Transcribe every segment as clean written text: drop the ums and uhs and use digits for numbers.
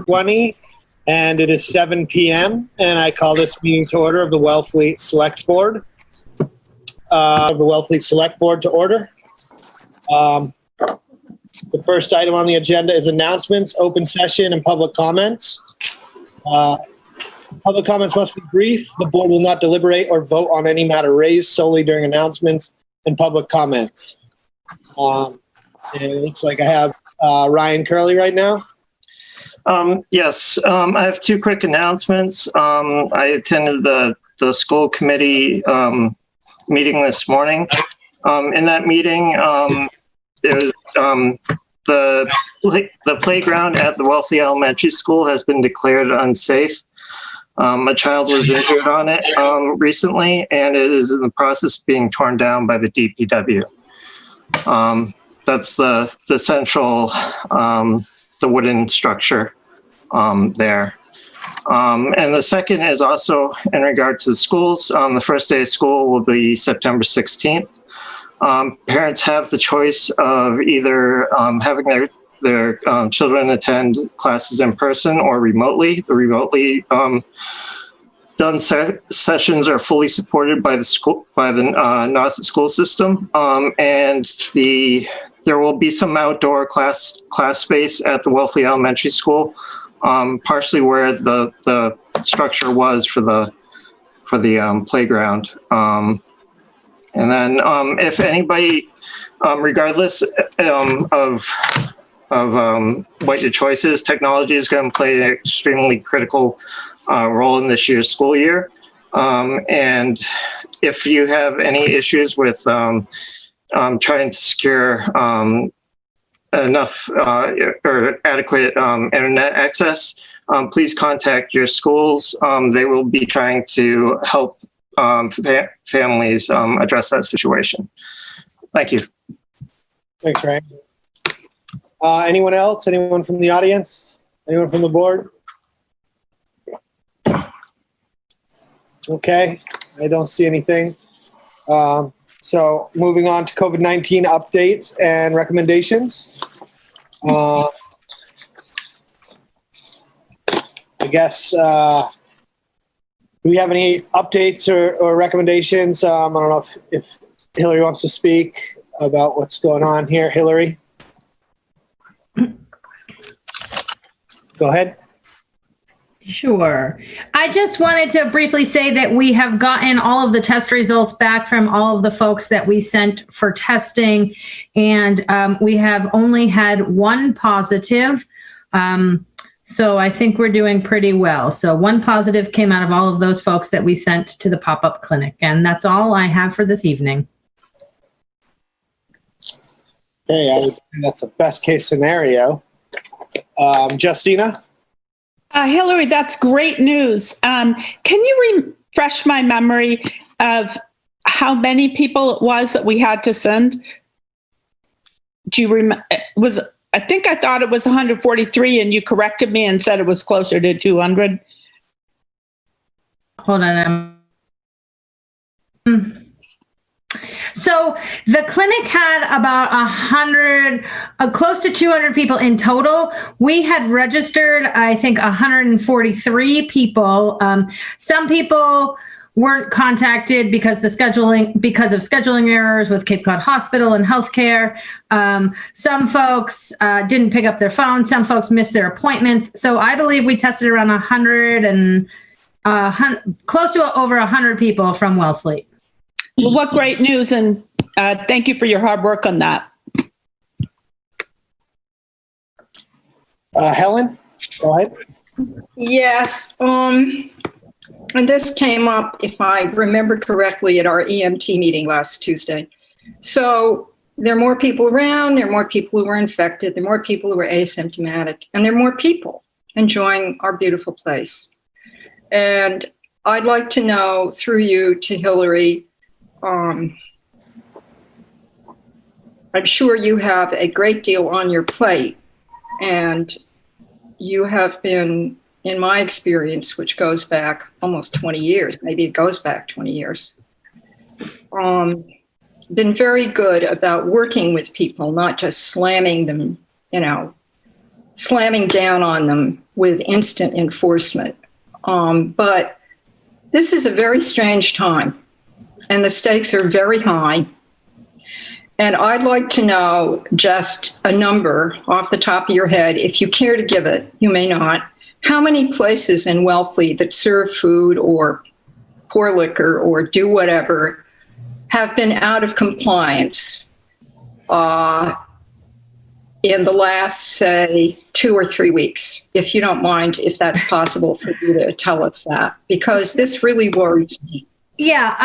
20, and it is 7 p.m. and I call this meeting to order of the Wellfleet Selectboard. The Wellfleet Selectboard to order. The first item on the agenda is announcements, open session, and public comments. Public comments must be brief. The board will not deliberate or vote on any matter raised solely during announcements and public comments. And it looks like I have Ryan Curley right now. Yes, I have two quick announcements. I attended the school committee meeting this morning. In that meeting, there was the playground at the Wellfleet Elementary School has been declared unsafe. A child was injured on it recently, and it is in the process of being torn down by the DPW. That's the central, the wooden structure there. And the second is also in regard to the schools. The first day of school will be September 16th. Parents have the choice of either having their children attend classes in person or remotely. The remotely done sessions are fully supported by the school, by the Nauset school system, and there will be some outdoor class space at the Wellfleet Elementary School, partially where the structure was for the playground. And then if anybody, regardless of what your choice is, technology is going to play an extremely critical role in this year's school year. And if you have any issues with trying to secure enough or adequate internet access, please contact your schools. They will be trying to help families address that situation. Thank you. Thanks, Ryan. Anyone else? Anyone from the audience? Anyone from the board? Okay, I don't see anything. So moving on to COVID-19 updates and recommendations. I guess, do we have any updates or recommendations? I don't know if Hillary wants to speak about what's going on here. Hillary? Go ahead. Sure. I just wanted to briefly say that we have gotten all of the test results back from all of the folks that we sent for testing, and we have only had one positive. So I think we're doing pretty well. So one positive came out of all of those folks that we sent to the pop-up clinic, and that's all I have for this evening. Okay, I would say that's a best case scenario. Justina? Hillary, that's great news. Can you refresh my memory of how many people it was that we had to send? Do you remember? I think I thought it was 143, and you corrected me and said it was closer to 200. Hold on. So the clinic had about 100, close to 200 people in total. We had registered, I think, 143 people. Some people weren't contacted because of scheduling errors with Cape Cod Hospital and healthcare. Some folks didn't pick up their phone. Some folks missed their appointments. So I believe we tested around 100 and close to over 100 people from Wellfleet. Well, what great news, and thank you for your hard work on that. Helen, go ahead. Yes, and this came up, if I remember correctly, at our EMT meeting last Tuesday. So there are more people around, there are more people who were infected, there are more people who are asymptomatic, and there are more people enjoying our beautiful place. And I'd like to know, through you to Hillary, I'm sure you have a great deal on your plate, and you have been, in my experience, which goes back almost 20 years, maybe it goes back 20 years, been very good about working with people, not just slamming them, slamming down on them with instant enforcement. But this is a very strange time, and the stakes are very high. And I'd like to know just a number off the top of your head, if you care to give it, you may not. How many places in Wellfleet that serve food or pour liquor or do whatever have been out of compliance in the last, say, 2 or 3 weeks? If you don't mind, if that's possible for you to tell us that, because this really worries me. Yeah,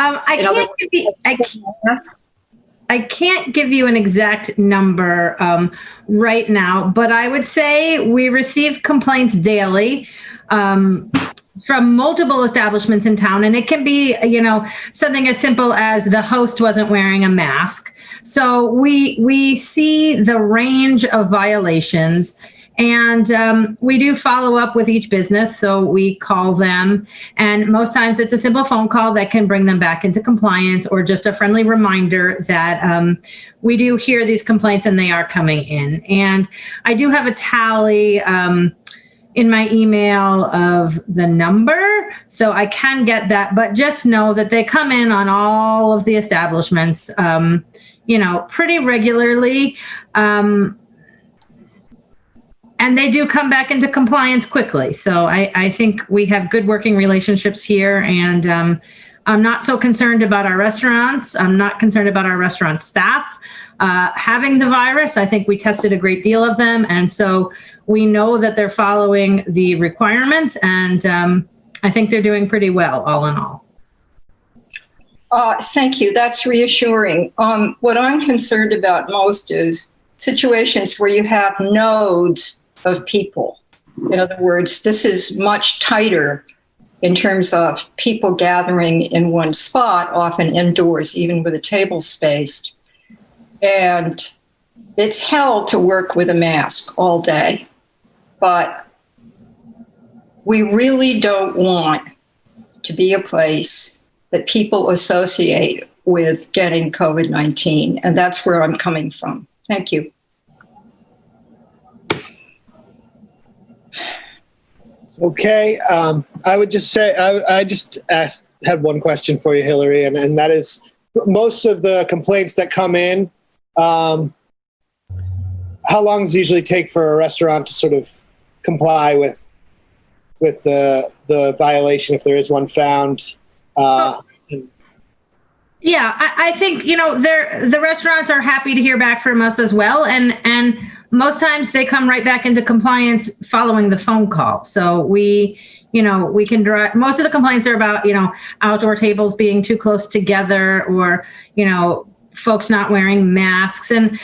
I can't give you an exact number right now, but I would say we receive complaints daily from multiple establishments in town, and it can be, something as simple as the host wasn't wearing a mask. So we see the range of violations, and we do follow up with each business. So we call them, and most times it's a simple phone call that can bring them back into compliance, or just a friendly reminder that we do hear these complaints and they are coming in. And I do have a tally in my email of the number, so I can get that, but just know that they come in on all of the establishments, pretty regularly. And they do come back into compliance quickly. So I think we have good working relationships here, and I'm not so concerned about our restaurants. I'm not concerned about our restaurant staff having the virus. I think we tested a great deal of them, and so we know that they're following the requirements, and I think they're doing pretty well, all in all. Thank you. That's reassuring. What I'm concerned about most is situations where you have nodes of people. In other words, this is much tighter in terms of people gathering in one spot, often indoors, even with a table spaced. And it's hell to work with a mask all day. But we really don't want to be a place that people associate with getting COVID-19. And that's where I'm coming from. Thank you. Okay, I would just say, I just had one question for you, Hillary, and that is, most of the complaints that come in, how long does it usually take for a restaurant to sort of comply with the violation, if there is one found? Yeah, I think, the restaurants are happy to hear back from us as well. And most times they come right back into compliance following the phone call. So we can drive. Most of the complaints are about, outdoor tables being too close together, or, folks not wearing masks. And,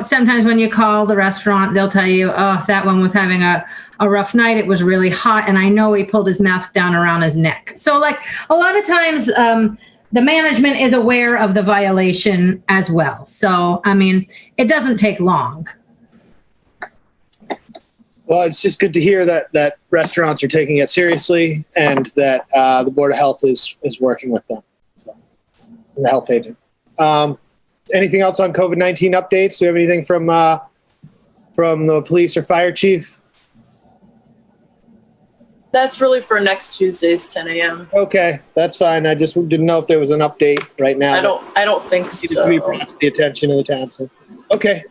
sometimes when you call the restaurant, they'll tell you, oh, that one was having a rough night. It was really hot, and I know he pulled his mask down around his neck. So like a lot of times, the management is aware of the violation as well. So, it doesn't take long. Well, it's just good to hear that restaurants are taking it seriously, and that the Board of Health is working with them, so, and the health agent. Anything else on COVID-19 updates? Do we have anything from the police or fire chief? That's really for next Tuesday's 10 a.m. Okay, that's fine. I just didn't know if there was an update right now. I don't think so. To be brought to the attention of the town. So. Okay.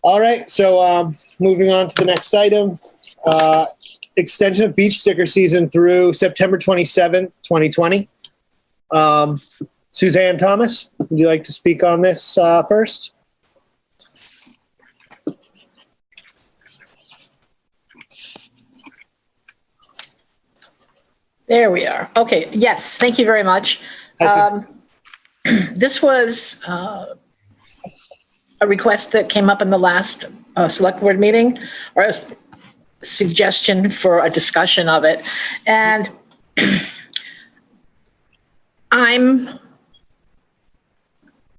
All right. So moving on to the next item, extension of beach sticker season through September 27th, 2020. Suzanne Thomas, would you like to speak on this first? There we are. Okay. Yes. Thank you very much. This was a request that came up in the last select board meeting, or a suggestion for a discussion of it. And I'm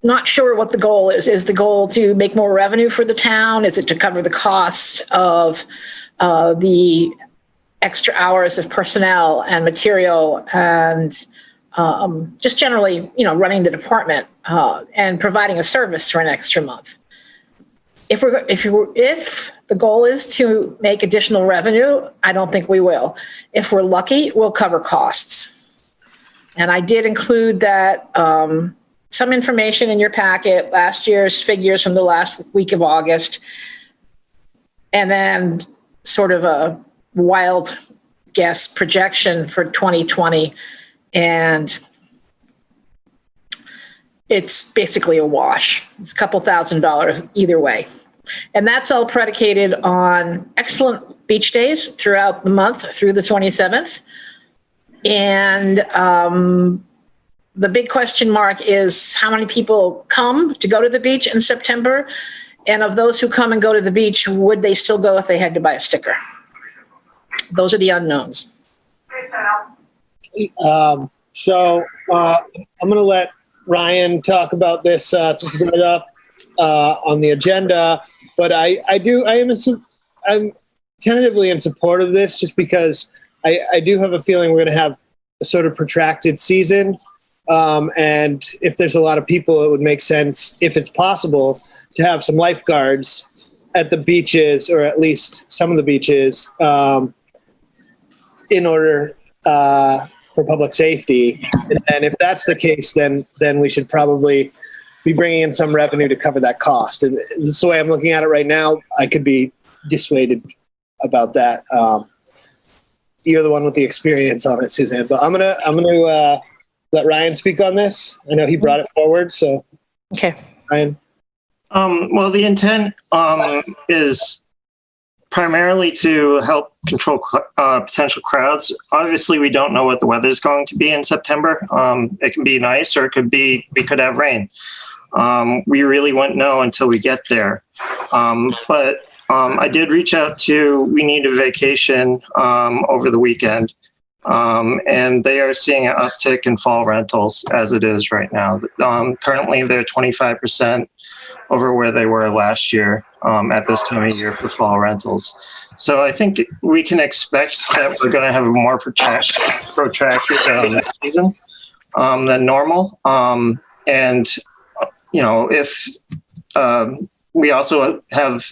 not sure what the goal is. Is the goal to make more revenue for the town? Is it to cover the cost of the extra hours of personnel and material, and just generally, running the department and providing a service for an extra month? if the goal is to make additional revenue, I don't think we will. If we're lucky, we'll cover costs. And I did include that some information in your packet, last year's figures from the last week of August, and then sort of a wild guess projection for 2020. And it's basically a wash. It's a couple $1,000s either way. And that's all predicated on excellent beach days throughout the month through the 27th. And the big question mark is how many people come to go to the beach in September? And of those who come and go to the beach, would they still go if they had to buy a sticker? Those are the unknowns. So I'm going to let Ryan talk about this since he brought it up on the agenda. But I'm tentatively in support of this just because I do have a feeling we're going to have a sort of protracted season. And if there's a lot of people, it would make sense, if it's possible, to have some lifeguards at the beaches, or at least some of the beaches, in order for public safety. And if that's the case, then we should probably be bringing in some revenue to cover that cost. And this is the way I'm looking at it right now. I could be dissuaded about that. You're the one with the experience on it, Suzanne. But I'm gonna let Ryan speak on this. I know he brought it forward. So, Okay. Ryan. Well, the intent is primarily to help control potential crowds. Obviously, we don't know what the weather is going to be in September. It can be nice, or we could have rain. We really won't know until we get there. But I did reach out to We Need a Vacation over the weekend, and they are seeing an uptick in fall rentals as it is right now. Currently, they're 25% over where they were last year at this time of year for fall rentals. So I think we can expect that we're going to have a more protracted season than normal. And, if we also have,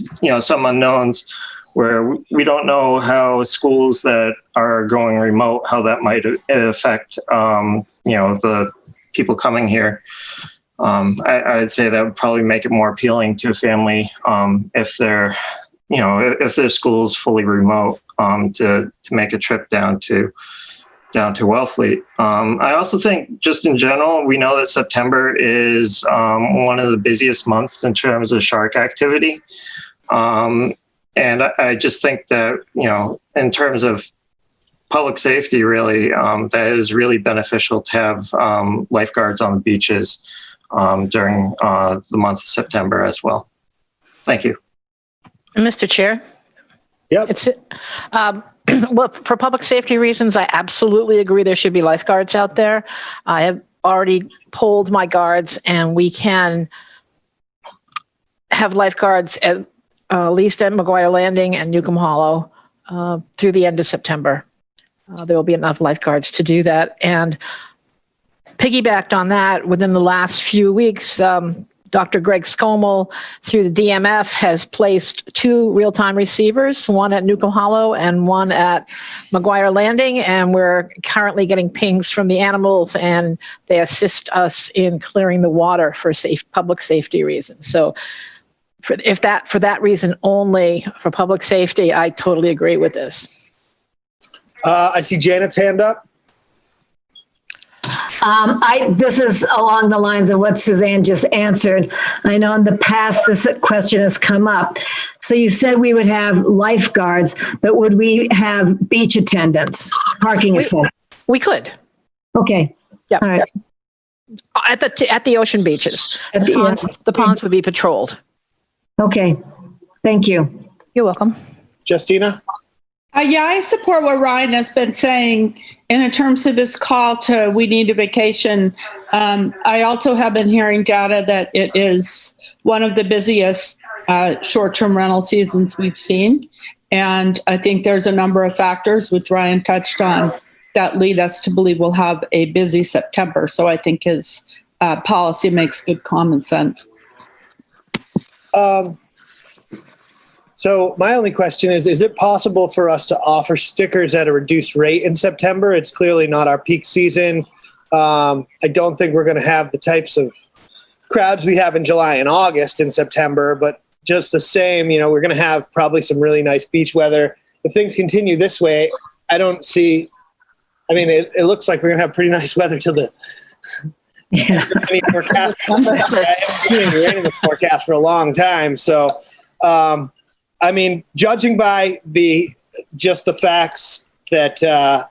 some unknowns where we don't know how schools that are going remote, how that might affect, the people coming here. I'd say that would probably make it more appealing to a family if their school's fully remote to make a trip down to Wellfleet. I also think, just in general, we know that September is one of the busiest months in terms of shark activity, and I just think that in terms of public safety, really, that is really beneficial to have lifeguards on the beaches during the month of September as well. Thank you. Mr. Chair? Yep. Well, for public safety reasons, I absolutely agree there should be lifeguards out there. I have already polled my guards, and we can have lifeguards at least at McGuire Landing and Newcomb Hollow through the end of September. There will be enough lifeguards to do that. And piggybacked on that, within the last few weeks, Dr. Greg Scommel, through the DMF, has placed 2 real-time receivers, one at Newcomb Hollow and one at McGuire Landing, and we're currently getting pings from the animals, and they assist us in clearing the water for public safety reasons. So for that reason only, for public safety, I totally agree with this. I see Janet's hand up. This is along the lines of what Suzanne just answered. I know in the past this question has come up. So you said we would have lifeguards, but would we have beach attendants, parking attendants? We could. Okay. Yeah. All right. At the ocean beaches. At The ponds would be patrolled. Okay. Thank you. You're welcome. Justina? Yeah, I support what Ryan has been saying in terms of his call to We Need a Vacation. I also have been hearing data that it is one of the busiest short-term rental seasons we've seen. And I think there's a number of factors, which Ryan touched on, that lead us to believe we'll have a busy September. So I think his policy makes good common sense. So my only question is it possible for us to offer stickers at a reduced rate in September? It's clearly not our peak season. I don't think we're going to have the types of crowds we have in July and August in September, but just the same, we're going to have probably some really nice beach weather. If things continue this way, I don't see, it looks like we're going to have pretty nice weather till the forecast. I haven't seen any rain in the forecast for a long time. So, judging by just the facts that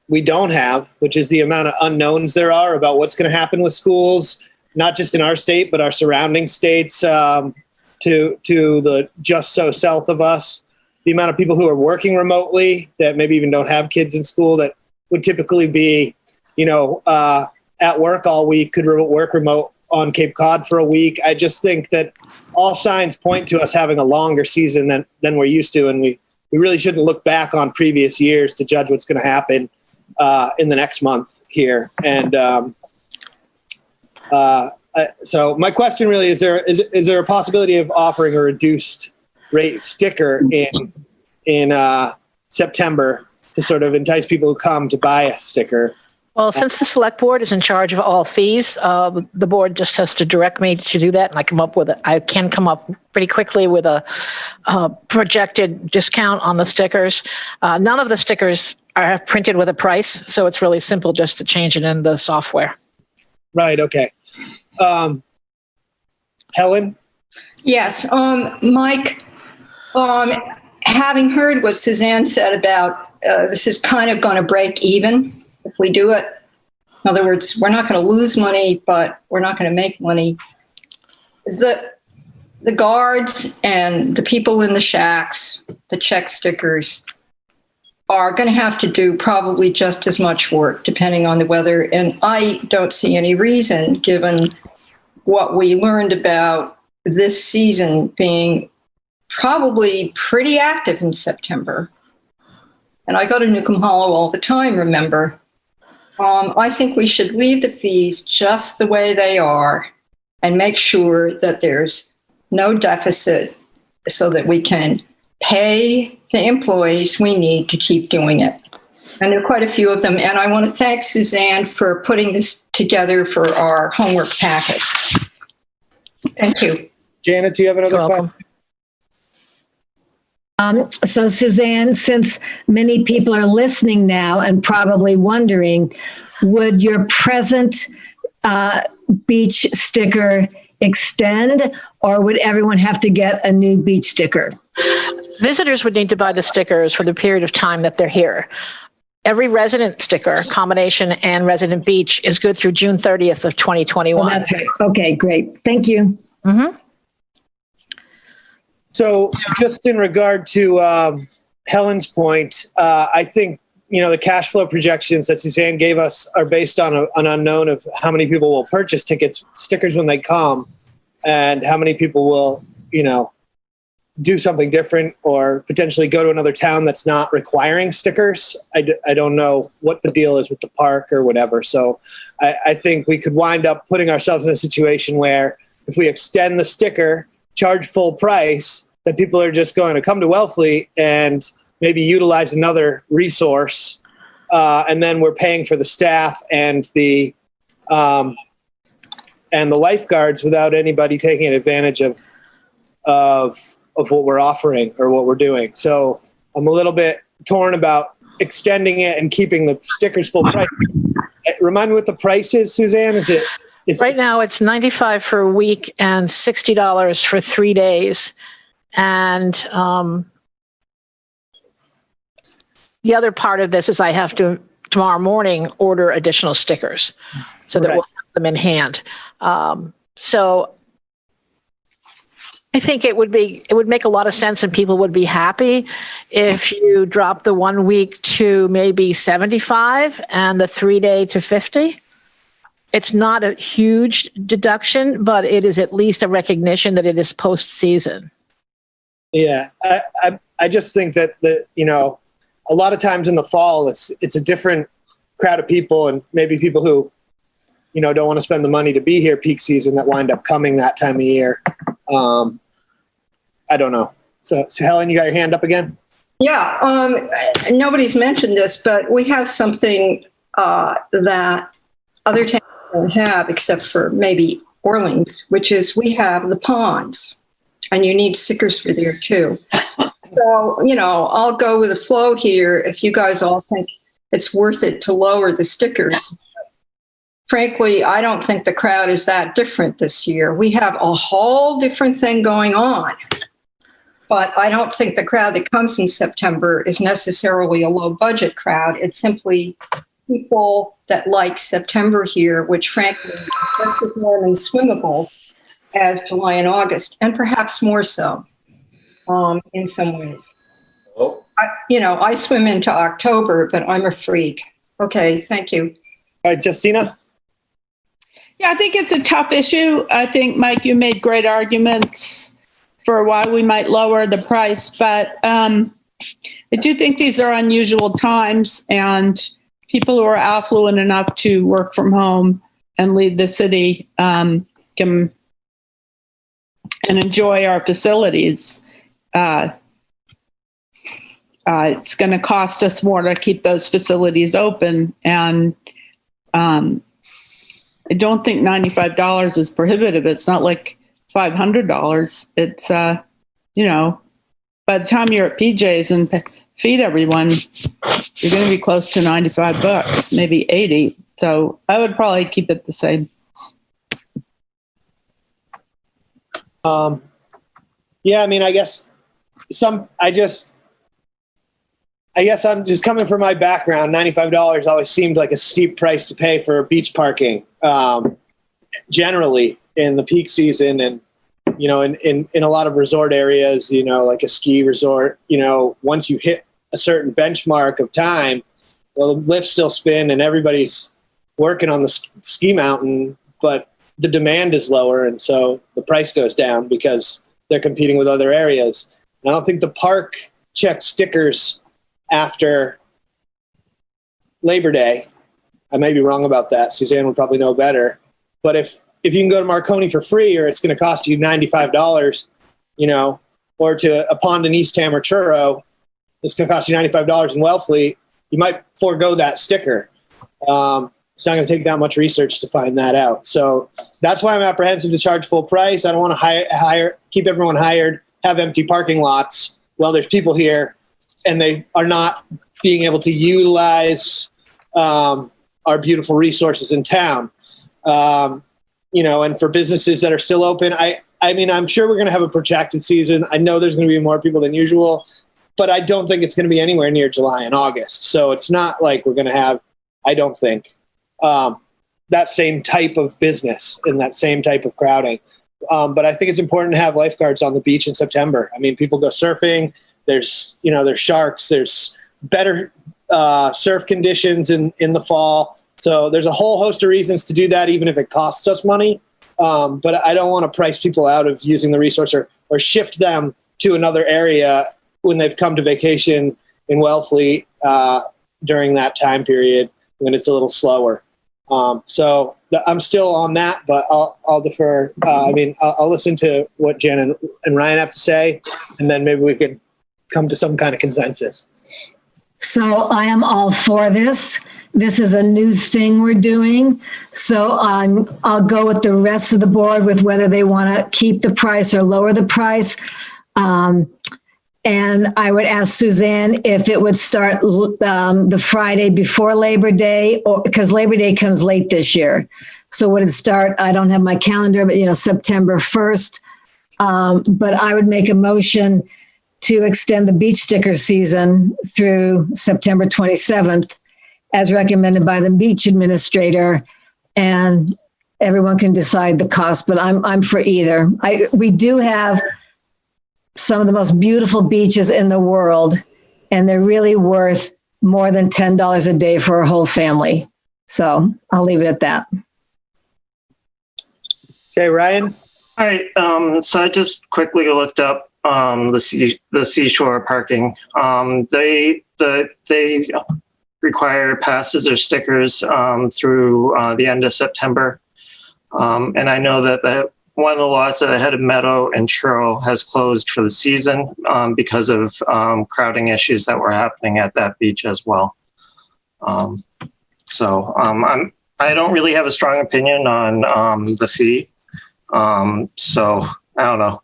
we don't have, which is the amount of unknowns there are about what's going to happen with schools, not just in our state, but our surrounding states to the just so south of us, the amount of people who are working remotely that maybe even don't have kids in school that would typically be, at work all week, could work remote on Cape Cod for a week. I just think that all signs point to us having a longer season than we're used to. And we really shouldn't look back on previous years to judge what's going to happen in the next month here. And so my question really is there a possibility of offering a reduced rate sticker in September to sort of entice people who come to buy a sticker? Well, since the select board is in charge of all fees, the board just has to direct me to do that, and I can come up pretty quickly with a projected discount on the stickers. None of the stickers are printed with a price, so it's really simple just to change it in the software. Right. Okay. Helen? Yes. Mike, having heard what Suzanne said about this is kind of going to break even if we do it. In other words, we're not going to lose money, but we're not going to make money. The guards and the people in the shacks, the check stickers, are going to have to do probably just as much work depending on the weather. And I don't see any reason, given what we learned about this season being probably pretty active in September. And I go to Newcomb Hollow all the time, remember. I think we should leave the fees just the way they are and make sure that there's no deficit so that we can pay the employees we need to keep doing it. And there are quite a few of them. And I want to thank Suzanne for putting this together for our homework packet. Thank you. Janet, do you have another question? So Suzanne, since many people are listening now and probably wondering, would your present beach sticker extend, or would everyone have to get a new beach sticker? Visitors would need to buy the stickers for the period of time that they're here. Every resident sticker, combination and resident beach, is good through June 30th of 2021. Oh, that's right. Okay, great. Thank you. Mm-hmm. So just in regard to Helen's point, I think, the cash flow projections that Suzanne gave us are based on an unknown of how many people will purchase stickers when they come, and how many people will, do something different or potentially go to another town that's not requiring stickers. I don't know what the deal is with the park or whatever. So I think we could wind up putting ourselves in a situation where if we extend the sticker, charge full price, that people are just going to come to Wellfleet and maybe utilize another resource. And then we're paying for the staff and the lifeguards without anybody taking advantage of what we're offering or what we're doing. So I'm a little bit torn about extending it and keeping the stickers full price. Remind me what the price is, Suzanne. Right now it's $95 for a week and $60 for 3 days. And the other part of this is I have to tomorrow morning order additional stickers so that we'll have them in hand. So I think it would make a lot of sense and people would be happy if you drop the 1 week to maybe 75 and the 3 day to 50. It's not a huge deduction, but it is at least a recognition that it is post-season. Yeah, I just think that a lot of times in the fall it's a different crowd of people, and maybe people who don't want to spend the money to be here peak season that wind up coming that time of year. I don't know. So Helen, you got your hand up again? Yeah, nobody's mentioned this, but we have something that other towns don't have, except for maybe Orleans, which is we have the ponds, and you need stickers for there too. So, I'll go with the flow here if you guys all think it's worth it to lower the stickers. Frankly, I don't think the crowd is that different this year. We have a whole different thing going on. But I don't think the crowd that comes in September is necessarily a low budget crowd. It's simply people that like September here, which frankly is just as warm and swimmable as July and August, and perhaps more so in some ways. Oh. I swim into October, but I'm a freak. Okay, thank you. All right, Justina? Yeah, I think it's a tough issue. I think, Mike, you made great arguments for why we might lower the price, but I do think these are unusual times, and people who are affluent enough to work from home and leave the city can and enjoy our facilities. It's going to cost us more to keep those facilities open, and I don't think $95 is prohibitive. It's not like $500. It's, by the time you're at PJ's and feed everyone, you're going to be close to $95, maybe 80. So I would probably keep it the same. Yeah, I mean, I guess I'm just coming from my background. $95 always seemed like a steep price to pay for beach parking, generally in the peak season. And, in a lot of resort areas, like a ski resort, once you hit a certain benchmark of time, well, the lifts still spin and everybody's working on the ski mountain, but the demand is lower. And so the price goes down because they're competing with other areas. I don't think the park checks stickers after Labor Day. I may be wrong about that. Suzanne would probably know better. But if you can go to Marconi for free, or it's going to cost you $95, or to a pond in Eastham or Churro, it's going to cost you $95 in Wellfleet, you might forego that sticker. It's not going to take that much research to find that out. So that's why I'm apprehensive to charge full price. I don't want to keep everyone hired, have empty parking lots while there's people here, and they are not being able to utilize our beautiful resources in town. And for businesses that are still open, I mean, I'm sure we're going to have a protracted season. I know there's going to be more people than usual, but I don't think it's going to be anywhere near July and August. So it's not like we're going to have, I don't think, that same type of business and that same type of crowding. But I think it's important to have lifeguards on the beach in September. I mean, people go surfing. There's sharks. There's better surf conditions in the fall. So there's a whole host of reasons to do that, even if it costs us money. But I don't want to price people out of using the resource or shift them to another area when they've come to vacation in Wellfleet during that time period when it's a little slower. So I'm still on that, but I'll defer. I'll listen to what Jen and Ryan have to say, and then maybe we could come to some kind of consensus. So I am all for this. This is a new thing we're doing. So I'll go with the rest of the board with whether they want to keep the price or lower the price. And I would ask Suzanne if it would start the Friday before Labor Day, or because Labor Day comes late this year. So would it start, I don't have my calendar, but September 1st. But I would make a motion to extend the beach sticker season through September 27th, as recommended by the beach administrator, and everyone can decide the cost, but I'm for either. We do have some of the most beautiful beaches in the world, and they're really worth more than $10 a day for a whole family. So I'll leave it at that. Okay, Ryan? All right. So I just quickly looked up the seashore parking. They require passes or stickers through the end of September. And I know that one of the lots at the head of Meadow and Truro has closed for the season because of crowding issues that were happening at that beach as well. I don't really have a strong opinion on the fee. So I don't know.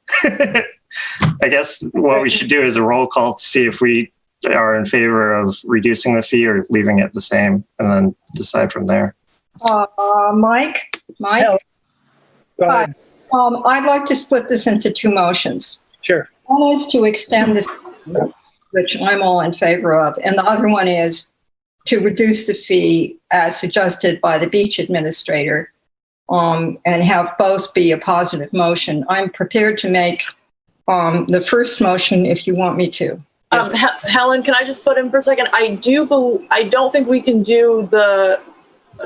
I guess what we should do is a roll call to see if we are in favor of reducing the fee or leaving it the same, and then decide from there. Mike? Go ahead. I'd like to split this into two motions. Sure. One is to extend this, which I'm all in favor of, and the other one is to reduce the fee as suggested by the beach administrator, and have both be a positive motion. I'm prepared to make the first motion if you want me to. Helen, can I just put in for a second? I don't think we can do the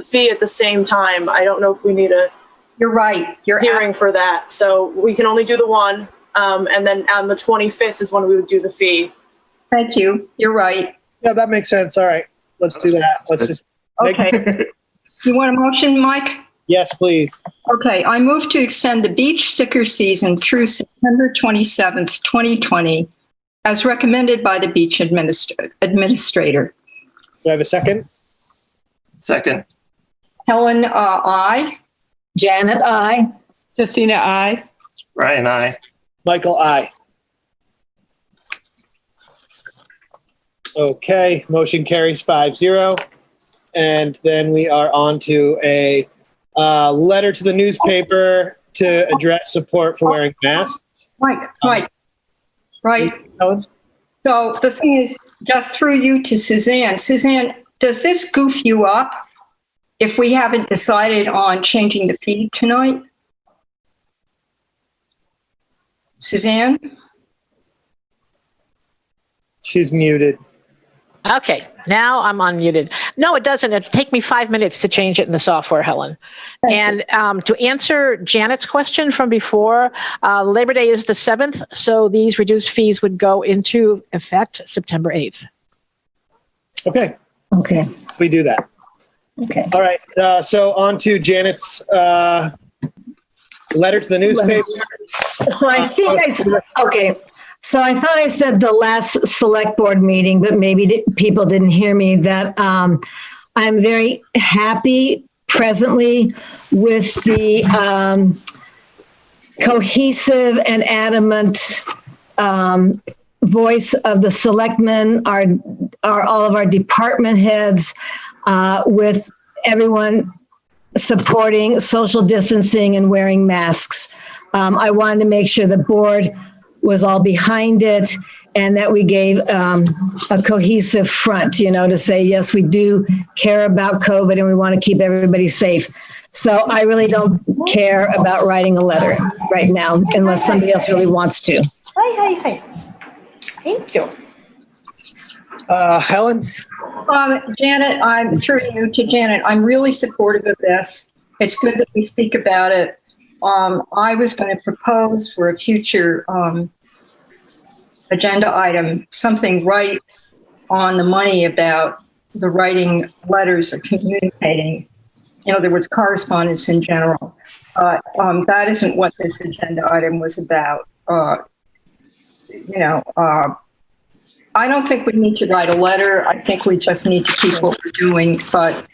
fee at the same time. I don't know if we need a You're right. You're hearing for that. So we can only do the one. And then on the 25th is when we would do the fee. Thank you. You're right. Yeah, that makes sense. All right, let's do that. Let's just Okay. You want a motion, Mike? Yes, please. Okay, I move to extend the beach sicker season through September 27th, 2020, as recommended by the beach administrator. Do I have a second? Second. Helen, aye. Janet, I. Justina, I. Ryan, aye. Michael, aye. Okay, motion carries 5-0. And then we are on to a letter to the newspaper to address support for wearing masks. Right. Helen? So the thing is, just through you to Suzanne. Suzanne, does this goof you up if we haven't decided on changing the feed tonight? Suzanne? She's muted. Okay, now I'm unmuted. No, it doesn't. It'll take me 5 minutes to change it in the software, Helen. And to answer Janet's question from before, Labor Day is the 7th, so these reduced fees would go into effect September 8th. Okay, Okay. we do that. Okay. All right, so on to Janet's letter to the newspaper. So I think okay. So I thought I said the last select board meeting, but maybe people didn't hear me, that I'm very happy presently with the cohesive and adamant voice of the selectmen, all of our department heads, with everyone supporting social distancing and wearing masks. I wanted to make sure the board was all behind it, and that we gave a cohesive front, to say, yes, we do care about COVID and we want to keep everybody safe. So I really don't care about writing a letter right now, unless somebody else really wants to. Hi. Thank you. Helen? Janet, I'm through you to Janet. I'm really supportive of this. It's good that we speak about it. I was going to propose for a future agenda item something right on the money about the writing letters or communicating, in other words, correspondence in general. That isn't what this agenda item was about. I don't think we need to write a letter. I think we just need to keep what we're doing. But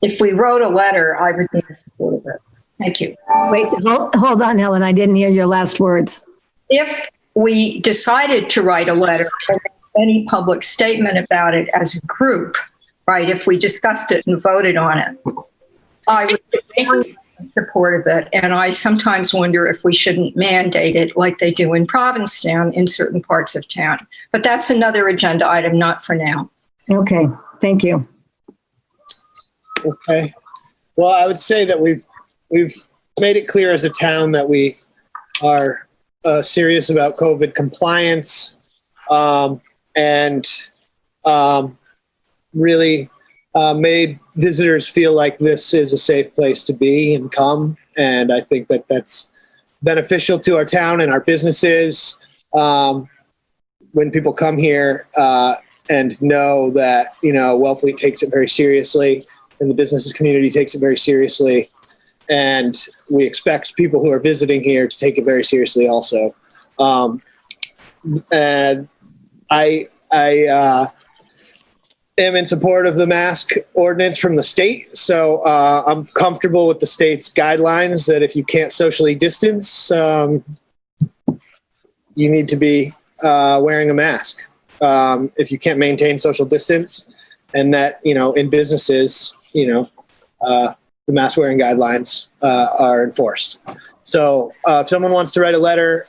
if we wrote a letter, I would be in support of it. Thank you. Wait, hold on, Helen. I didn't hear your last words. If we decided to write a letter or any public statement about it as a group, right, if we discussed it and voted on it, I would be very in support of it. And I sometimes wonder if we shouldn't mandate it like they do in Provincetown in certain parts of town. But that's another agenda item, not for now. Okay, thank you. Okay. Well, I would say that we've made it clear as a town that we are serious about COVID compliance, and really made visitors feel like this is a safe place to be and come. And I think that that's beneficial to our town and our businesses when people come here and know that, Wellfleet takes it very seriously and the business community takes it very seriously. and we expect people who are visiting here to take it very seriously also. And I am in support of the mask ordinance from the state. So I'm comfortable with the state's guidelines that if you can't socially distance, you need to be wearing a mask. If you can't maintain social distance, and that, in businesses, the mask wearing guidelines are enforced. So if someone wants to write a letter,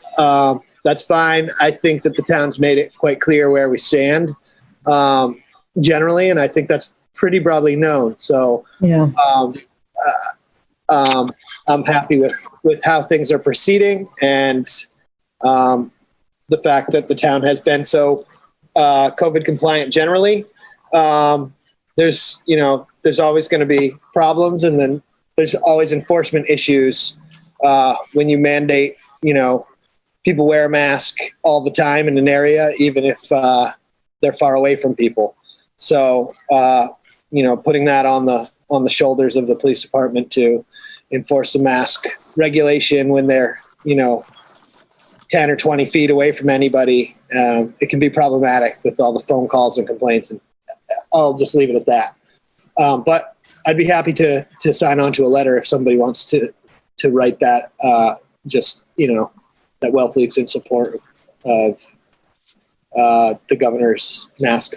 that's fine. I think that the town's made it quite clear where we stand generally, and I think that's pretty broadly known. So Yeah. I'm happy with how things are proceeding, and the fact that the town has been so COVID compliant generally. There's always going to be problems, and then there's always enforcement issues when you mandate, people wear a mask all the time in an area, even if they're far away from people. So, putting that on the shoulders of the police department to enforce the mask regulation when they're, 10 or 20 feet away from anybody, it can be problematic with all the phone calls and complaints, and I'll just leave it at that. But I'd be happy to sign on to a letter if somebody wants to write that, that Wellfleet's in support of the governor's mask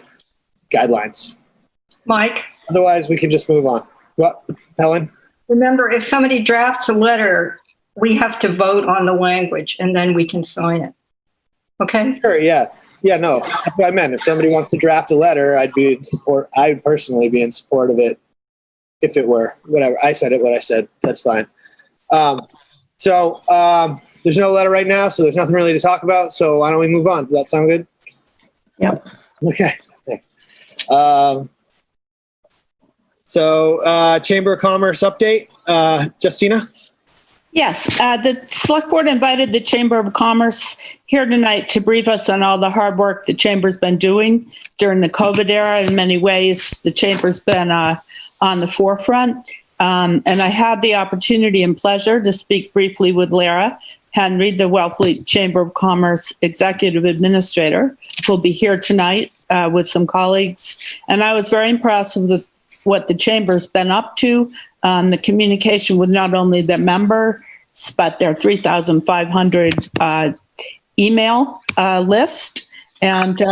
guidelines. Mike, Otherwise, we can just move on. What, Helen? remember, if somebody drafts a letter, we have to vote on the language and then we can sign it. Okay? Sure, yeah. Yeah, no, that's what I meant. If somebody wants to draft a letter, I'd be in support. I would personally be in support of it if it were whatever. I said it, what I said. That's fine. So there's no letter right now, so there's nothing really to talk about. So why don't we move on? Does that sound good? Yep. Okay, thanks. So Chamber of Commerce update. Justina? Yes, the Select Board invited the Chamber of Commerce here tonight to brief us on all the hard work the Chamber's been doing during the COVID era. In many ways, the Chamber's been on the forefront. And I had the opportunity and pleasure to speak briefly with Lara Henry, the Wellfleet Chamber of Commerce Executive Administrator, who'll be here tonight with some colleagues. And I was very impressed with what the Chamber's been up to. The communication with not only the members, but their 3,500 email list. And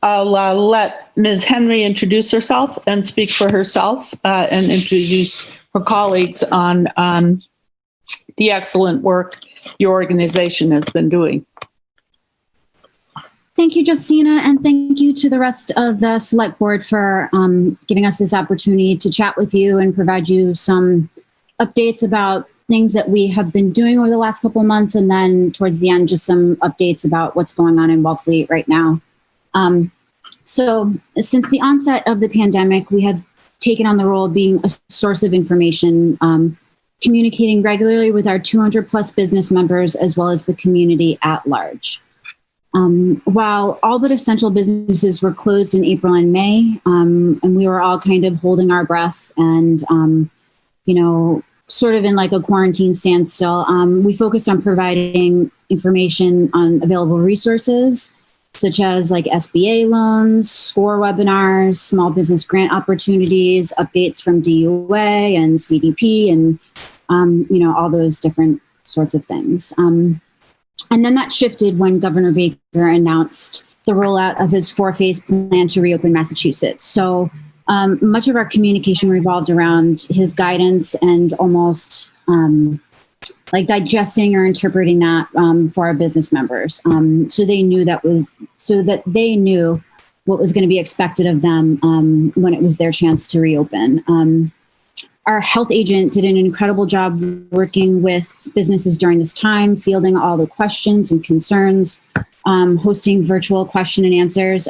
I'll let Ms. Henry introduce herself and speak for herself and introduce her colleagues on the excellent work your organization has been doing. Thank you, Justina, and thank you to the rest of the Select Board for giving us this opportunity to chat with you and provide you some updates about things that we have been doing over the last couple of months, and then towards the end, just some updates about what's going on in Wellfleet right now. So since the onset of the pandemic, we have taken on the role of being a source of information, communicating regularly with our 200 plus business members, as well as the community at large. While all but essential businesses were closed in April and May, and we were all kind of holding our breath and, sort of in like a quarantine standstill, we focused on providing information on available resources, such as like SBA loans, SCORE webinars, small business grant opportunities, updates from DUA and CDP, and, all those different sorts of things. And then that shifted when Governor Baker announced the rollout of his 4-phase plan to reopen Massachusetts. So much of our communication revolved around his guidance and almost like digesting or interpreting that for our business members. So they knew they knew what was going to be expected of them when it was their chance to reopen. Our health agent did an incredible job working with businesses during this time, fielding all the questions and concerns, hosting virtual question and answers,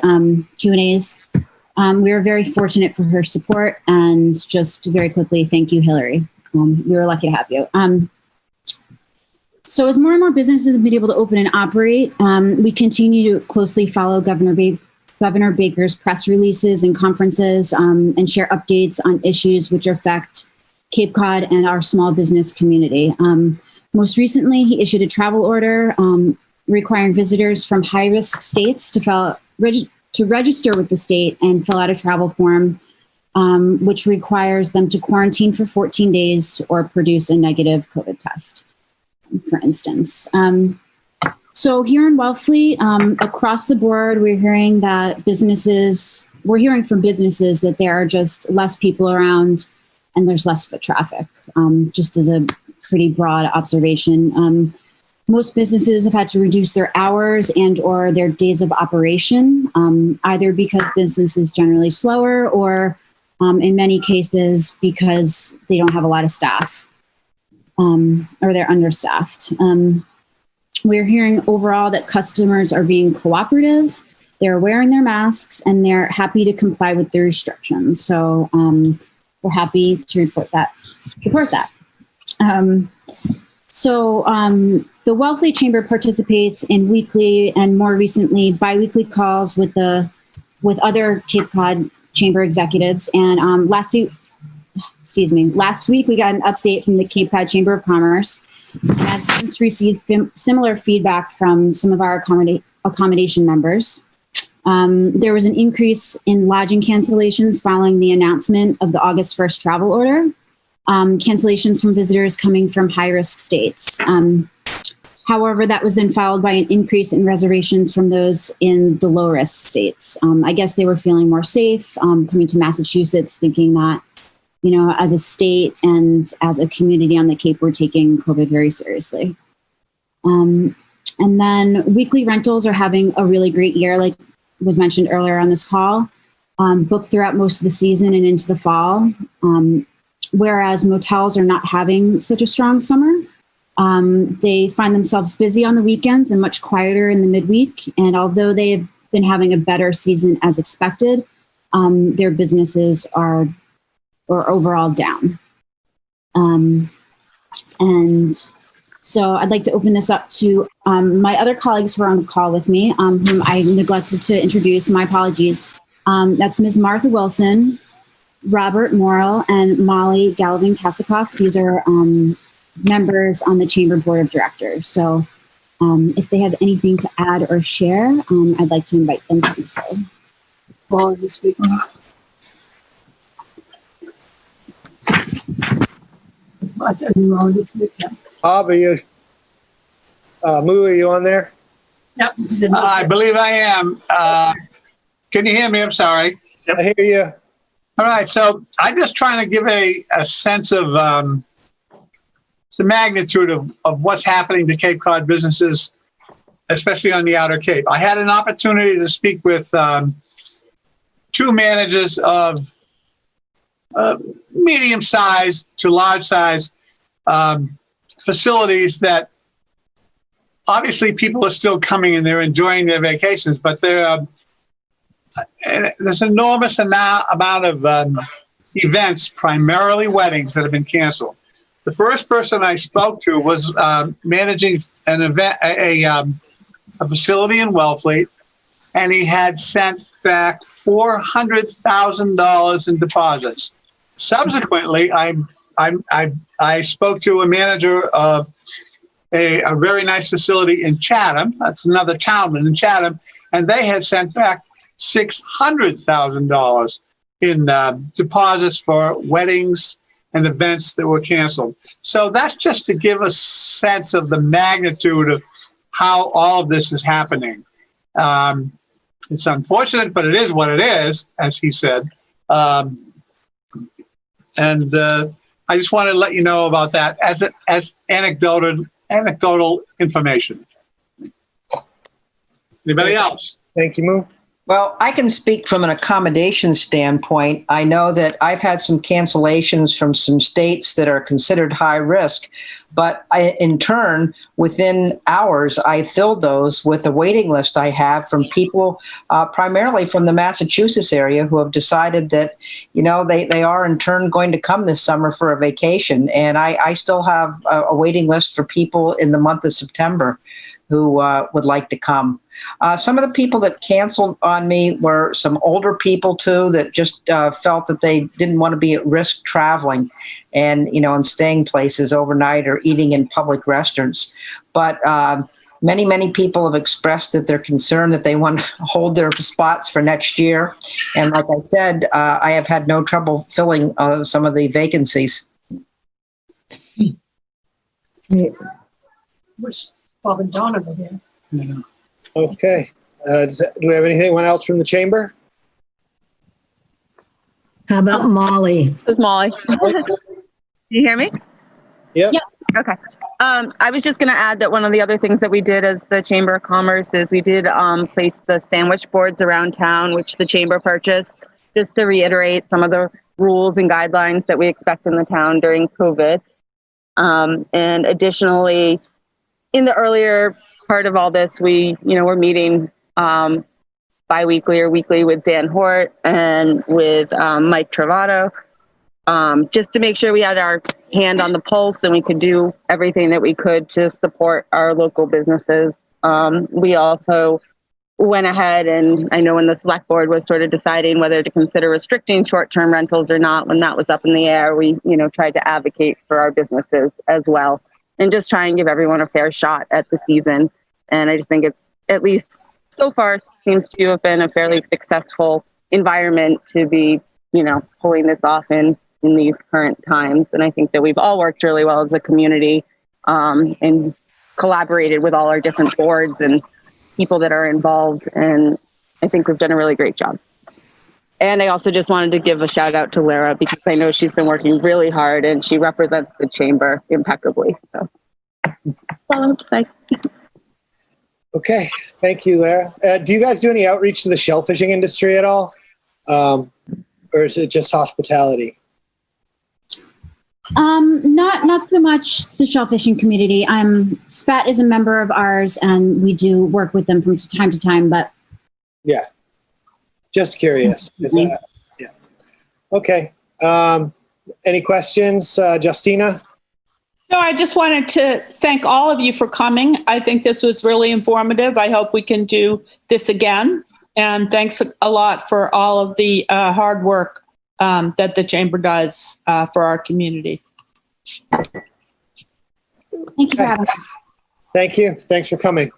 Q&As. We were very fortunate for her support, and just very quickly, thank you, Hillary. We were lucky to have you. So as more and more businesses have been able to open and operate, we continue to closely follow Governor Baker's press releases and conferences and share updates on issues which affect Cape Cod and our small business community. Most recently, he issued a travel order requiring visitors from high-risk states to register with the state and fill out a travel form, which requires them to quarantine for 14 days or produce a negative COVID test, for instance. So here in Wellfleet, across the board, we're hearing from businesses that there are just less people around and there's less foot traffic, just as a pretty broad observation. Most businesses have had to reduce their hours and or their days of operation, either because business is generally slower or in many cases because they don't have a lot of staff or they're understaffed. We're hearing overall that customers are being cooperative, they're wearing their masks, and they're happy to comply with the restrictions. So we're happy to report that. The Wellfleet Chamber participates in weekly and more recently biweekly calls with other Cape Cod Chamber executives. And last week we got an update from the Cape Cod Chamber of Commerce. And I've since received similar feedback from some of our accommodation members. There was an increase in lodging cancellations following the announcement of the August 1st travel order. Cancellations from visitors coming from high-risk states. However, that was then followed by an increase in reservations from those in the low-risk states. I guess they were feeling more safe coming to Massachusetts, thinking that, as a state and as a community on the Cape, we're taking COVID very seriously. And then weekly rentals are having a really great year, like was mentioned earlier on this call, booked throughout most of the season and into the fall. Whereas motels are not having such a strong summer. They find themselves busy on the weekends and much quieter in the midweek. And although they have been having a better season as expected, their businesses are overall down. And so I'd like to open this up to my other colleagues who are on the call with me, whom I neglected to introduce. My apologies. That's Ms. Martha Wilson, Robert Morrill, and Molly Galvin-Kasikoff. These are members on the Chamber Board of Directors. So if they have anything to add or share, I'd like to invite them to do so. Bob, you speaking? Bob, are you, Moo, are you on there? Yep. I believe I am. Can you hear me? I'm sorry. I hear you. All right. So I'm just trying to give a sense of the magnitude of what's happening to Cape Cod businesses, especially on the Outer Cape. I had an opportunity to speak with two managers of medium-sized to large-sized facilities that obviously people are still coming and they're enjoying their vacations, but there's enormous amount of events, primarily weddings, that have been canceled. The first person I spoke to was managing an event, a facility in Wellfleet, and he had sent back $400,000 in deposits. Subsequently, I spoke to a manager of a very nice facility in Chatham. That's another town in Chatham, and they had sent back $600,000 in deposits for weddings and events that were canceled. So that's just to give a sense of the magnitude of how all of this is happening. It's unfortunate, but it is what it is, as he said. And I just wanted to let you know about that as anecdotal information. Anybody else? Thank you, Moo. Well, I can speak from an accommodation standpoint. I know that I've had some cancellations from some states that are considered high risk, but in turn, within hours, I filled those with a waiting list I have from people primarily from the Massachusetts area who have decided that, they are in turn going to come this summer for a vacation. And I still have a waiting list for people in the month of September who would like to come. Some of the people that canceled on me were some older people too, that just felt that they didn't want to be at risk traveling and, and staying places overnight or eating in public restaurants. But many people have expressed that they're concerned that they want to hold their spots for next year. And like I said, I have had no trouble filling some of the vacancies. Wish Bob and Donna were here. Yeah. Okay. Do we have anyone else from the chamber? How about Molly? This is Molly. Do you hear me? Yep. Okay. I was just going to add that one of the other things that we did as the Chamber of Commerce is we did place the sandwich boards around town, which the chamber purchased, just to reiterate some of the rules and guidelines that we expect in the town during COVID. And additionally, in the earlier part of all this, we're meeting bi-weekly or weekly with Dan Hort and with Mike Travato, just to make sure we had our hand on the pulse and we could do everything that we could to support our local businesses. We also went ahead, and I know when the Selectboard was sort of deciding whether to consider restricting short-term rentals or not, when that was up in the air, we tried to advocate for our businesses as well and just try and give everyone a fair shot at the season. And I just think it's, at least so far, seems to have been a fairly successful environment to be, pulling this off in these current times. And I think that we've all worked really well as a community and collaborated with all our different boards and people that are involved. And I think we've done a really great job. And I also just wanted to give a shout out to Lara, because I know she's been working really hard and she represents the chamber impeccably. So that's all I have to say. Okay. Thank you, Lara. Do you guys do any outreach to the shellfishing industry at all? Or is it just hospitality? Not so much the shellfishing community. SPAT is a member of ours and we do work with them from time to time, but yeah, just curious. Yeah. Okay. Any questions, Justina? No, I just wanted to thank all of you for coming. I think this was really informative. I hope we can do this again. And thanks a lot for all of the hard work that the chamber does for our community. thank you for having us. Thank you. Thanks for coming.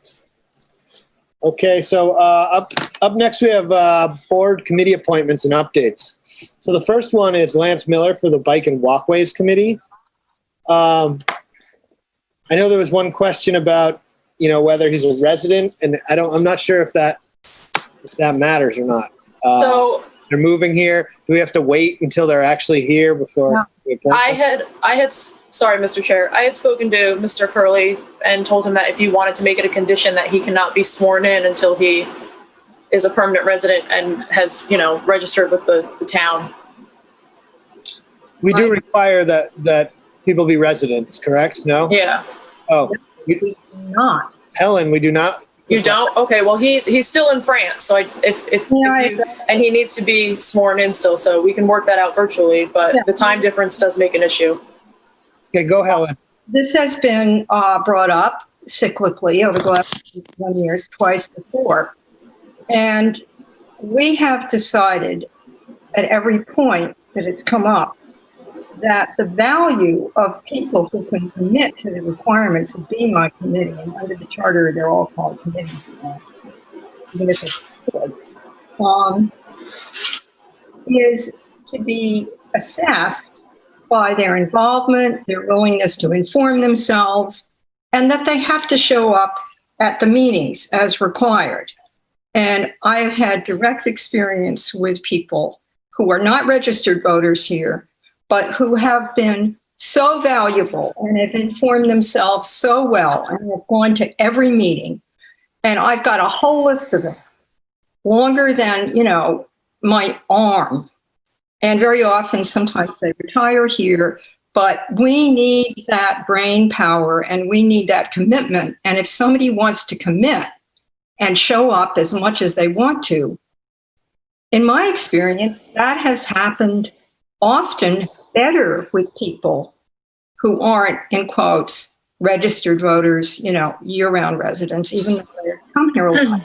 Okay, so up next we have board committee appointments and updates. So the first one is Lance Miller for the Bike and Walkways Committee. I know there was one question about, whether he's a resident, and I'm not sure if that matters or not. So they're moving here. Do we have to wait until they're actually here before? I had, sorry, Mr. Chair, I had spoken to Mr. Curley and told him that if you wanted to make it a condition that he cannot be sworn in until he is a permanent resident and has, registered with the town. We do require that people be residents, correct? No? Yeah. Oh, Not. Helen, we do not. You don't? Okay. Well, he's still in France, so if and he needs to be sworn in still, so we can work that out virtually. But the time difference does make an issue. Okay, go, Helen. This has been brought up cyclically over the last 1 year, twice before. And we have decided at every point that it's come up that the value of people who can commit to the requirements of being on committee, and under the charter, they're all called committees, even if it's good, is to be assessed by their involvement, their willingness to inform themselves, and that they have to show up at the meetings as required. And I have had direct experience with people who are not registered voters here, but who have been so valuable and have informed themselves so well and have gone to every meeting. And I've got a whole list of them, longer than, my arm. And very often, sometimes they retire here, but we need that brain power and we need that commitment. And if somebody wants to commit and show up as much as they want to, in my experience, that has happened often better with people who aren't, in quotes, registered voters, year-round residents, even though they're coming here a lot.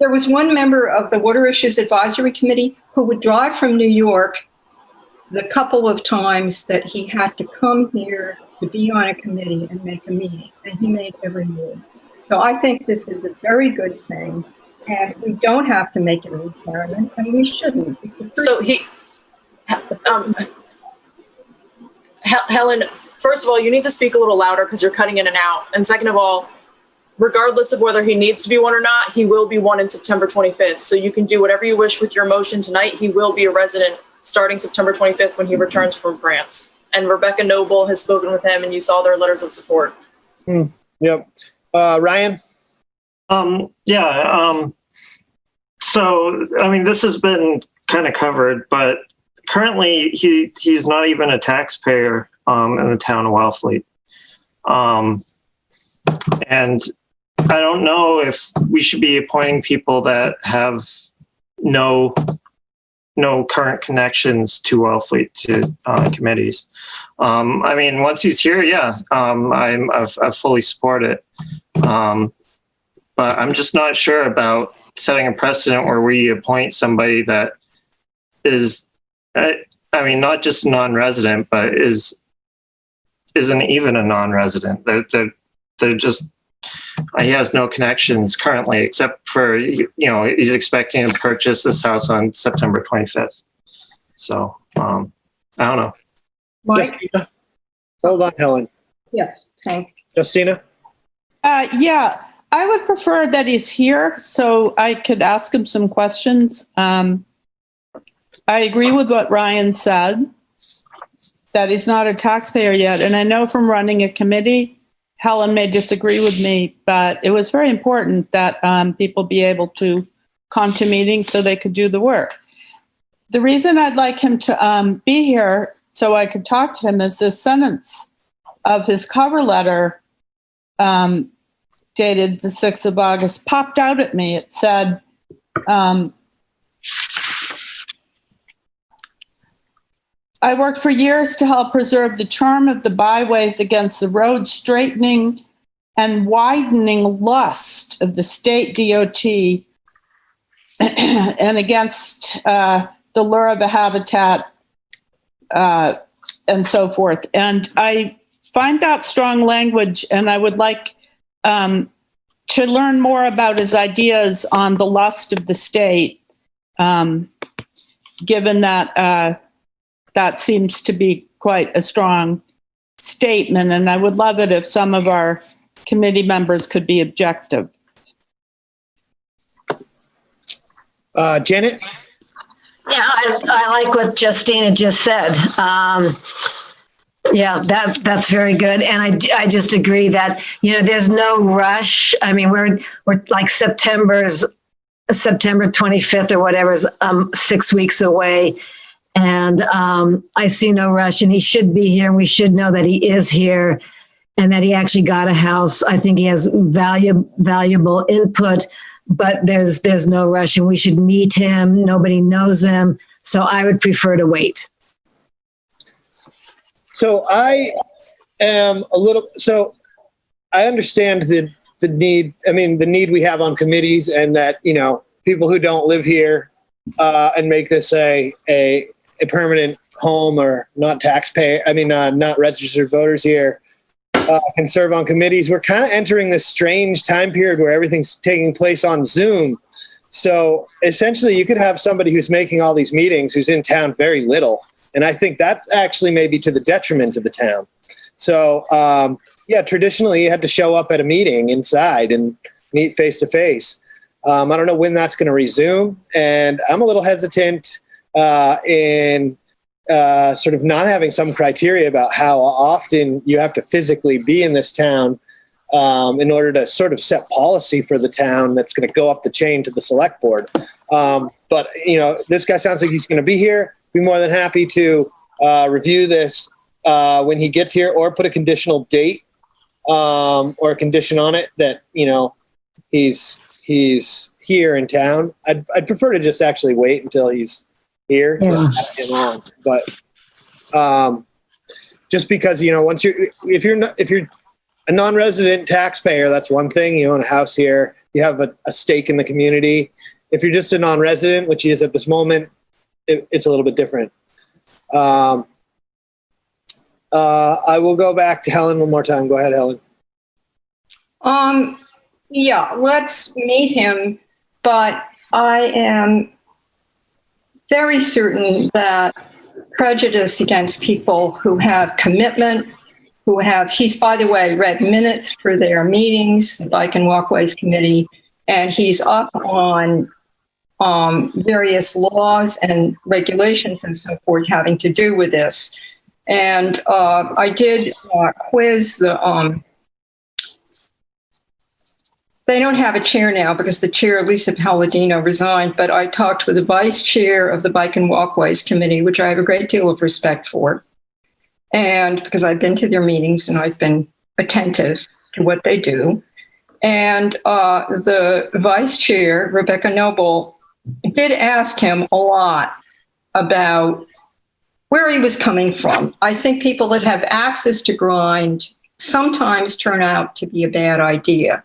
There was one member of the Water Issues Advisory Committee who would drive from New York the couple of times that he had to come here to be on a committee and make a meeting, and he made every move. So I think this is a very good thing, and we don't have to make it a requirement, and we shouldn't. So Helen, first of all, you need to speak a little louder because you're cutting in and out. And second of all, regardless of whether he needs to be one or not, he will be one in September 25th. So you can do whatever you wish with your motion tonight. He will be a resident starting September 25th when he returns from France. And Rebecca Noble has spoken with him, and you saw their letters of support. Yep. Ryan? So, I mean, this has been kind of covered, but currently he's not even a taxpayer in the town of Wellfleet. And I don't know if we should be appointing people that have no current connections to Wellfleet to committees. I mean, once he's here, I fully support it. But I'm just not sure about setting a precedent where we appoint somebody that is, I mean, not just a non-resident, but isn't even a non-resident. They're just, he has no connections currently, except for, he's expecting to purchase this house on September 25th. So, I don't know. Mike? Justina? Hold on, Helen. Yes, thank you. Justina? Yeah, I would prefer that he's here so I could ask him some questions. I agree with what Ryan said, that he's not a taxpayer yet. And I know from running a committee, Helen may disagree with me, but it was very important that people be able to come to meetings so they could do the work. The reason I'd like him to be here so I could talk to him is this sentence of his cover letter dated the 6th of August popped out at me. It said, I worked for years to help preserve the charm of the byways against the road straightening and widening lust of the state DOT and against the lure of the habitat and so forth. And I find that strong language, and I would like to learn more about his ideas on the lust of the state, given that that seems to be quite a strong statement. And I would love it if some of our committee members could be objective. Janet? Yeah, I like what Justina just said. Yeah, that's very good. And I just agree that, there's no rush. I mean, we're like September 25th or whatever is 6 weeks away. And I see no rush, and he should be here, and we should know that he is here and that he actually got a house. I think he has valuable input, but there's no rush, and we should meet him. Nobody knows him. So I would prefer to wait. So I am I understand the need, the need we have on committees, and that, people who don't live here and make this a permanent home or not not registered voters here can serve on committees. We're kind of entering this strange time period where everything's taking place on Zoom. So essentially you could have somebody who's making all these meetings who's in town very little. And I think that actually may be to the detriment of the town. So traditionally you had to show up at a meeting inside and meet face to face. I don't know when that's going to resume. And I'm a little hesitant in sort of not having some criteria about how often you have to physically be in this town in order to sort of set policy for the town that's going to go up the chain to the select board. But, this guy sounds like he's going to be here. Be more than happy to review this when he gets here, or put a conditional date or a condition on it that, he's here in town. I'd prefer to just actually wait until he's here to have him on. But just because, if you're a non-resident taxpayer, that's one thing. You own a house here, you have a stake in the community. If you're just a non-resident, which he is at this moment, it's a little bit different. I will go back to Helen one more time. Go ahead, Helen. Yeah, let's meet him, but I am very certain that prejudice against people who have commitment, he's, by the way, read minutes for their meetings, the Bike and Walkways Committee, and he's up on various laws and regulations and so forth having to do with this. And I did quiz the, they don't have a chair now because the chair, Lisa Palladino, resigned, but I talked with the vice chair of the Bike and Walkways Committee, which I have a great deal of respect for. And because I've been to their meetings and I've been attentive to what they do. And the vice chair, Rebecca Noble, did ask him a lot about where he was coming from. I think people that have access to grind sometimes turn out to be a bad idea.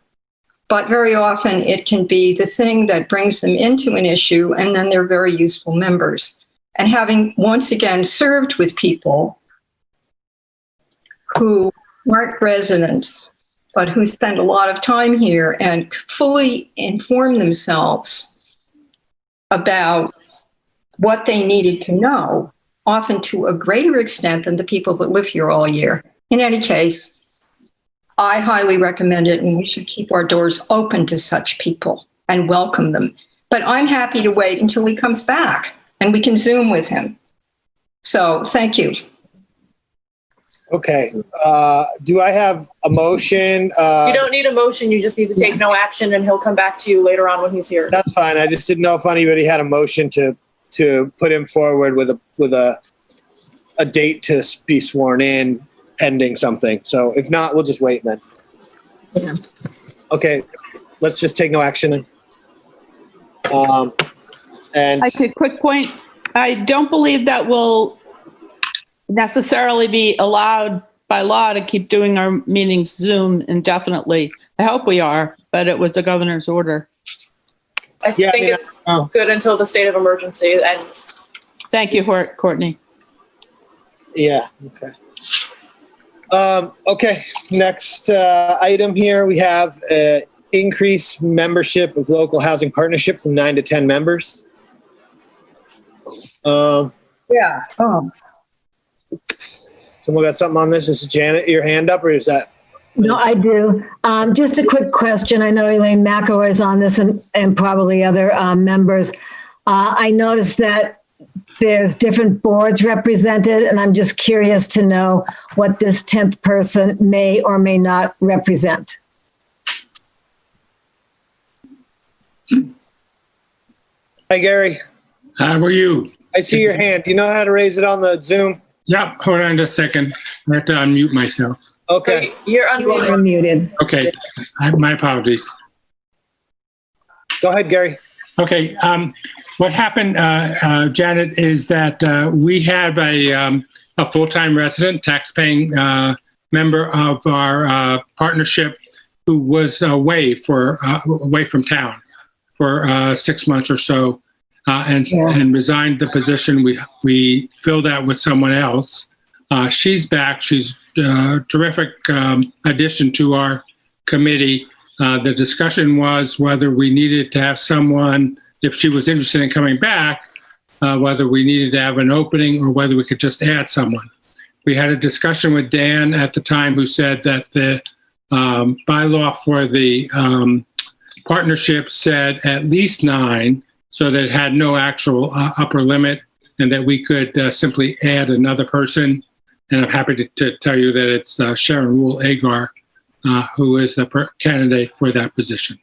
But very often it can be the thing that brings them into an issue, and then they're very useful members. And having once again served with people who aren't residents, but who spend a lot of time here and fully inform themselves about what they needed to know, often to a greater extent than the people that live here all year. In any case, I highly recommend it, and we should keep our doors open to such people and welcome them. But I'm happy to wait until he comes back and we can Zoom with him. So thank you. Okay. Do I have a motion? You don't need a motion. You just need to take no action, and he'll come back to you later on when he's here. That's fine. I just didn't know if anybody had a motion to put him forward with a date to be sworn in pending something. So if not, we'll just wait then. Yeah. Okay. Let's just take no action then. And I could quick point. I don't believe that will necessarily be allowed by law to keep doing our meetings Zoom indefinitely. I hope we are, but it was a governor's order. I think it's good until the state of emergency ends. Thank you, Courtney. yeah. Okay. Okay. Next item here, we have increase membership of local housing partnership from 9 to 10 members. Yeah. Someone got something on this? Is Janet, your hand up, or is that? No, I do. Just a quick question. I know Elaine McElroy is on this and probably other members. I noticed that there's different boards represented, and I'm just curious to know what this 10th person may or may not represent. Hi, Gary. How are you? I see your hand. Do you know how to raise it on the Zoom? Yep, hold on just a second. I have to unmute myself. Okay. You're unmuted. Unmuted. Okay, my apologies. Go ahead, Gary. Okay, what happened, Janet, is that we have a full-time resident, tax-paying member of our partnership who was away from town for 6 months or so, and resigned the position. We filled that with someone else. She's back. She's a terrific addition to our committee. The discussion was whether we needed to have someone, if she was interested in coming back, whether we needed to have an opening or whether we could just add someone. We had a discussion with Dan at the time, who said that the bylaw for the partnership said at least 9, so that it had no actual upper limit, and that we could simply add another person. And I'm happy to tell you that it's Sharon Rule Agar, who is the candidate for that position.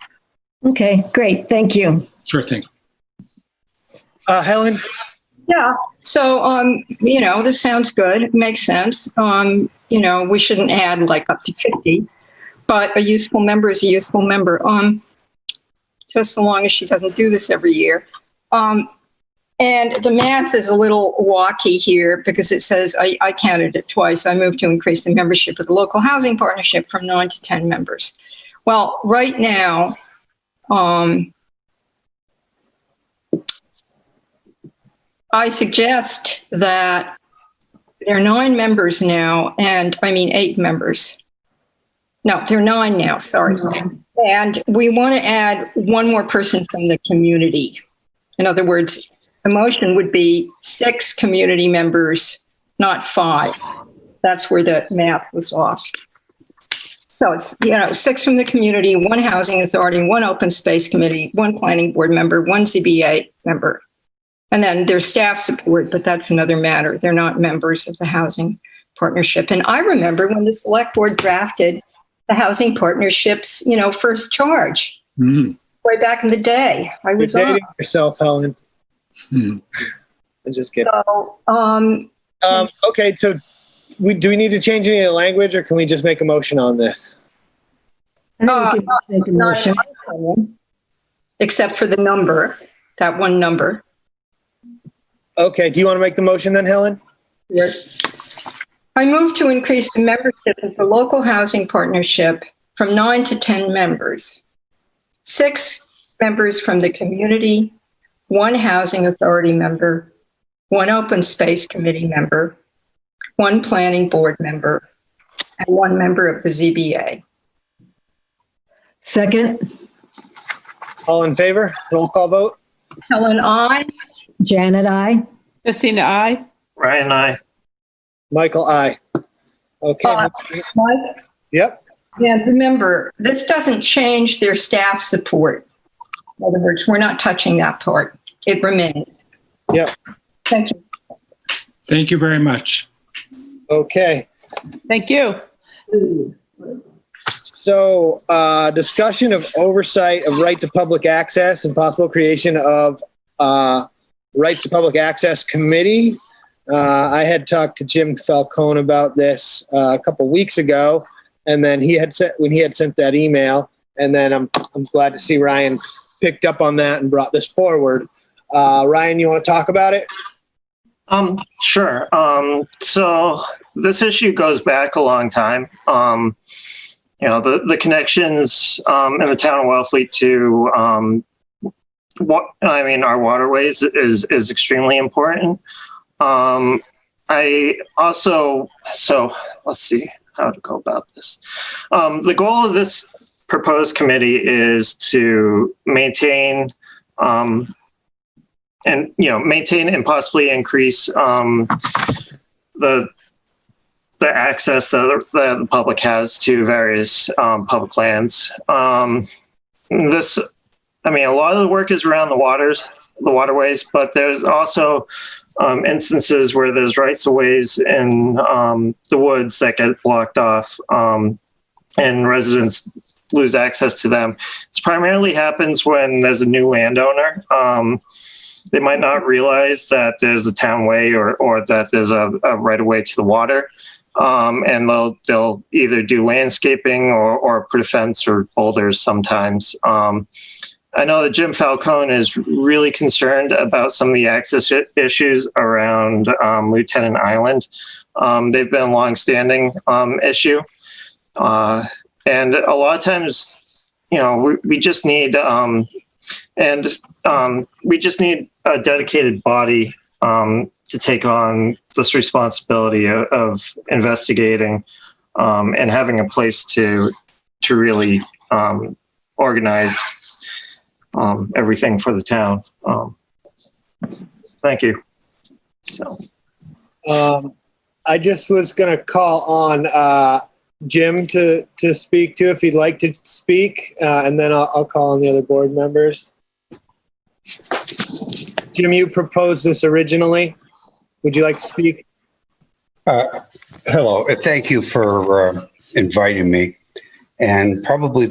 Okay, great. Thank you. Sure thing. Helen? Yeah. So, this sounds good. It makes sense. We shouldn't add like up to 50, but a useful member is a useful member. Just so long as she doesn't do this every year. And the math is a little wacky here because it says, I counted it twice. I moved to increase the membership of the local housing partnership from 9 to 10 members. Well, right now, I suggest that there are 9 members now, and I mean 8 members. No, there are 9 now, sorry. And we want to add 1 more person from the community. In other words, the motion would be 6 community members, not 5. That's where the math was off. So it's, 6 from the community, 1 housing authority, 1 open space committee, 1 planning board member, 1 ZBA member. And then there's staff support, but that's another matter. They're not members of the housing partnership. And I remember when the select board drafted the housing partnerships, first charge way back in the day. I was You're on. dating yourself, Helen. I'm just kidding. So, okay, so do we need to change any of the language, or can we just make a motion on this? I think we can make a motion. except for the number, that 1 number. Okay, do you want to make the motion then, Helen? Yes. I move to increase the membership of the local housing partnership from 9 to 10 members. 6 members from the community, 1 housing authority member, 1 open space committee member, 1 planning board member, and 1 member of the ZBA. Second, All in favor? Roll call vote? Helen, I. Janet, I. Christina, I. Ryan, I. Michael, aye. Okay. Mike? Yep. And remember, this doesn't change their staff support. In other words, we're not touching that part. It remains. Yep. Thank you. Thank you very much. Okay. Thank you. So, discussion of oversight of right to public access and possible creation of rights to public access committee. I had talked to Jim Falcone about this a couple weeks ago, and then when he had sent that email, and then I'm glad to see Ryan picked up on that and brought this forward. Ryan, you want to talk about it? Sure. So this issue goes back a long time. The connections in the town of Wellfleet to our waterways is extremely important. Let's see how to go about this. The goal of this proposed committee is to maintain and possibly increase the access that the public has to various public lands. A lot of the work is around the waterways, but there's also instances where there's rights of ways in the woods that get blocked off, and residents lose access to them. It primarily happens when there's a new landowner. They might not realize that there's a town way or that there's a right of way to the water. And they'll either do landscaping or put a fence or boulders sometimes. I know that Jim Falcone is really concerned about some of the access issues around Lieutenant Island. They've been a long-standing issue. And a lot of times, we just need a dedicated body to take on this responsibility of investigating and having a place to really organize everything for the town. Thank you. So, I just was going to call on Jim to speak to, if he'd like to speak, and then I'll call on the other board members. Jim, you proposed this originally. Would you like to speak? Hello. Thank you for inviting me. And probably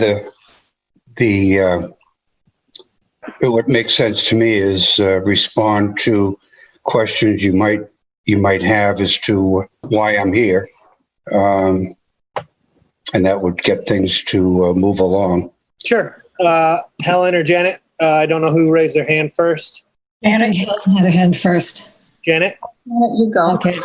what makes sense to me is respond to questions you might have as to why I'm here, and that would get things to move along. Sure. Helen or Janet? I don't know who raised their hand first. Janet had her hand first. Janet? You go. Okay.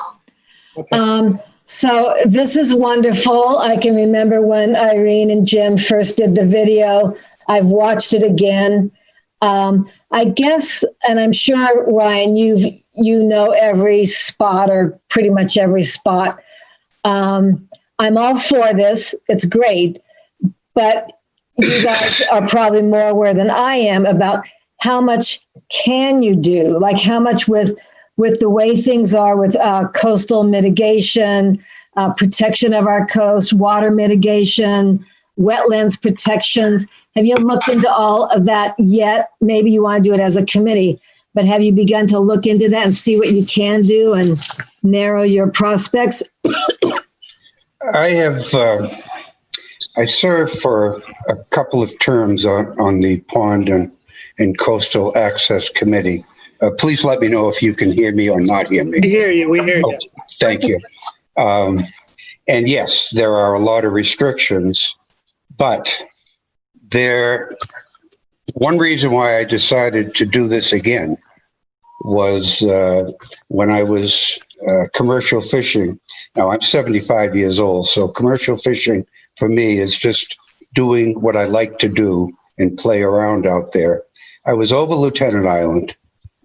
So this is wonderful. I can remember when Irene and Jim first did the video I've watched it again. I guess, and I'm sure, Ryan, you know every spot or pretty much every spot. I'm all for this. It's great. But you guys are probably more aware than I am about how much can you do? Like how much with the way things are with coastal mitigation, protection of our coast, water mitigation, wetlands protections. Have you looked into all of that yet? Maybe you want to do it as a committee, but have you begun to look into that and see what you can do and narrow your prospects? I have, I served for a couple of terms on the Pond and Coastal Access Committee. Please let me know if you can hear me or not hear me. We hear you. We hear you. Oh, thank you. And yes, there are a lot of restrictions, but one reason why I decided to do this again was when I was commercial fishing. Now I'm 75 years old, so commercial fishing for me is just doing what I like to do and play around out there. I was over Lieutenant Island.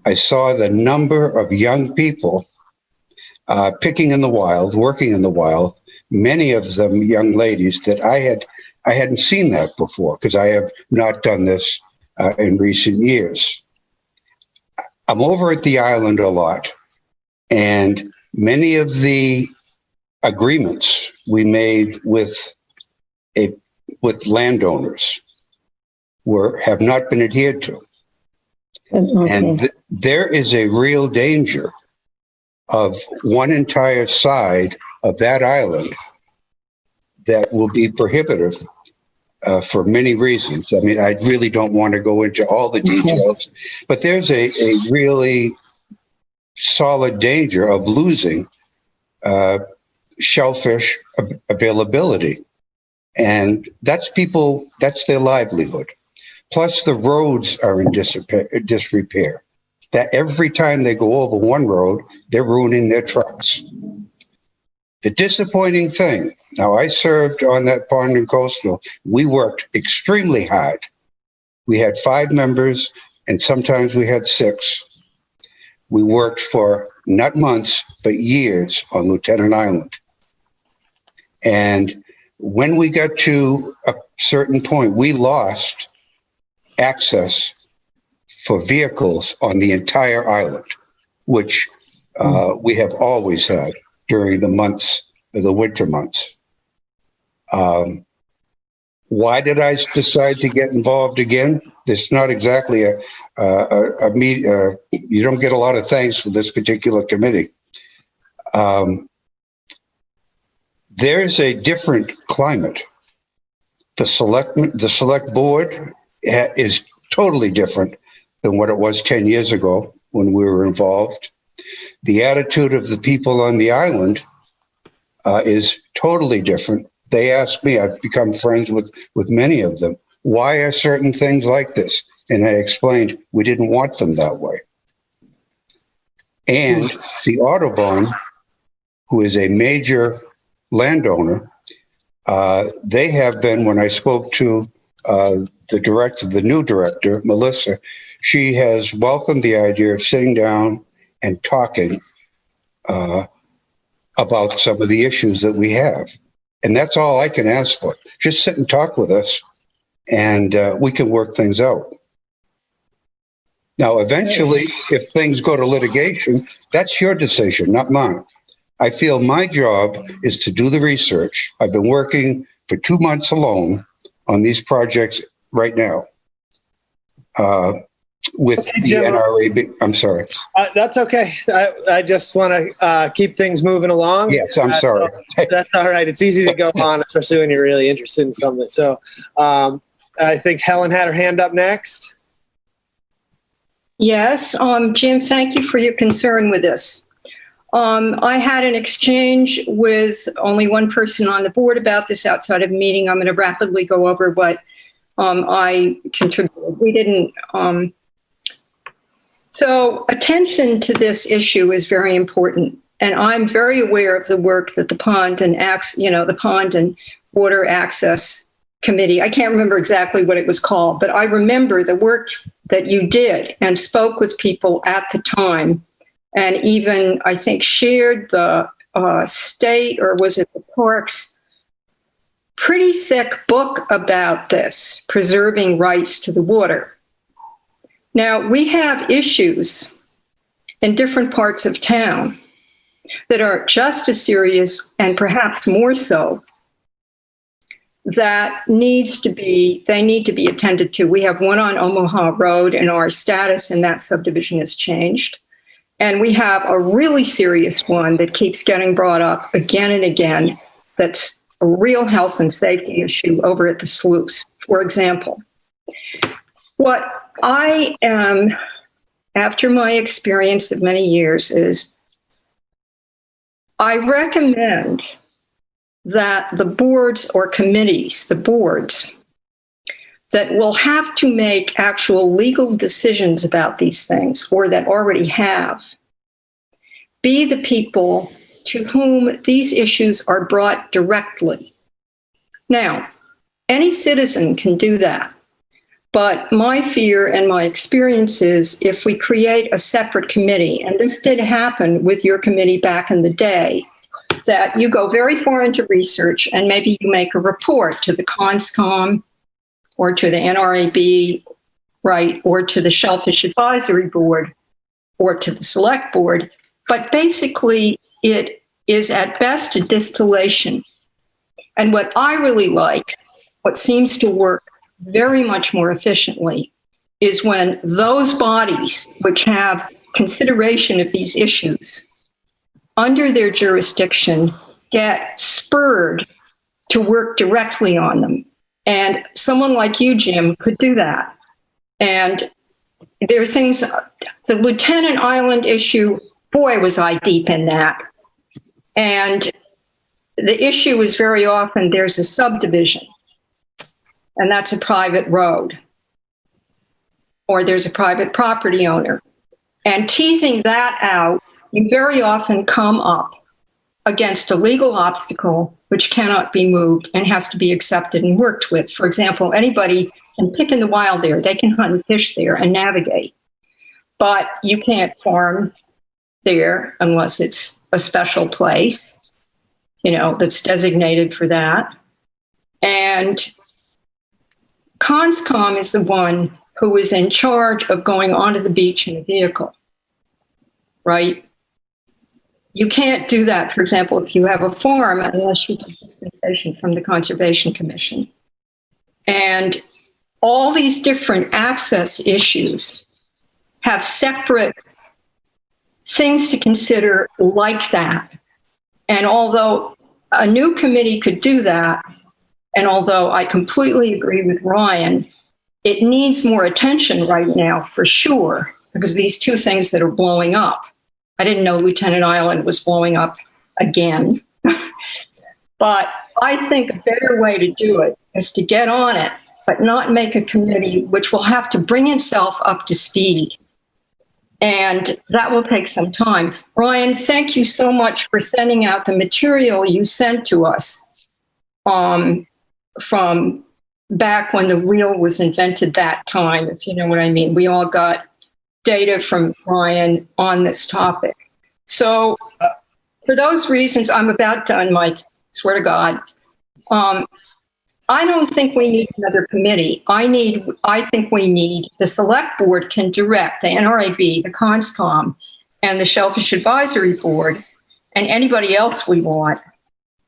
I saw the number of young people picking in the wild, working in the wild, many of them young ladies that I hadn't seen that before because I have not done this in recent years. I'm over at the island a lot, and many of the agreements we made with landowners have not been adhered to. Okay. And there is a real danger of one entire side of that island that will be prohibitive for many reasons. I mean, I really don't want to go into all the details, but there's a really solid danger of losing shellfish availability. And that's their livelihood. Plus the roads are in disrepair. That every time they go over one road, they're ruining their trucks. The disappointing thing, now I served on that Pond and Coastal. We worked extremely hard. We had 5 members and sometimes we had 6. We worked for not months, but years on Lieutenant Island. And when we got to a certain point, we lost access for vehicles on the entire island, which we have always had during the winter months. Why did I decide to get involved again? It's not exactly you don't get a lot of thanks for this particular committee. There's a different climate. The select board is totally different than what it was 10 years ago when we were involved. The attitude of the people on the island is totally different. They ask me, I've become friends with many of them, why are certain things like this? And I explained, we didn't want them that way. And the Audubon, who is a major landowner, they have been, when I spoke to the new director, Melissa, she has welcomed the idea of sitting down and talking about some of the issues that we have. And that's all I can ask for. Just sit and talk with us and we can work things out. Now, eventually, if things go to litigation, that's your decision, not mine. I feel my job is to do the research. I've been working for 2 months alone on these projects right now with the NRA. I'm sorry. That's okay. I just want to keep things moving along. Yes, I'm sorry. That's all right. It's easy to go on, especially when you're really interested in something. So I think Helen had her hand up next. Yes, Jim, thank you for your concern with this. I had an exchange with only one person on the board about this outside of a meeting. I'm going to rapidly go over what I contributed. We didn't. So attention to this issue is very important. And I'm very aware of the work that the Pond and Water Access committee. I can't remember exactly what it was called, but I remember the work that you did and spoke with people at the time, and even, I think, shared the state, or was it the parks, pretty thick book about this, preserving rights to the water. Now, we have issues in different parts of town that are just as serious, and perhaps more so, that they need to be attended to. We have one on Omaha Road, and our status in that subdivision has changed. And we have a really serious one that keeps getting brought up again and again. That's a real health and safety issue over at the sluice, for example. What I am, after my experience of many years, is I recommend that the boards or committees, the boards, that will have to make actual legal decisions about these things, or that already have, be the people to whom these issues are brought directly. Now, any citizen can do that, but my fear and my experience is if we create a separate committee, and this did happen with your committee back in the day, that you go very far into research and maybe you make a report to the CONSCOM or to the NRAB, right, or to the Shellfish Advisory Board or to the Selectboard. But basically, it is at best a distillation. And what I really like, what seems to work very much more efficiently, is when those bodies which have consideration of these issues under their jurisdiction get spurred to work directly on them. And someone like you, Jim, could do that. And there are things, the Lieutenant Island issue, boy, was I deep in that. And the issue is very often there's a subdivision, and that's a private road, or there's a private property owner. And teasing that out, you very often come up against a legal obstacle which cannot be moved and has to be accepted and worked with. For example, anybody can pick in the wild there. They can hunt and fish there and navigate. But you can't farm there unless it's a special place, that's designated for that. And CONSCOM is the one who is in charge of going onto the beach in a vehicle, right? You can't do that, for example, if you have a farm, unless you get dispensation from the Conservation Commission. And all these different access issues have separate things to consider like that. And although a new committee could do that, and although I completely agree with Ryan, it needs more attention right now for sure, because these two things that are blowing up. I didn't know Lieutenant Island was blowing up again. But I think a better way to do it is to get on it, but not make a committee which will have to bring itself up to speed. And that will take some time. Ryan, thank you so much for sending out the material you sent to us from back when the reel was invented that time, if you know what I mean. We all got data from Ryan on this topic. So for those reasons, I'm about done, Mike, swear to God. I don't think we need another committee. I think we need, the Select Board can direct the NRAB, the CONSCOM, and the Shellfish Advisory Board, and anybody else we want,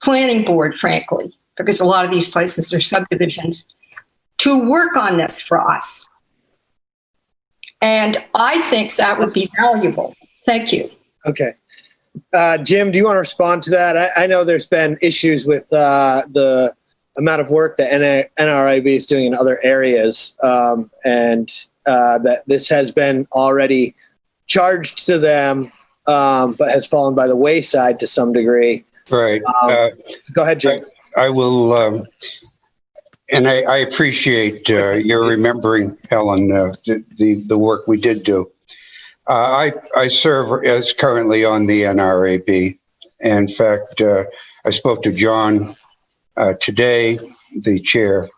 Planning Board, frankly, because a lot of these places are subdivisions, to work on this for us. And I think that would be valuable. Thank you. Okay. Jim, do you want to respond to that? I know there's been issues with the amount of work that NRAB is doing in other areas, and that this has been already charged to them, but has fallen by the wayside to some degree. Right. Go ahead, Jim. I will, and I appreciate your remembering, Helen, the work we did do. I serve as currently on the NRAB. In fact, I spoke to John today, the chair,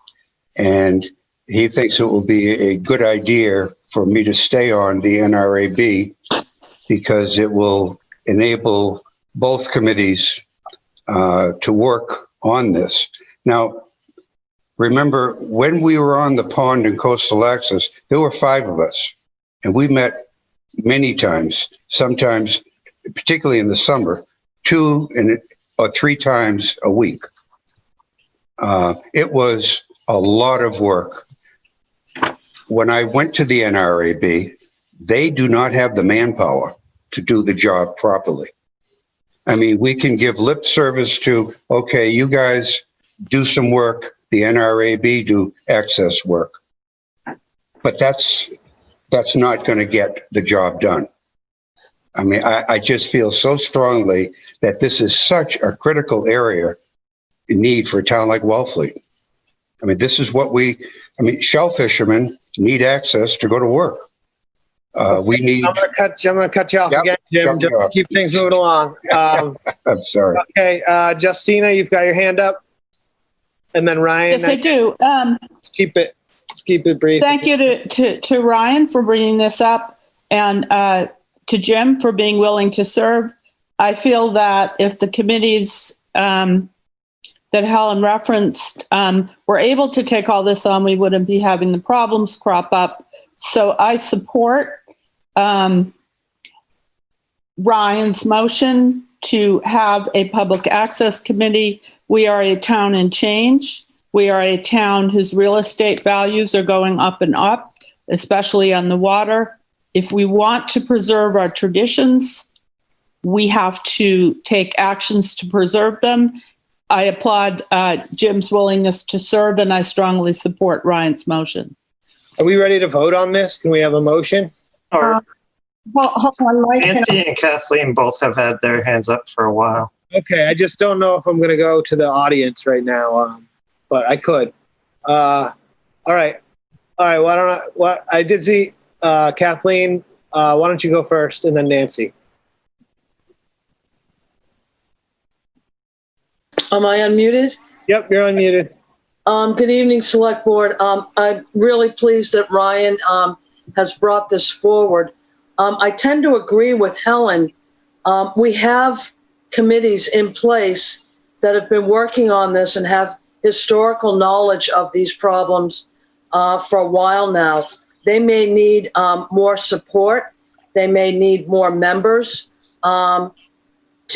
And he thinks it will be a good idea for me to stay on the NRAB because it will enable both committees to work on this. Now, remember, when we were on the pond in coastal access, there were 5 of us, and we met many times, sometimes, particularly in the summer, 2 or 3 times a week. It was a lot of work. When I went to the NRAB, they do not have the manpower to do the job properly. I mean, we can give lip service to, okay, you guys do some work, the NRAB do access work. But that's not going to get the job done. I mean, I just feel so strongly that this is such a critical area in need for a town like Wellfleet. I mean, this is what shell fishermen need access to go to work. We need. I'm gonna cut you off again, Jim. Just keep things moving along. I'm sorry. Okay, Justina, you've got your hand up, and then Ryan. Yes, I do. Let's keep it brief. Thank you to Ryan for bringing this up, and to Jim for being willing to serve. I feel that if the committees that Helen referenced were able to take all this on, we wouldn't be having the problems crop up. So I support Ryan's motion to have a public access committee. We are a town in change. We are a town whose real estate values are going up and up, especially on the water. If we want to preserve our traditions, we have to take actions to preserve them. I applaud Jim's willingness to serve, and I strongly support Ryan's motion. Are we ready to vote on this? Can we have a motion? Or Hold on, Mike. Nancy and Kathleen both have had their hands up for a while. Okay, I just don't know if I'm going to go to the audience right now, but I could. All right. I did see Kathleen. Why don't you go first, and then Nancy? Am I unmuted? Yep, you're unmuted. Good evening, Select Board. I'm really pleased that Ryan has brought this forward. I tend to agree with Helen. We have committees in place that have been working on this and have historical knowledge of these problems for a while now. They may need more support. They may need more members to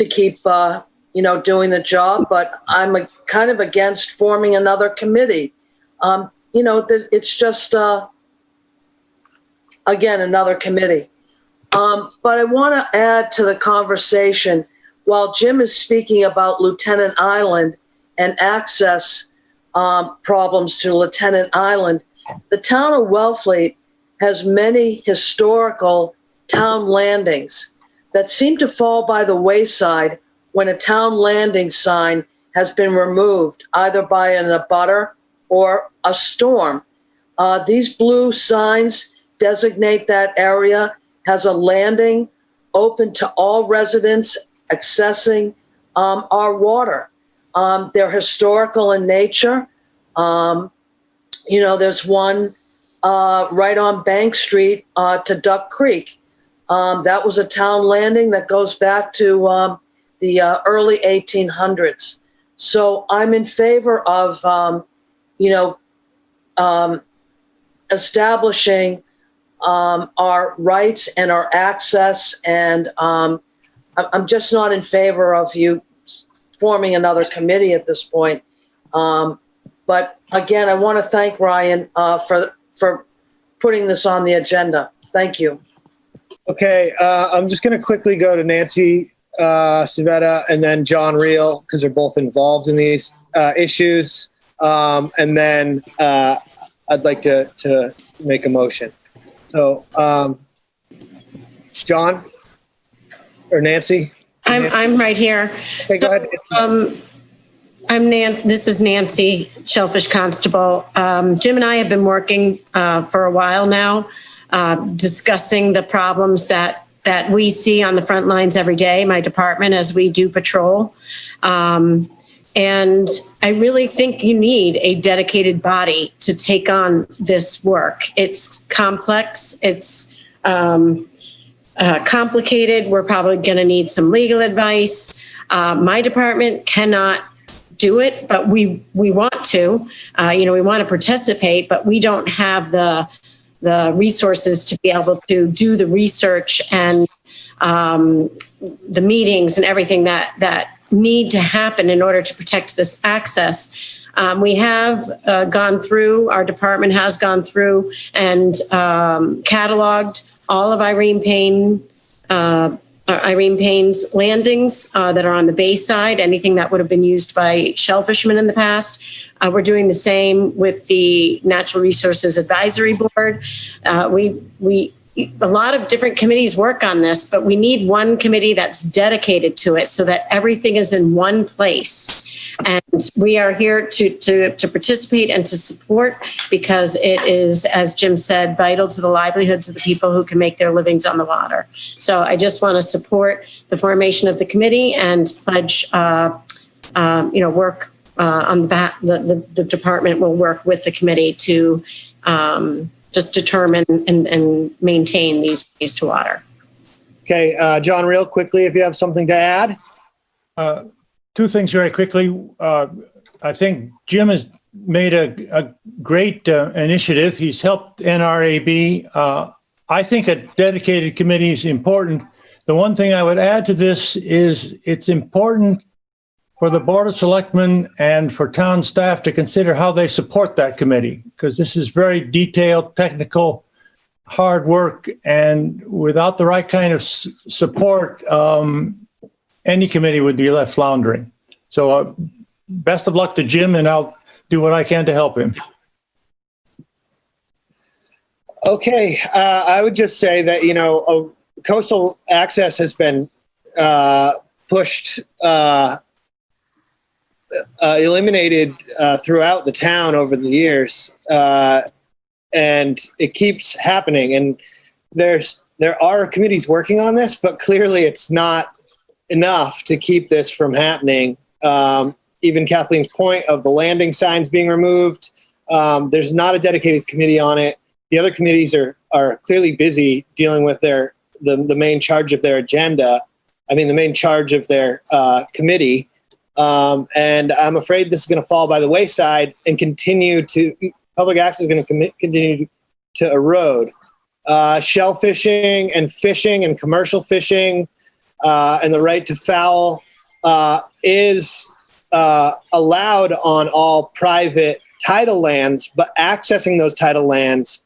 keep doing the job, but I'm kind of against forming another committee. It's just, again, another committee. But I want to add to the conversation, while Jim is speaking about Lieutenant Island and access problems to Lieutenant Island, the town of Wellfleet has many historical town landings that seem to fall by the wayside when a town landing sign has been removed, either by an abutter or a storm. These blue signs designate that area has a landing open to all residents accessing our water. They're historical in nature. There's one right on Bank Street to Duck Creek. That was a town landing that goes back to the early 1800s. So I'm in favor of, establishing our rights and our access. And I'm just not in favor of you forming another committee at this point. But again, I want to thank Ryan for putting this on the agenda. Thank you. Okay, I'm just going to quickly go to Nancy Civetta and then John Reel, because they're both involved in these issues. And then I'd like to make a motion. So, John or Nancy? I'm right here. Okay, go ahead. This is Nancy, Shellfish Constable. Jim and I have been working for a while now, discussing the problems that we see on the front lines every day, my department, as we do patrol. And I really think you need a dedicated body to take on this work. It's complex. It's complicated. We're probably going to need some legal advice. My department cannot do it, but we want to. We want to participate, but we don't have the resources to be able to do the research and the meetings and everything that need to happen in order to protect this access. We have gone through, our department has gone through and cataloged all of Irene Payne's landings that are on the bay side, anything that would have been used by shellfishermen in the past. We're doing the same with the Natural Resources Advisory Board. A lot of different committees work on this, but we need one committee that's dedicated to it so that everything is in one place. And we are here to participate and to support, because it is, as Jim said, vital to the livelihoods of the people who can make their livings on the water. So I just want to support the formation of the committee and pledge, work on the back. The department will work with the committee to just determine and maintain these ways to water. Okay, John, real quickly, if you have something to add. Two things very quickly. I think Jim has made a great initiative. He's helped NRAB. I think a dedicated committee is important. The one thing I would add to this is it's important for the Board of Selectmen and for town staff to consider how they support that committee, because this is very detailed, technical, hard work, and without the right kind of support, any committee would be left floundering. So best of luck to Jim, and I'll do what I can to help him. Okay, I would just say that, coastal access has been pushed, eliminated throughout the town over the years, and it keeps happening. And there are committees working on this, but clearly it's not enough to keep this from happening. Even Kathleen's point of the landing signs being removed, there's not a dedicated committee on it. The other committees are clearly busy dealing with the main charge of their agenda. I mean, the main charge of their committee. And I'm afraid this is going to fall by the wayside and public access is going to continue to erode. Shellfishing and fishing and commercial fishing and the right to foul is allowed on all private tidal lands, but accessing those tidal lands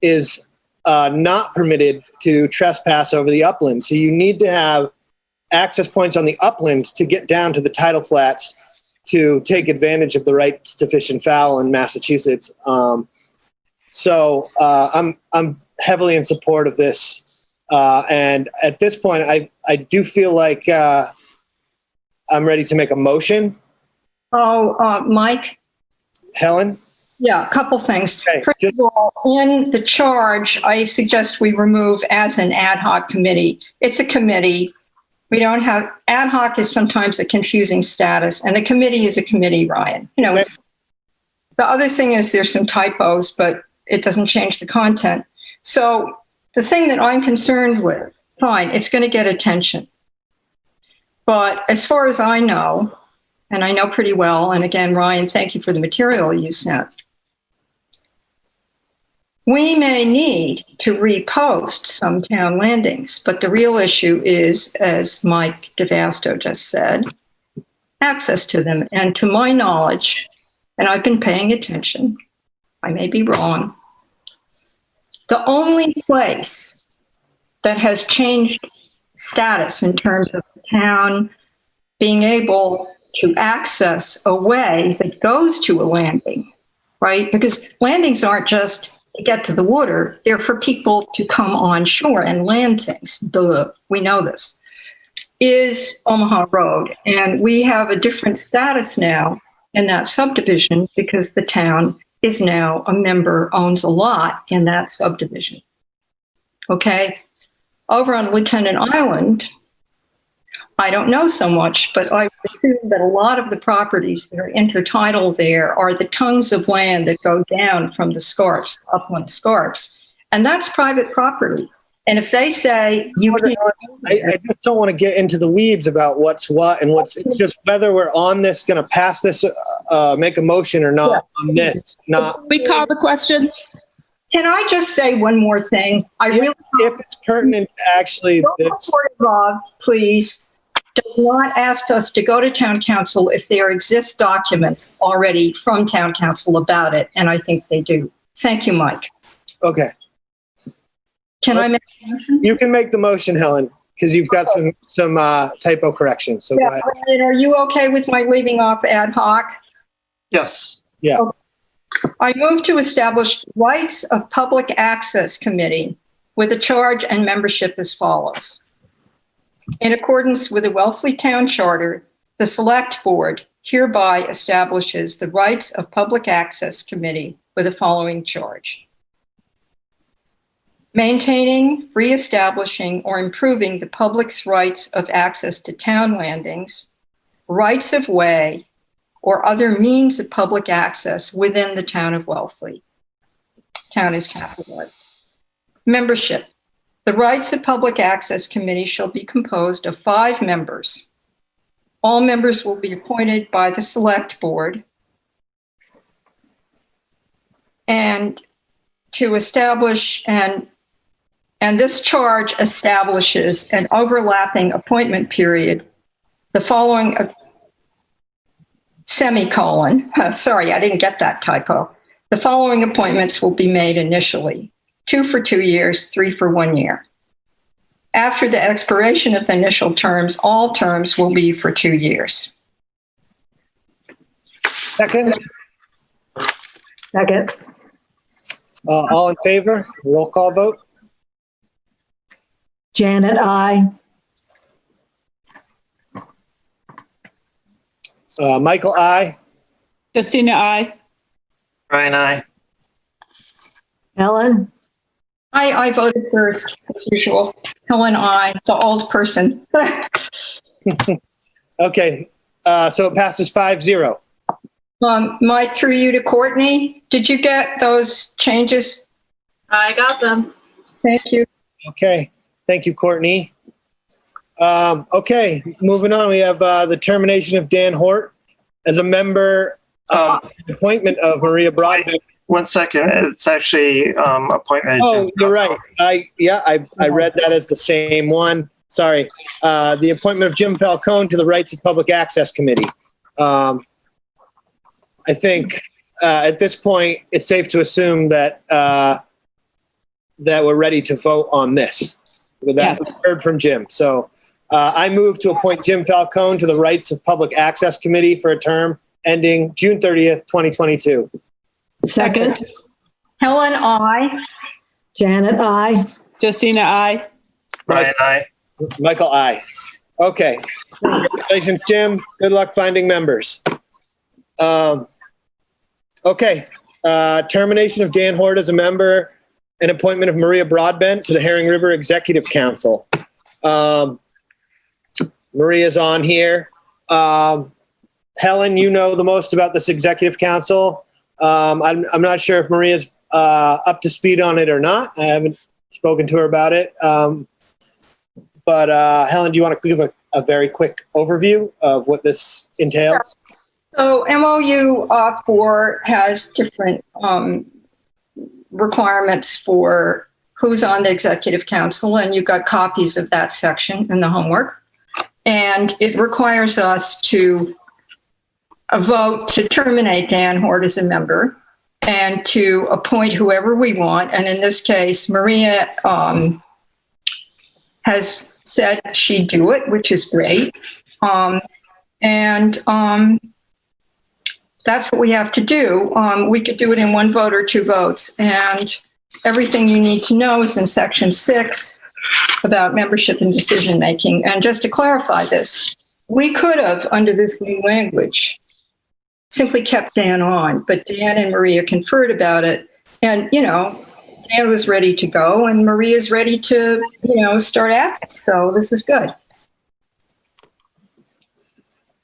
is not permitted to trespass over the upland. So you need to have access points on the upland to get down to the tidal flats to take advantage of the rights to fish and fowl in Massachusetts. So I'm heavily in support of this. And at this point, I do feel like I'm ready to make a motion. Mike? Helen? Yeah, a couple things. Okay, First of all, in the charge, I suggest we remove as an ad hoc committee. It's a committee. We don't have, ad hoc is sometimes a confusing status, and a committee is a committee, Ryan. The other thing is there's some typos, but it doesn't change the content. So the thing that I'm concerned with, fine, it's going to get attention. But as far as I know, and I know pretty well, and again, Ryan, thank you for the material you sent. We may need to repost some town landings, but the real issue is, as Mike DeVasto just said, access to them. And to my knowledge, and I've been paying attention, I may be wrong, the only place that has changed status in terms of the town being able to access a way that goes to a landing, right? Because landings aren't just to get to the water, they're for people to come on shore and land things. Duh, we know this. Is Omaha Road. And we have a different status now in that subdivision because the town is now a member, owns a lot in that subdivision. Okay? Over on Lieutenant Island, I don't know so much, but I assume that a lot of the properties that are intertidal there are the tongues of land that go down from the scarps, upland scarps. And that's private property. And if they say you can't, I just don't want to get into the weeds about what's what and what's, it's just whether we're on this, going to pass this, make a motion or not on this, not. We call the question. Can I just say one more thing? If it's pertinent to actually this. Bob, please, does not ask us to go to town council if there exist documents already from town council about it, and I think they do. Thank you, Mike. Okay. Can I make a motion? You can make the motion, Helen, because you've got some typo corrections. So go ahead. Brandon, are you okay with my leaving off ad hoc? Yes. Yeah. Okay. I move to establish Rights of Public Access Committee with a charge and membership as follows. In accordance with the Wellfleet Town Charter, the Select Board hereby establishes the Rights of Public Access Committee with the following charge. Maintaining, reestablishing, or improving the public's rights of access to town landings, rights of way, or other means of public access within the town of Wellfleet. Town is capitalized. Membership. The Rights of Public Access Committee shall be composed of 5 members. All members will be appointed by the Select Board. And to establish and this charge establishes an overlapping appointment period. The following semicolon, sorry, I didn't get that typo. The following appointments will be made initially: 2 for 2 years, 3 for 1 year. After the expiration of the initial terms, all terms will be for 2 years. Second. Second. All in favor? Roll call vote. Janet, I. Michael, I. Justina, I. Brian, I. Helen? I voted first, as usual. Helen, I, the old person. Okay, so it passes 5-0. Mike, through you to Courtney. Did you get those changes? I got them. Thank you. Okay, thank you, Courtney. Okay, moving on, we have the termination of Dan Hort as a member, appointment of Maria Broadbent. 1 second, it's actually appointment. Oh, you're right. I read that as the same one. Sorry. The appointment of Jim Falcone to the Rights of Public Access Committee. I think at this point, it's safe to assume that that we're ready to vote on this. With that, we've heard from Jim. So I move to appoint Jim Falcone to the Rights of Public Access Committee for a term ending June 30th, 2022. Second. Helen, I. Janet, I. Justina, I. Brian, I. Michael, I. Okay. Congratulations, Jim. Good luck finding members. Okay. Termination of Dan Hort as a member and appointment of Maria Broadbent to the Herring River Executive Council. Maria's on here. Helen, you know the most about this Executive Council. I'm not sure if Maria's up to speed on it or not. I haven't spoken to her about it. But Helen, do you want to give a very quick overview of what this entails? So MOU 4 has different requirements for who's on the Executive Council, and you've got copies of that section in the homework. And it requires us to vote to terminate Dan Hort as a member and to appoint whoever we want. And in this case, Maria has said she'd do it, which is great. That's what we have to do. We could do it in 1 vote or 2 votes. And everything you need to know is in section 6 about membership and decision-making. And just to clarify this, we could have, under this new language, simply kept Dan on, but Dan and Maria conferred about it. And, Dan was ready to go and Maria's ready to, start acting. So this is good.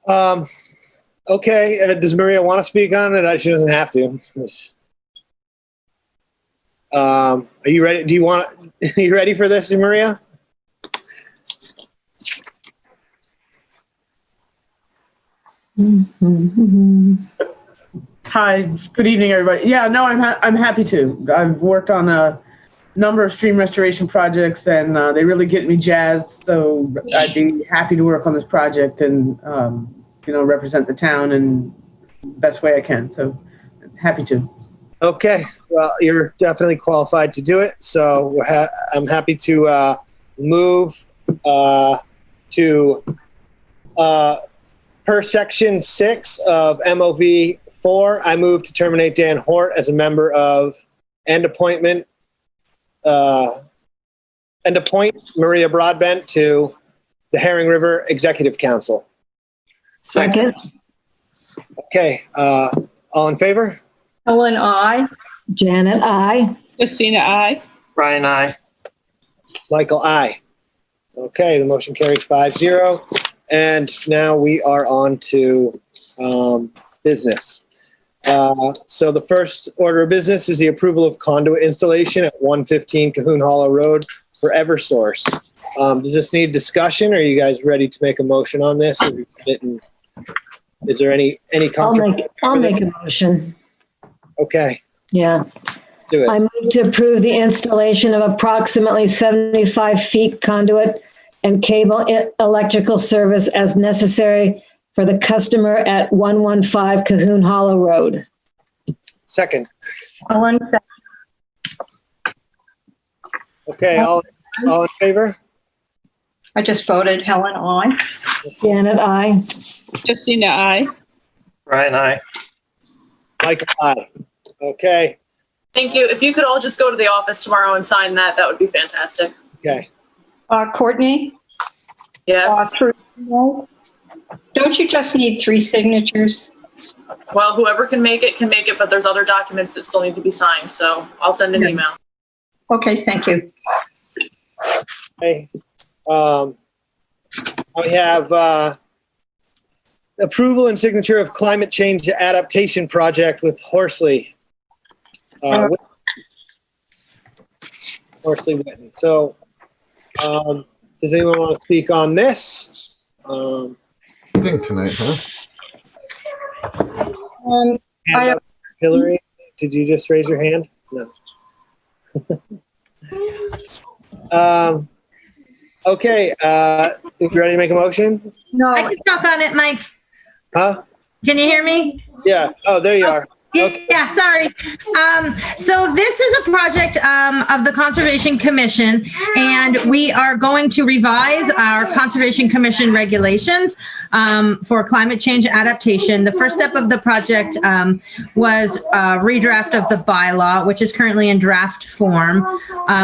Okay, does Maria want to speak on it? She doesn't have to. Are you ready? Are you ready for this, Maria? Hi, good evening, everybody. Yeah, no, I'm happy to. I've worked on a number of stream restoration projects, and they really get me jazzed. So I'd be happy to work on this project and represent the town in the best way I can. So happy to. Okay, well, you're definitely qualified to do it. So I'm happy to move to per section 6 of MOV 4. I move to terminate Dan Hort as a member of and appoint Maria Broadbent to the Herring River Executive Council. Second. Okay, all in favor? Helen, aye. Janet, aye. Christina, aye. Brian, aye. Michael, aye. Okay, the motion carries 5-0. And now we are on to business. So the first order of business is the approval of conduit installation at 115 Cahoon Hollow Road for Eversource. Does this need discussion? Are you guys ready to make a motion on this? Is there any controversy? I'll make a motion. Okay. Yeah. Let's do it. I move to approve the installation of approximately 75 feet conduit and cable electrical service as necessary for the customer at 115 Cahoon Hollow Road. Second. Helen, Okay, all in favor? I just voted. Helen, aye. Janet, aye. Christina, aye. Brian, aye. Michael, aye. Okay, Thank you. If you could all just go to the office tomorrow and sign that, that would be fantastic. okay. Courtney? Yes. Don't you just need 3 signatures? Well, whoever can make it, but there's other documents that still need to be signed, so I'll send an email. Okay, thank you. Okay. We have approval and signature of climate change adaptation project with Horsley. Horsley Witten. So, does anyone want to speak on this? Tonight, huh? Hillary, did you just raise your hand? No. Okay, you ready to make a motion? No. I can talk on it, Mike. Huh? Can you hear me? Yeah. Oh, there you are. Okay. Yeah, sorry. So this is a project of the Conservation Commission, and we are going to revise our Conservation Commission regulations for climate change adaptation. The first step of the project was a redraft of the bylaw, which is currently in draft form.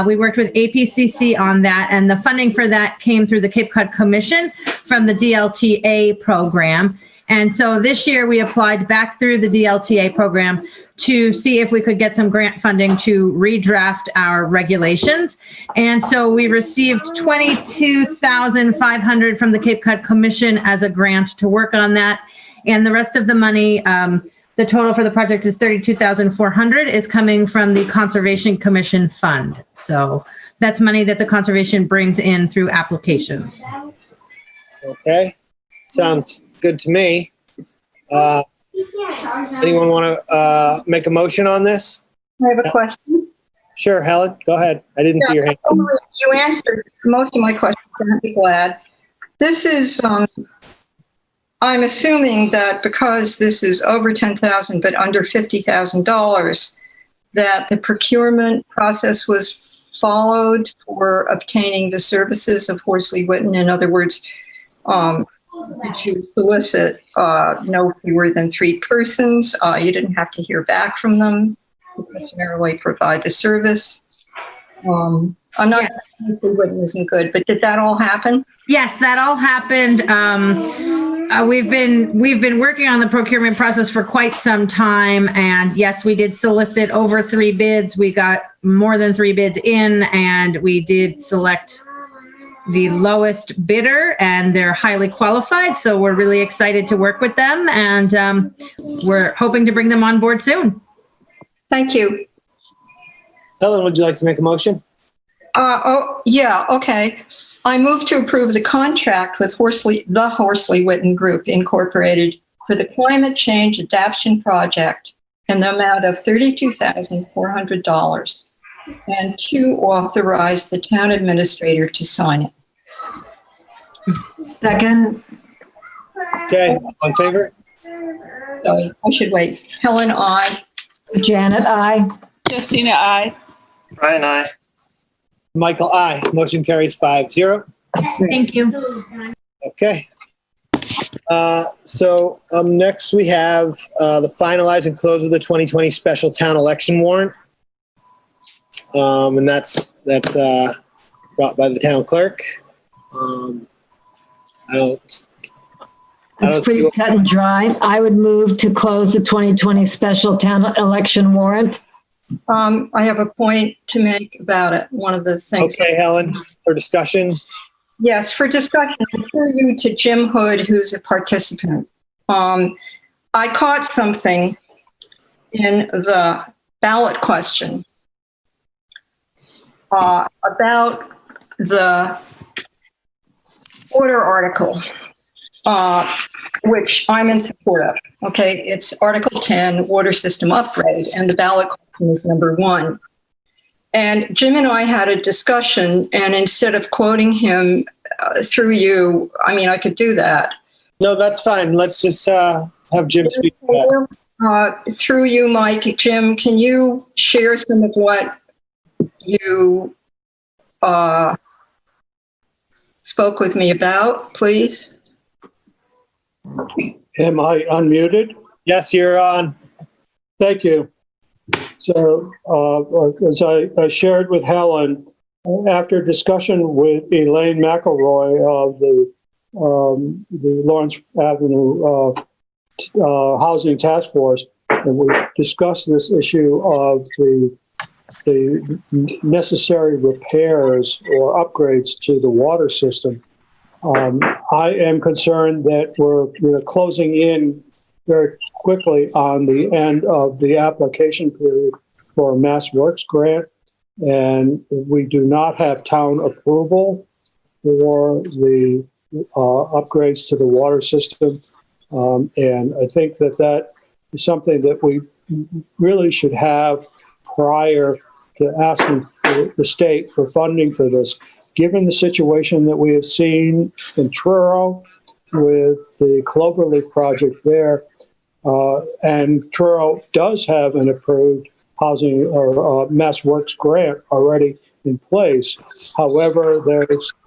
We worked with APCC on that, and the funding for that came through the Cape Cod Commission from the DLTA program. And so this year we applied back through the DLTA program to see if we could get some grant funding to redraft our regulations. And so we received $22,500 from the Cape Cod Commission as a grant to work on that. And the rest of the money, the total for the project is $32,400, is coming from the Conservation Commission fund. So that's money that the Conservation brings in through applications. Okay. Sounds good to me. Anyone want to make a motion on this? I have a question. Sure, Helen, go ahead. I didn't see your hand. You answered most of my questions, and I'd be glad. This is, I'm assuming that because this is over $10,000 but under $50,000, that the procurement process was followed for obtaining the services of Horsley Witten. In other words, did you solicit no fewer than 3 persons? You didn't have to hear back from them. You customarily provide the service. I'm not saying Horsley Witten isn't good, but did that all happen? Yes, that all happened. We've been working on the procurement process for quite some time, and yes, we did solicit over 3 bids. We got more than 3 bids in, and we did select the lowest bidder, and they're highly qualified. So we're really excited to work with them, and we're hoping to bring them on board soon. Thank you. Helen, would you like to make a motion? Yeah, okay. I move to approve the contract with the Horsley Witten Group Incorporated for the Climate Change Adaptation Project in the amount of $32,400, and to authorize the town administrator to sign it. Second. Okay, all in favor? Sorry, I should wait. Helen, aye. Janet, aye. Justina, aye. Brian, aye. Michael, aye. Motion carries 5-0. Thank you. Okay. So next we have the finalize and close of the 2020 special town election warrant. And that's brought by the town clerk. It's pretty cut and dry. I would move to close the 2020 special town election warrant. I have a point to make about it. One of the things. Okay, Helen, for discussion. Yes, for discussion. I refer you to Jim Hood, who's a participant. I caught something in the ballot question about the order article, which I'm in support of. Okay, it's Article 10, water system upgrade, and the ballot question is number 1. And Jim and I had a discussion, and instead of quoting him through you, I mean, I could do that. No, that's fine. Let's just have Jim speak to that. Through you, Mike. Jim, can you share some of what you spoke with me about, please? Am I unmuted? Yes, you're on. Thank you. So, as I shared with Helen, after discussion with Elaine McElroy of the Lawrence Avenue Housing Task Force, and we discussed this issue of the necessary repairs or upgrades to the water system. I am concerned that we're closing in very quickly on the end of the application period for a Mass Works grant, and we do not have town approval for the upgrades to the water system. And I think that is something that we really should have prior to asking the state for funding for this. Given the situation that we have seen in Truro with the Cloverleaf project there, and Truro does have an approved housing or Mass Works grant already in place. However,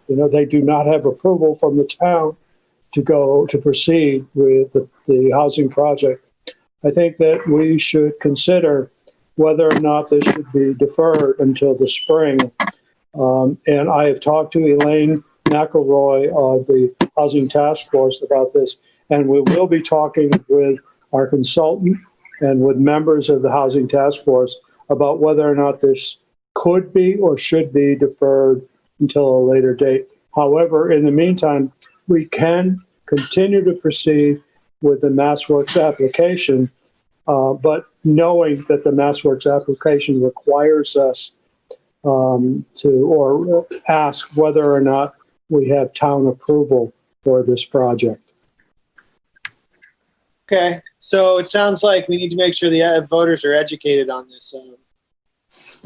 they do not have approval from the town to proceed with the housing project. I think that we should consider whether or not this should be deferred until the spring. And I have talked to Elaine McElroy of the Housing Task Force about this, and we will be talking with our consultant and with members of the Housing Task Force about whether or not this could be or should be deferred until a later date. However, in the meantime, we can continue to proceed with the Mass Works application, but knowing that the Mass Works application requires us to ask whether or not we have town approval for this project. Okay, so it sounds like we need to make sure the voters are educated on this.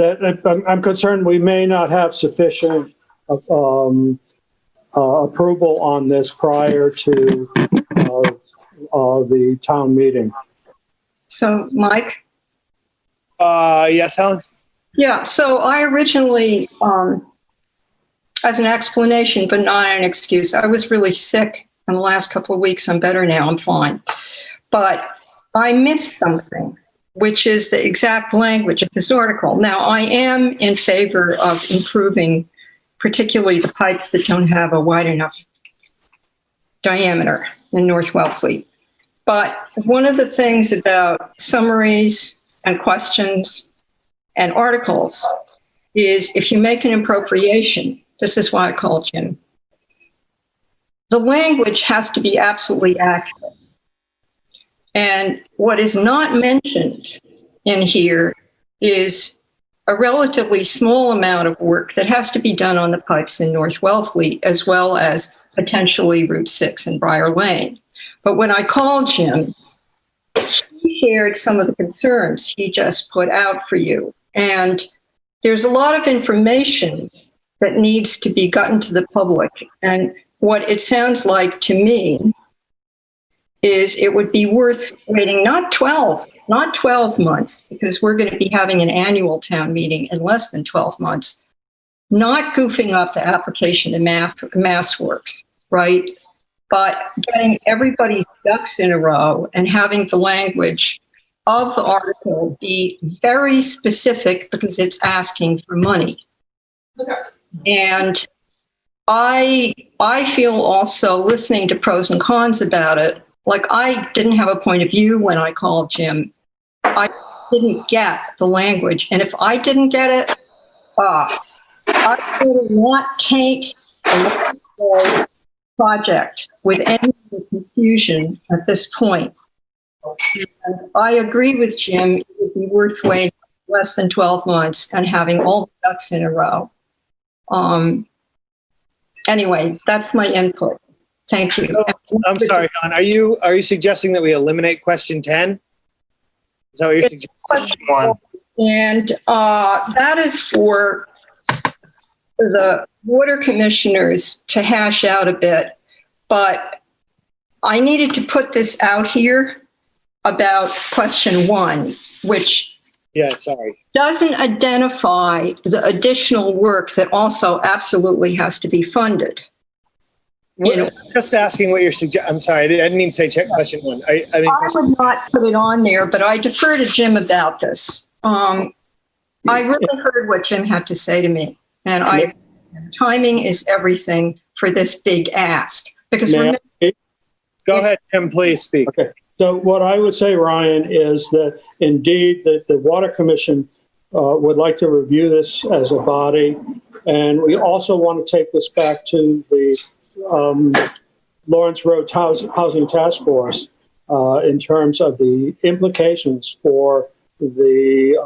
I'm concerned we may not have sufficient approval on this prior to the town meeting. So, Mike? Yes, Helen? Yeah, so I originally, as an explanation, but not an excuse, I was really sick in the last couple of weeks. I'm better now, I'm fine. But I missed something, which is the exact language of this article. Now, I am in favor of improving particularly the pipes that don't have a wide enough diameter in North Wellfleet. But one of the things about summaries and questions and articles is if you make an appropriation, This is why I called Jim. The language has to be absolutely accurate. And what is not mentioned in here is a relatively small amount of work that has to be done on the pipes in North Wellfleet, as well as potentially Route 6 and Briar Lane. But when I called Jim, he shared some of the concerns he just put out for you. And there's a lot of information that needs to be gotten to the public. And what it sounds like to me is it would be worth waiting not 12 months, because we're going to be having an annual town meeting in less than 12 months, not goofing up the application to MassWorks, right? But getting everybody's ducks in a row and having the language of the article be very specific, because it's asking for money. Okay. And I feel also, listening to pros and cons about it, like I didn't have a point of view when I called Jim. I didn't get the language. And if I didn't get it, I would not take a project with any confusion at this point. And I agree with Jim. It would be worth waiting less than 12 months and having all the ducks in a row. Anyway, that's my input. Thank you. Oh, I'm sorry, Helen. Are you suggesting that we eliminate question 10? Is that what you're suggesting? Question 1. And that is for the water commissioners to hash out a bit. But I needed to put this out here about question 1, which doesn't identify the additional work that also absolutely has to be funded. Just asking what you're suggesting. I'm sorry, I didn't mean to say check question 1. I would not put it on there, but I defer to Jim about this. I really heard what Jim had to say to me, and timing is everything for this big ask. Because go ahead, Jim, please speak. Okay. So what I would say, Ryan, is that indeed that the Water Commission would like to review this as a body, and we also want to take this back to the Lawrence Road Housing Task Force in terms of the implications for the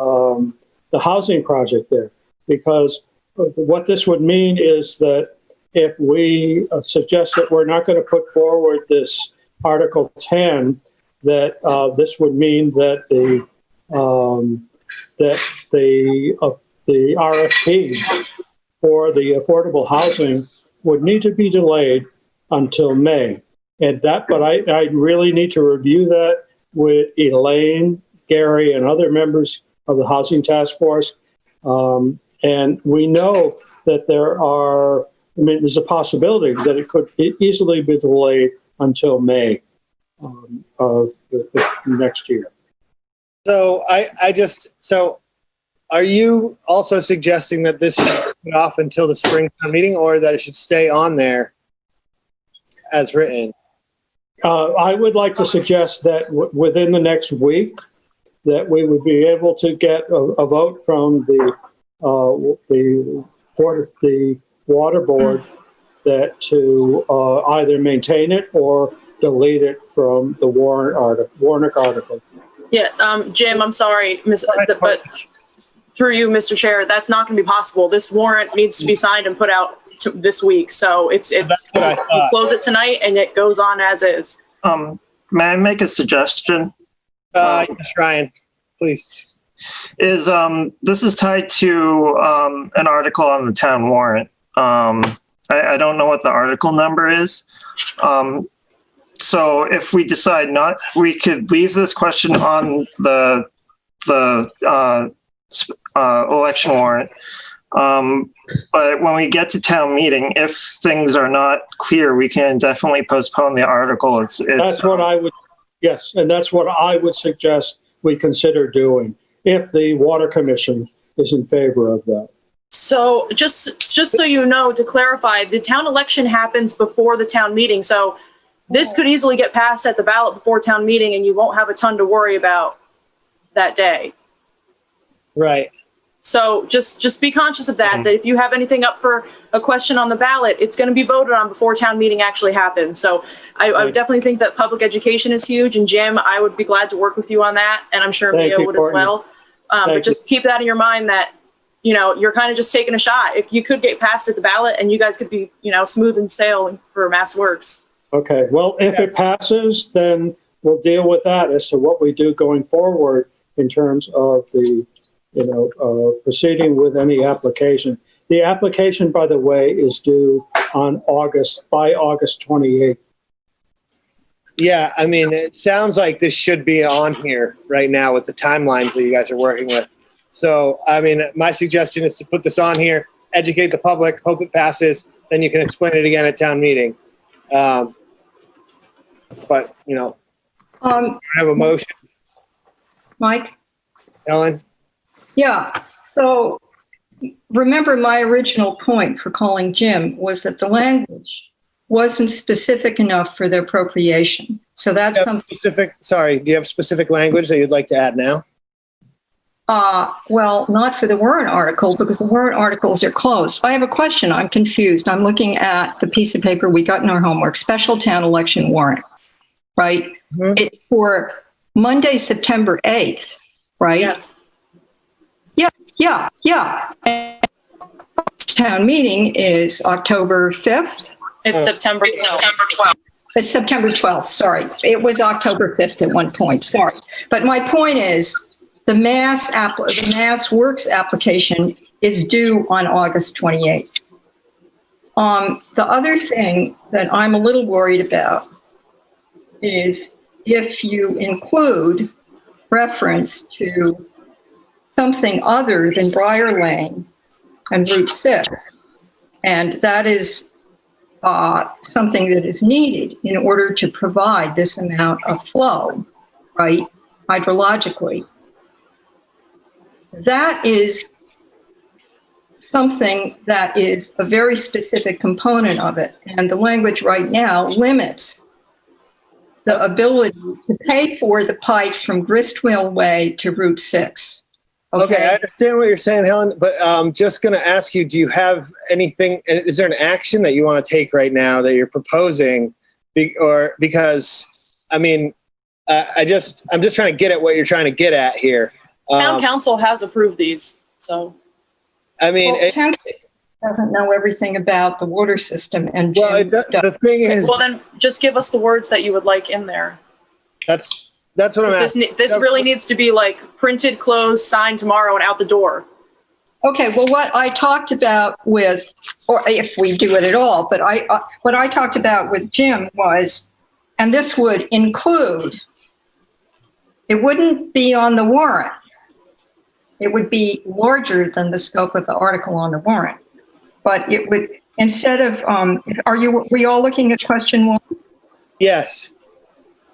housing project there. Because what this would mean is that if we suggest that we're not going to put forward this Article 10, that this would mean that the RFP for the affordable housing would need to be delayed until May. But I really need to review that with Elaine, Gary, and other members of the Housing Task Force. And we know that there's a possibility that it could easily be delayed until May of the next year. So so are you also suggesting that this should be put off until the spring town meeting, or that it should stay on there as written? I would like to suggest that within the next week that we would be able to get a vote from the water board that to either maintain it or delete it from the Warnock article. Yeah, Jim, I'm sorry, but through you, Mr. Chair, that's not going to be possible. This warrant needs to be signed and put out this week. So we close it tonight and it goes on as is. May I make a suggestion? Yes, Ryan, please. This is tied to an article on the town warrant. I don't know what the article number is. So if we decide not, we could leave this question on the election warrant. But when we get to town meeting, if things are not clear, we can definitely postpone the article. That's what I would, yes, and that's what I would suggest we consider doing if the Water Commission is in favor of that. So just so you know, to clarify, the town election happens before the town meeting. So this could easily get passed at the ballot before town meeting and you won't have a ton to worry about that day. Right. So just be conscious of that, that if you have anything up for a question on the ballot, it's going to be voted on before town meeting actually happens. So I would definitely think that public education is huge. And Jim, I would be glad to work with you on that. And I'm sure Mia would as well. But just keep that in your mind that, you know, you're kind of just taking a shot. If you could get passed at the ballot and you guys could be, you know, smooth and sailing for Mass Works. Okay, well, if it passes, then we'll deal with that as to what we do going forward in terms of the, you know, proceeding with any application. The application, by the way, is due on August 28th. Yeah, I mean, it sounds like this should be on here right now with the timelines that you guys are working with. So, I mean, my suggestion is to put this on here, educate the public, hope it passes, then you can explain it again at town meeting. But, you know, I have a motion. Mike? Ellen? Yeah, so remember my original point for calling Jim was that the language wasn't specific enough for the appropriation. So that's something specific. Sorry, do you have specific language that you'd like to add now? Well, not for the warrant article because the warrant articles are closed. I have a question. I'm confused. I'm looking at the piece of paper we got in our homework, special town election warrant, right? Mm-hmm. It's for Monday, September 8th, right? Yes. Yeah. And town meeting is October 5th. It's September 12th. It's September 12th, sorry. It was October 5th at one point, sorry. But my point is, the Mass Works application is due on August 28th. The other thing that I'm a little worried about is if you include reference to something other than Briar Lane and Route 6, and that is something that is needed in order to provide this amount of flow, right, hydrologically. That is something that is a very specific component of it. And the language right now limits the ability to pay for the pipe from Gristmill Way to Route 6. Okay, I understand what you're saying, Helen, but I'm just going to ask you, do you have anything, is there an action that you want to take right now that you're proposing? Because, I mean, I'm just trying to get at what you're trying to get at here. Town council has approved these, so. I mean, well, town doesn't know everything about the water system, and the thing is, well, then just give us the words that you would like in there. That's what I'm asking. This really needs to be like printed, closed, signed tomorrow, and out the door. Okay, well, what I talked about with, or if we do it at all, but what I talked about with Jim was, and this would include, it wouldn't be on the warrant. It would be larger than the scope of the article on the warrant. But it would, instead of, were we all looking at question 1? Yes.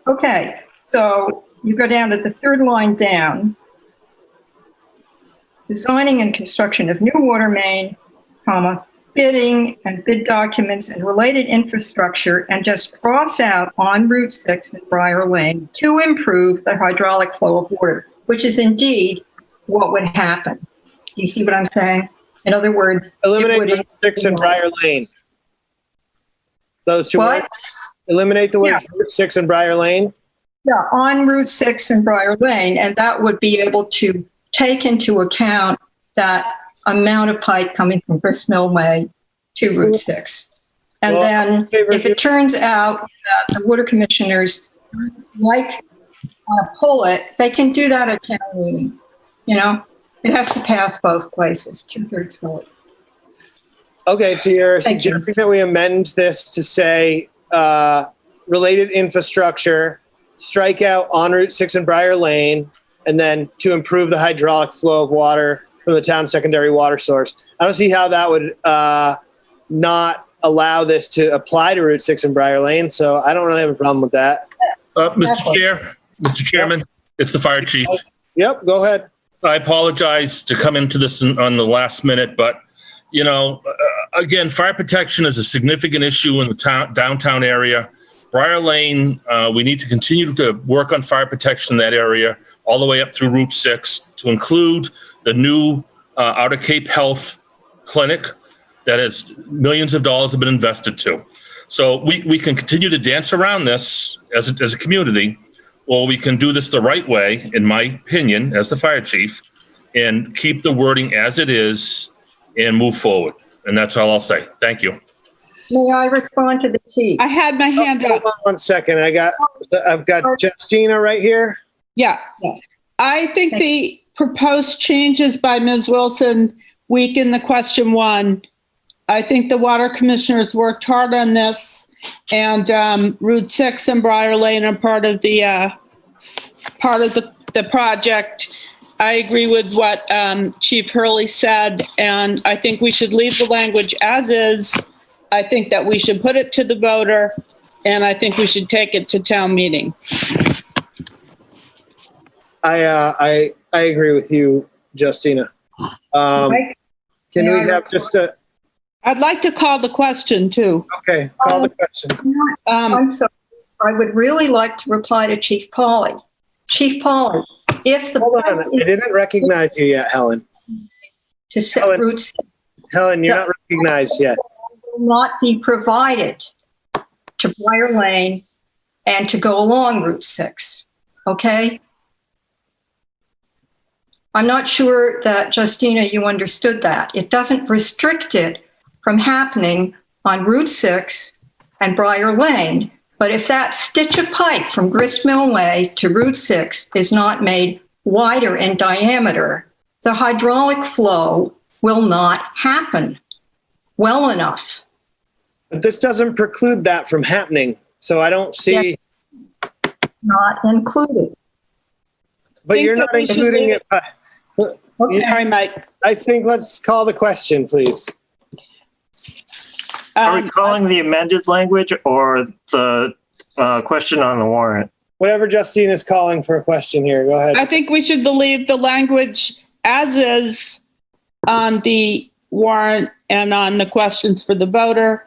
Okay, so you go down to the third line down. Designing and construction of new water main, comma, bidding and bid documents and related infrastructure, and just cross out on Route 6 and Briar Lane to improve the hydraulic flow of water, which is indeed what would happen. Do you see what I'm saying? In other words, eliminate Route 6 and Briar Lane. Those two words. Eliminate the words Route 6 and Briar Lane. Yeah, on Route 6 and Briar Lane, and that would be able to take into account that amount of pipe coming from Gristmill Way to Route 6. And then if it turns out that the water commissioners want to pull it, they can do that at town meeting. You know, it has to pass both places, 2/3 vote. Okay, so you're suggesting that we amend this to say related infrastructure, strike out on Route 6 and Briar Lane, and then to improve the hydraulic flow of water from the town's secondary water source. I don't see how that would not allow this to apply to Route 6 and Briar Lane, so I don't really have a problem with that. Mr. Chairman, it's the fire chief. Yep, go ahead. I apologize to come into this on the last minute, but, you know, again, fire protection is a significant issue in the downtown area. Briar Lane, we need to continue to work on fire protection in that area all the way up through Route 6 to include the new out of Cape Health clinic that has millions of dollars have been invested to. So we can continue to dance around this as a community, or we can do this the right way, in my opinion, as the fire chief, and keep the wording as it is and move forward. And that's all I'll say. Thank you. May I respond to the chief? I had my hand up. Hold on 1 second. I've got Justina right here. Yeah. Yes. I think the proposed changes by Ms. Wilson weaken the question one. I think the water commissioners worked hard on this, and Route 6 and Briar Lane are part of the project. I agree with what Chief Hurley said, and I think we should leave the language as is. I think that we should put it to the voter, and I think we should take it to town meeting. I agree with you, Justina. Can we have just a? I'd like to call the question too. Okay, call the question. I'm sorry. I would really like to reply to Chief Pauly. Chief Pauly, if the Hold on, I didn't recognize you yet, Helen. to set routes Helen, you're not recognized yet. will not be provided to Briar Lane and to go along Route 6, okay? I'm not sure that, Justina, you understood that. It doesn't restrict it from happening on Route 6 and Briar Lane. But if that stitch of pipe from Grist Mill Way to Route 6 is not made wider in diameter, the hydraulic flow will not happen well enough. But this doesn't preclude that from happening. So I don't see. Not included. But you're not including it. Okay. Sorry, Mike. I think let's call the question, please. Are we calling the amended language or the question on the warrant? Whatever Justine is calling for a question here. Go ahead. I think we should leave the language as is on the warrant and on the questions for the voter.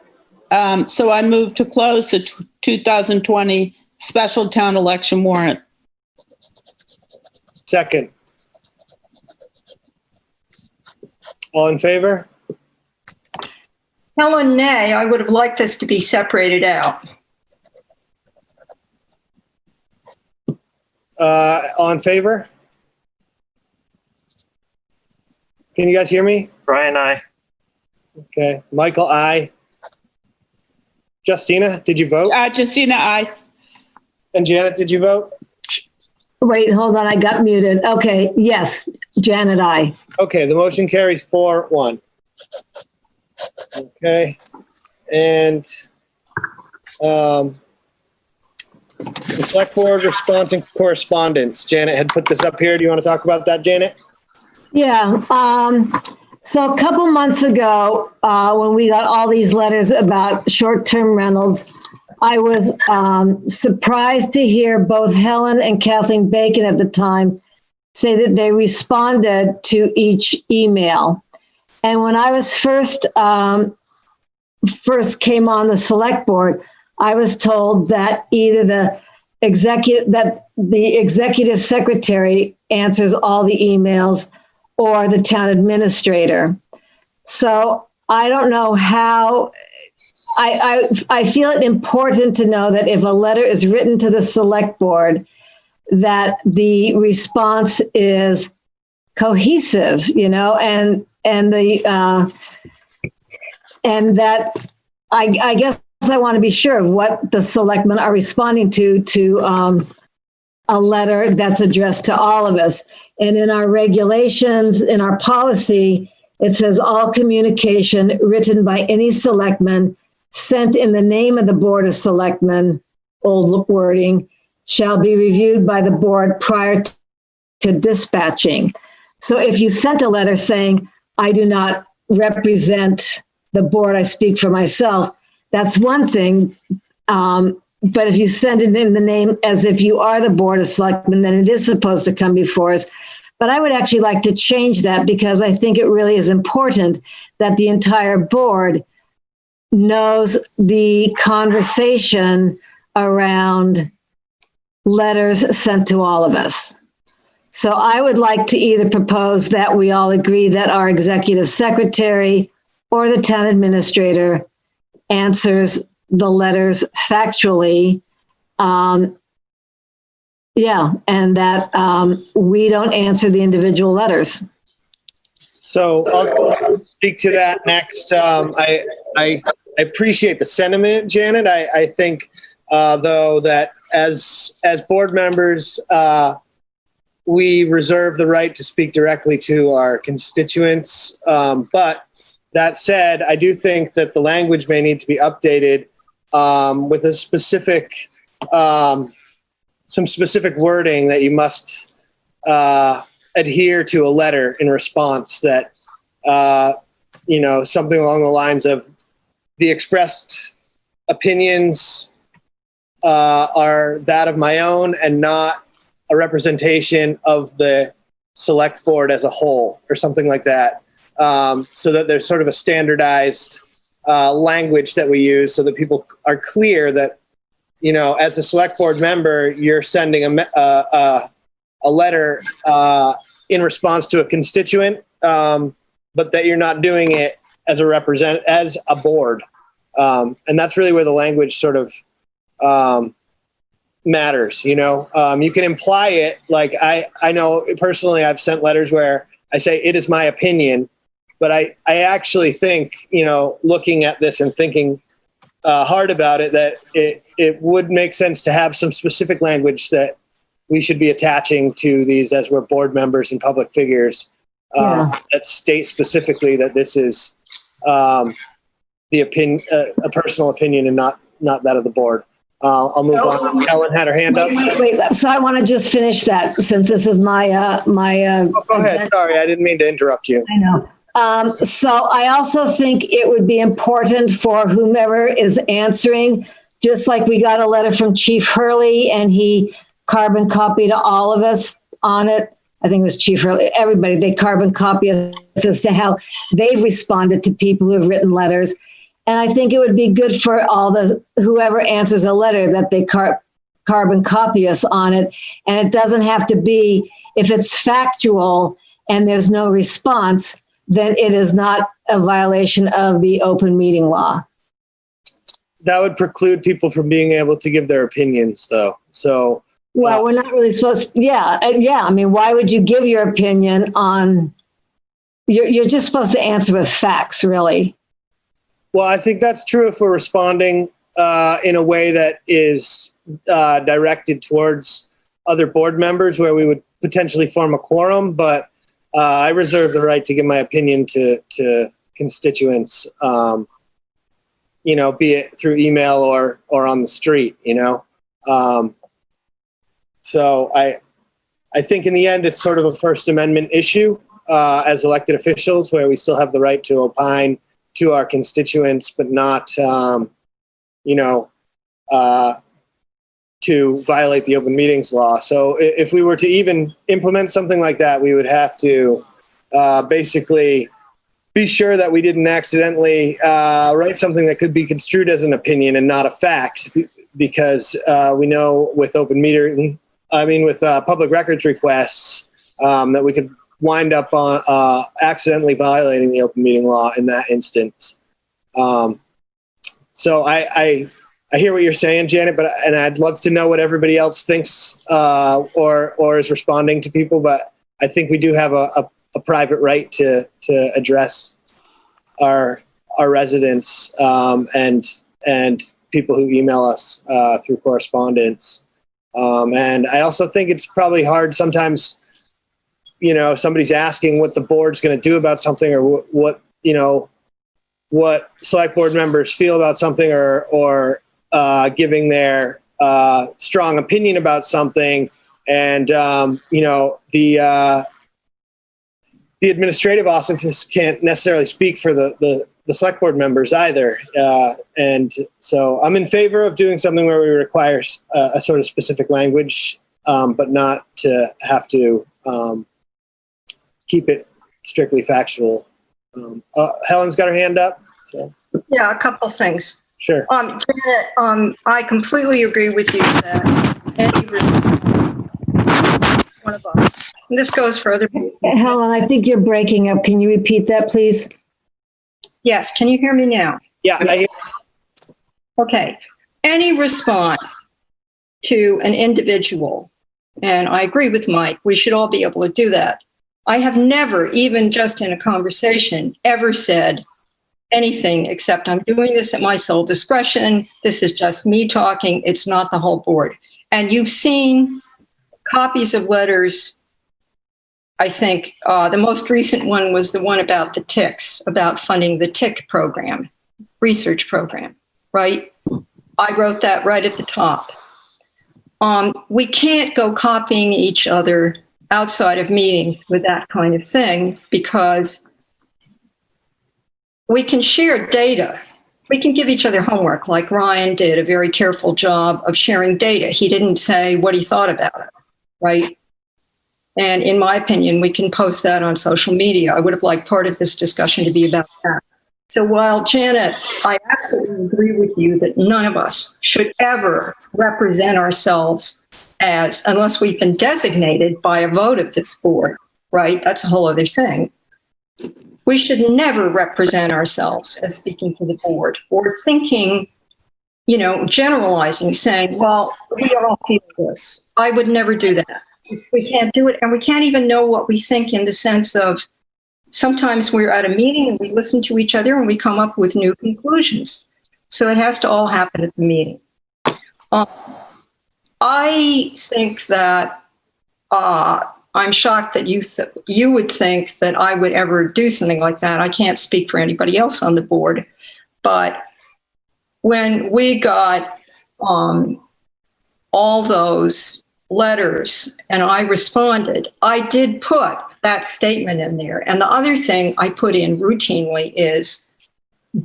So I move to close the 2020 special town election warrant. Second. All in favor? Helen, nay, I would have liked this to be separated out. All in favor? Can you guys hear me? Brian, aye. Okay. Michael, aye. Justina, did you vote? Justina, aye. And Janet, did you vote? Wait, hold on, I got muted. Okay, yes, Janet, I. Okay, the motion carries 4-1. Okay, and the select board response and correspondence. Janet had put this up here. Do you want to talk about that, Janet? Yeah, so a couple months ago, when we got all these letters about short-term rentals, I was surprised to hear both Helen and Kathleen Bacon at the time say that they responded to each email. And when I was first came on the select board, I was told that either the executive secretary answers all the emails or the town administrator. So I don't know how. I feel it important to know that if a letter is written to the select board, that the response is cohesive, and that I guess I want to be sure of what the selectmen are responding to a letter that's addressed to all of us. And in our regulations, in our policy, it says all communication written by any selectman sent in the name of the Board of Selectmen, old wording, shall be reviewed by the board prior to dispatching. So if you sent a letter saying, I do not represent the board, I speak for myself, that's one thing. But if you send it in the name as if you are the Board of Selectmen, then it is supposed to come before us. But I would actually like to change that because I think it really is important that the entire board knows the conversation around letters sent to all of us. So I would like to either propose that we all agree that our executive secretary or the town administrator answers the letters factually. And that we don't answer the individual letters. So I'll speak to that next. I appreciate the sentiment, Janet. I think, though, that as board members, we reserve the right to speak directly to our constituents. But that said, I do think that the language may need to be updated with a specific, some specific wording that you must adhere to a letter in response that, something along the lines of the expressed opinions are that of my own and not a representation of the select board as a whole or something like that. So that there's sort of a standardized language that we use so that people are clear that, as a select board member, you're sending a letter in response to a constituent, but that you're not doing it as a board. And that's really where the language sort of matters. You can imply it. Like I know personally, I've sent letters where I say it is my opinion, but I actually think, looking at this and thinking hard about it, that it would make sense to have some specific language that we should be attaching to these as we're board members and public figures that state specifically that this is the opinion, a personal opinion, and not that of the board. I'll move on. Helen had her hand up. Wait. So I want to just finish that since this is my go ahead. Sorry, I didn't mean to interrupt you. I know. So I also think it would be important for whomever is answering, just like we got a letter from Chief Hurley and he carbon copied all of us on it. I think it was Chief Hurley, everybody, they carbon copy us as to how they've responded to people who have written letters. And I think it would be good for whoever answers a letter that they carbon copy us on it. And it doesn't have to be, if it's factual and there's no response, then it is not a violation of the open meeting law. That would preclude people from being able to give their opinions, though. So, well, we're not really supposed to, yeah. I mean, why would you give your opinion on, you're just supposed to answer with facts, really. Well, I think that's true if we're responding in a way that is directed towards other board members where we would potentially form a quorum, but I reserve the right to give my opinion to constituents, be it through email or on the street, So I think in the end, it's sort of a First Amendment issue as elected officials where we still have the right to opine to our constituents, but not, to violate the open meetings law. So if we were to even implement something like that, we would have to basically be sure that we didn't accidentally write something that could be construed as an opinion and not a fact, because we know with with public records requests that we could wind up on accidentally violating the open meeting law in that instance. So I hear what you're saying, Janet, and I'd love to know what everybody else thinks or is responding to people, but I think we do have a private right to address our residents and people who email us through correspondence. And I also think it's probably hard sometimes, somebody's asking what the board's going to do about something, or what select board members feel about something, or giving their strong opinion about something. And, the administrative office can't necessarily speak for the select board members either. And so I'm in favor of doing something where we require a sort of specific language, but not to have to keep it strictly factual. Helen's got her hand up. So. Yeah, a couple things. Sure. Janet, I completely agree with you that any one of us. And this goes for other people. Helen, I think you're breaking up. Can you repeat that, please? Yes, can you hear me now? Yeah, I hear. Okay. Any response to an individual, and I agree with Mike, we should all be able to do that. I have never, even just in a conversation, ever said anything except I'm doing this at my sole discretion. This is just me talking. It's not the whole board. And you've seen copies of letters. I think the most recent one was the one about the ticks, about funding the tick program, research program, right? I wrote that right at the top. We can't go copying each other outside of meetings with that kind of thing, because we can share data. We can give each other homework, like Ryan did a very careful job of sharing data. He didn't say what he thought about it, right? And in my opinion, we can post that on social media. I would have liked part of this discussion to be about that. So while, Janet, I absolutely agree with you that none of us should ever represent ourselves as, unless we've been designated by a vote of this board, right? That's a whole other thing. We should never represent ourselves as speaking to the board or thinking, generalizing, saying, well, we all feel this. I would never do that. We can't do it. And we can't even know what we think, in the sense of sometimes we're at a meeting and we listen to each other and we come up with new conclusions. So it has to all happen at the meeting. I think that I'm shocked that you would think that I would ever do something like that. I can't speak for anybody else on the board, but when we got all those letters and I responded, I did put that statement in there. And the other thing I put in routinely is,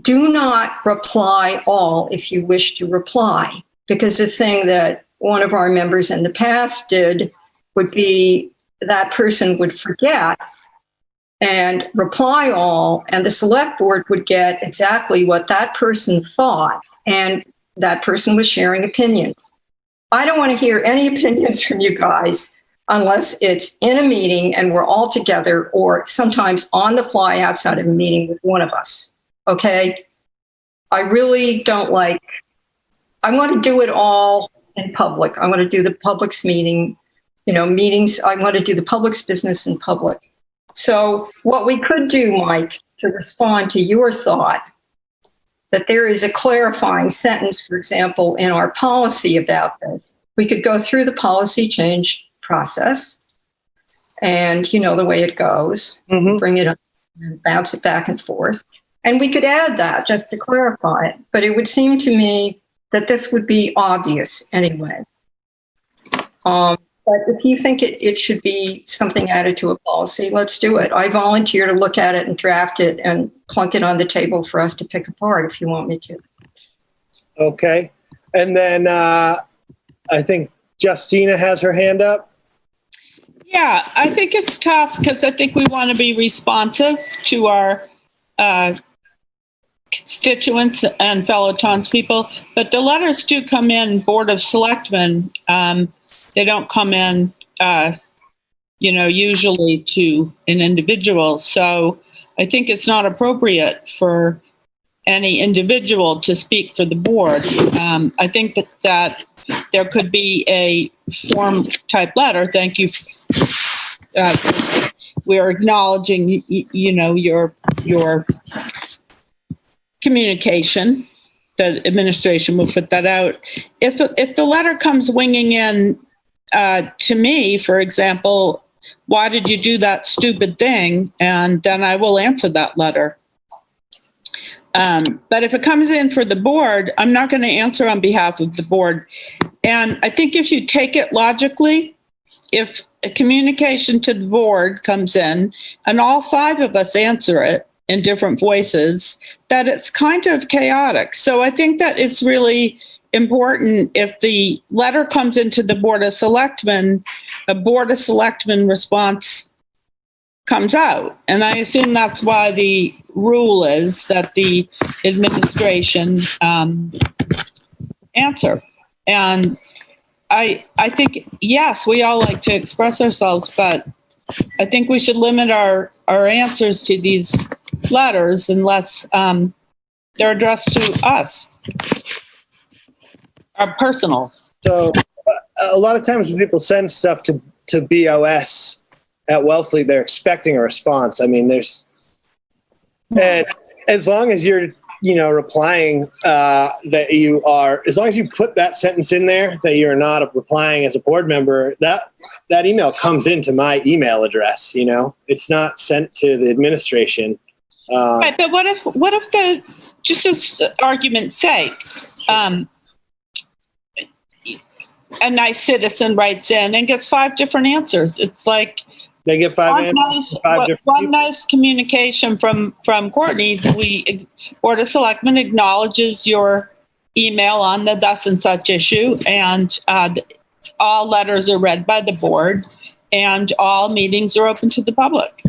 do not reply all if you wish to reply, because the thing that one of our members in the past did would be that person would forget and reply all, and the select board would get exactly what that person thought, and that person was sharing opinions. I don't want to hear any opinions from you guys unless it's in a meeting and we're all together, or sometimes on the fly outside of a meeting with one of us. Okay? I really don't like, I want to do it all in public. I want to do the public's meetings. I want to do the public's business in public. So what we could do, Mike, to respond to your thought, that there is a clarifying sentence, for example, in our policy about this. We could go through the policy change process, and the way it goes, bring it up and bounce it back and forth. And we could add that just to clarify it. But it would seem to me that this would be obvious anyway. But if you think it should be something added to a policy, let's do it. I volunteer to look at it and draft it and plunk it on the table for us to pick apart if you want me to. Okay. And then I think Justina has her hand up. Yeah, I think it's tough because I think we want to be responsive to our constituents and fellow townspeople, but the letters do come in Board of Selectmen. They don't come in, usually to an individual. So I think it's not appropriate for any individual to speak for the board. I think that there could be a form type letter. Thank you. We are acknowledging, your communication. The administration will put that out. If the letter comes winging in to me, for example, why did you do that stupid thing? And then I will answer that letter. But if it comes in for the board, I'm not going to answer on behalf of the board. And I think if you take it logically, if a communication to the board comes in and all five of us answer it in different voices, that it's kind of chaotic. So I think that it's really important if the letter comes into the Board of Selectmen, a Board of Selectmen response comes out. And I assume that's why the rule is that the administration answer. And I think, yes, we all like to express ourselves, but I think we should limit our answers to these letters unless they're addressed to us. Our personal. So a lot of times when people send stuff to BOS at Wellfleet, they're expecting a response. I mean, and as long as you're, replying that you are, as long as you put that sentence in there that you're not replying as a board member, that email comes into my email address. It's not sent to the administration. Right, but what if just as argument's sake, a nice citizen writes in and gets 5 different answers? It's like they get 5 answers. One nice communication from Courtney. Board of Selectmen acknowledges your email on the thus and such issue, and all letters are read by the board, and all meetings are open to the public.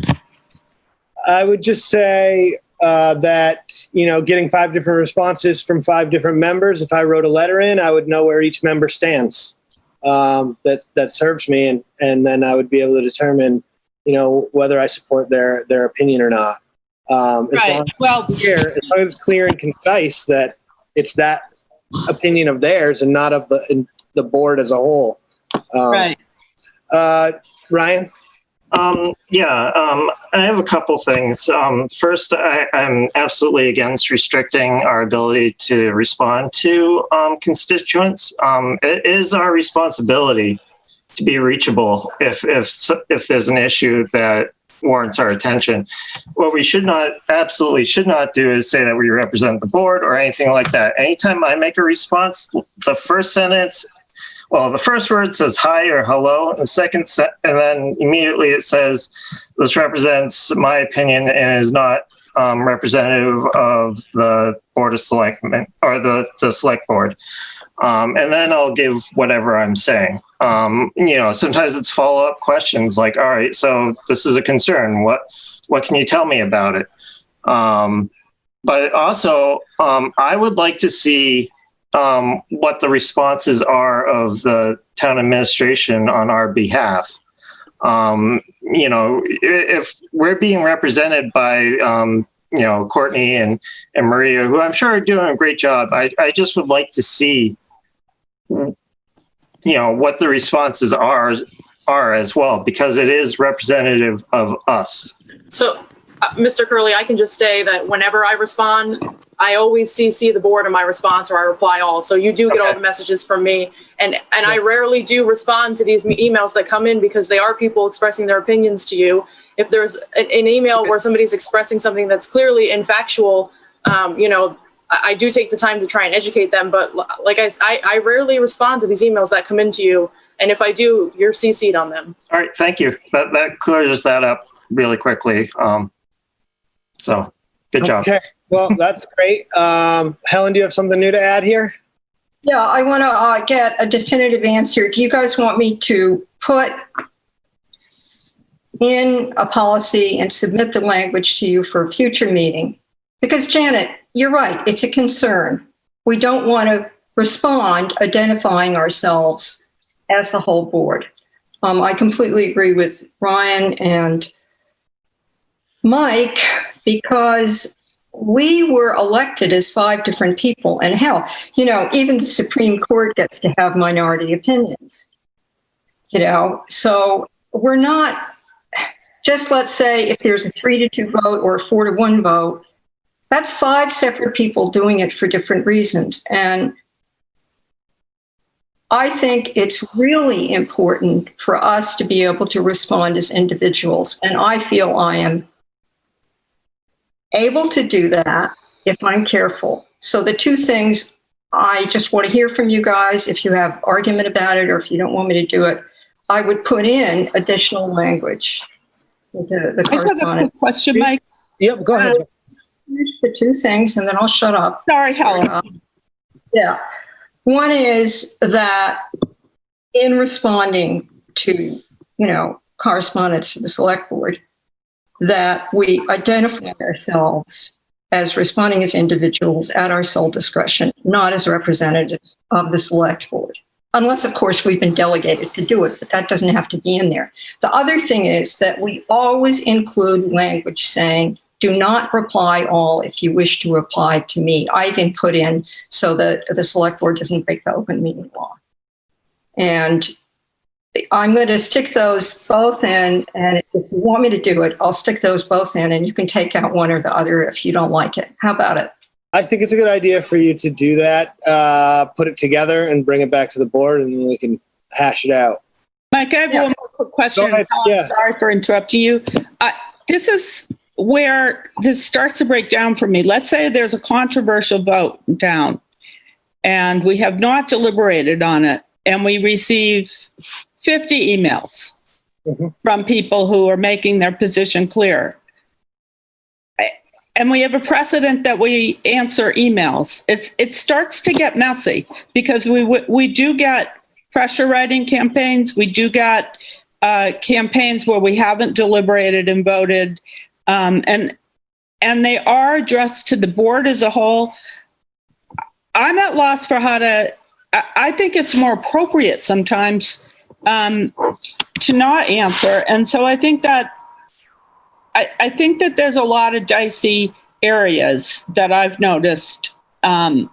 I would just say that, getting 5 different responses from 5 different members, if I wrote a letter in, I would know where each member stands. That serves me, and then I would be able to determine, whether I support their opinion or not. Right. As long as it's clear and concise that it's that opinion of theirs and not of the board as a whole. Right. Ryan? I have a couple things. First, I'm absolutely against restricting our ability to respond to constituents. It is our responsibility to be reachable if there's an issue that warrants our attention. What we absolutely should not do is say that we represent the board or anything like that. Anytime I make a response, the first sentence, the first word says hi or hello, and and then immediately it says, this represents my opinion and is not representative of the Board of Selectmen or the Select Board. And then I'll give whatever I'm saying. Sometimes it's follow-up questions like, all right, so this is a concern. What can you tell me about it? But also, I would like to see what the responses are of the town administration on our behalf. If we're being represented by, Courtney and Maria, who I'm sure are doing a great job, I just would like to see, what the responses are as well, because it is representative of us. So, Mr. Curley, I can just say that whenever I respond, I always CC the board in my response, or I reply all. So you do get all the messages from me. And I rarely do respond to these emails that come in because they are people expressing their opinions to you. If there's an email where somebody's expressing something that's clearly infactual, I do take the time to try and educate them. But like I rarely respond to these emails that come into you. And if I do, you're CC'd on them. All right, thank you. That clears that up really quickly. So good job. Okay, well, that's great. Helen, do you have something new to add here? Yeah, I want to get a definitive answer. Do you guys want me to put in a policy and submit the language to you for a future meeting? Because Janet, you're right, it's a concern. We don't want to respond identifying ourselves as the whole board. I completely agree with Ryan and Mike, because we were elected as 5 different people, and hell, even the Supreme Court gets to have minority opinions, so we're not just, let's say if there's a 3-2 vote or a 4-1 vote, that's 5 separate people doing it for different reasons. And I think it's really important for us to be able to respond as individuals. And I feel I am able to do that if I'm careful. So the 2 things, I just want to hear from you guys. If you have argument about it or if you don't want me to do it, I would put in additional language. The I just have a quick question, Mike. Yep, go ahead. Finish the 2 things and then I'll shut up. Sorry, Helen. Yeah. One is that in responding to, correspondence to the Select Board, that we identify ourselves as responding as individuals at our sole discretion, not as representatives of the Select Board. Unless, of course, we've been delegated to do it, but that doesn't have to be in there. The other thing is that we always include language saying, do not reply all if you wish to reply to me. I can put in so that the select board doesn't break the open meeting law. And I'm going to stick those both in, and if you want me to do it, I'll stick those both in, and you can take out one or the other if you don't like it. How about it? I think it's a good idea for you to do that, put it together and bring it back to the board, and then we can hash it out. Mike, I have one more quick question. Go ahead. I'm sorry for interrupting you. This is where this starts to break down for me. Let's say there's a controversial vote in town, and we have not deliberated on it, and we receive 50 emails from people who are making their position clear. And we have a precedent that we answer emails. It starts to get messy because we do get pressure writing campaigns. We do get campaigns where we haven't deliberated and voted, and they are addressed to the board as a whole. I'm at loss for how to. I think it's more appropriate sometimes to not answer, and so I think that. I think that there's a lot of dicey areas that I've noticed. And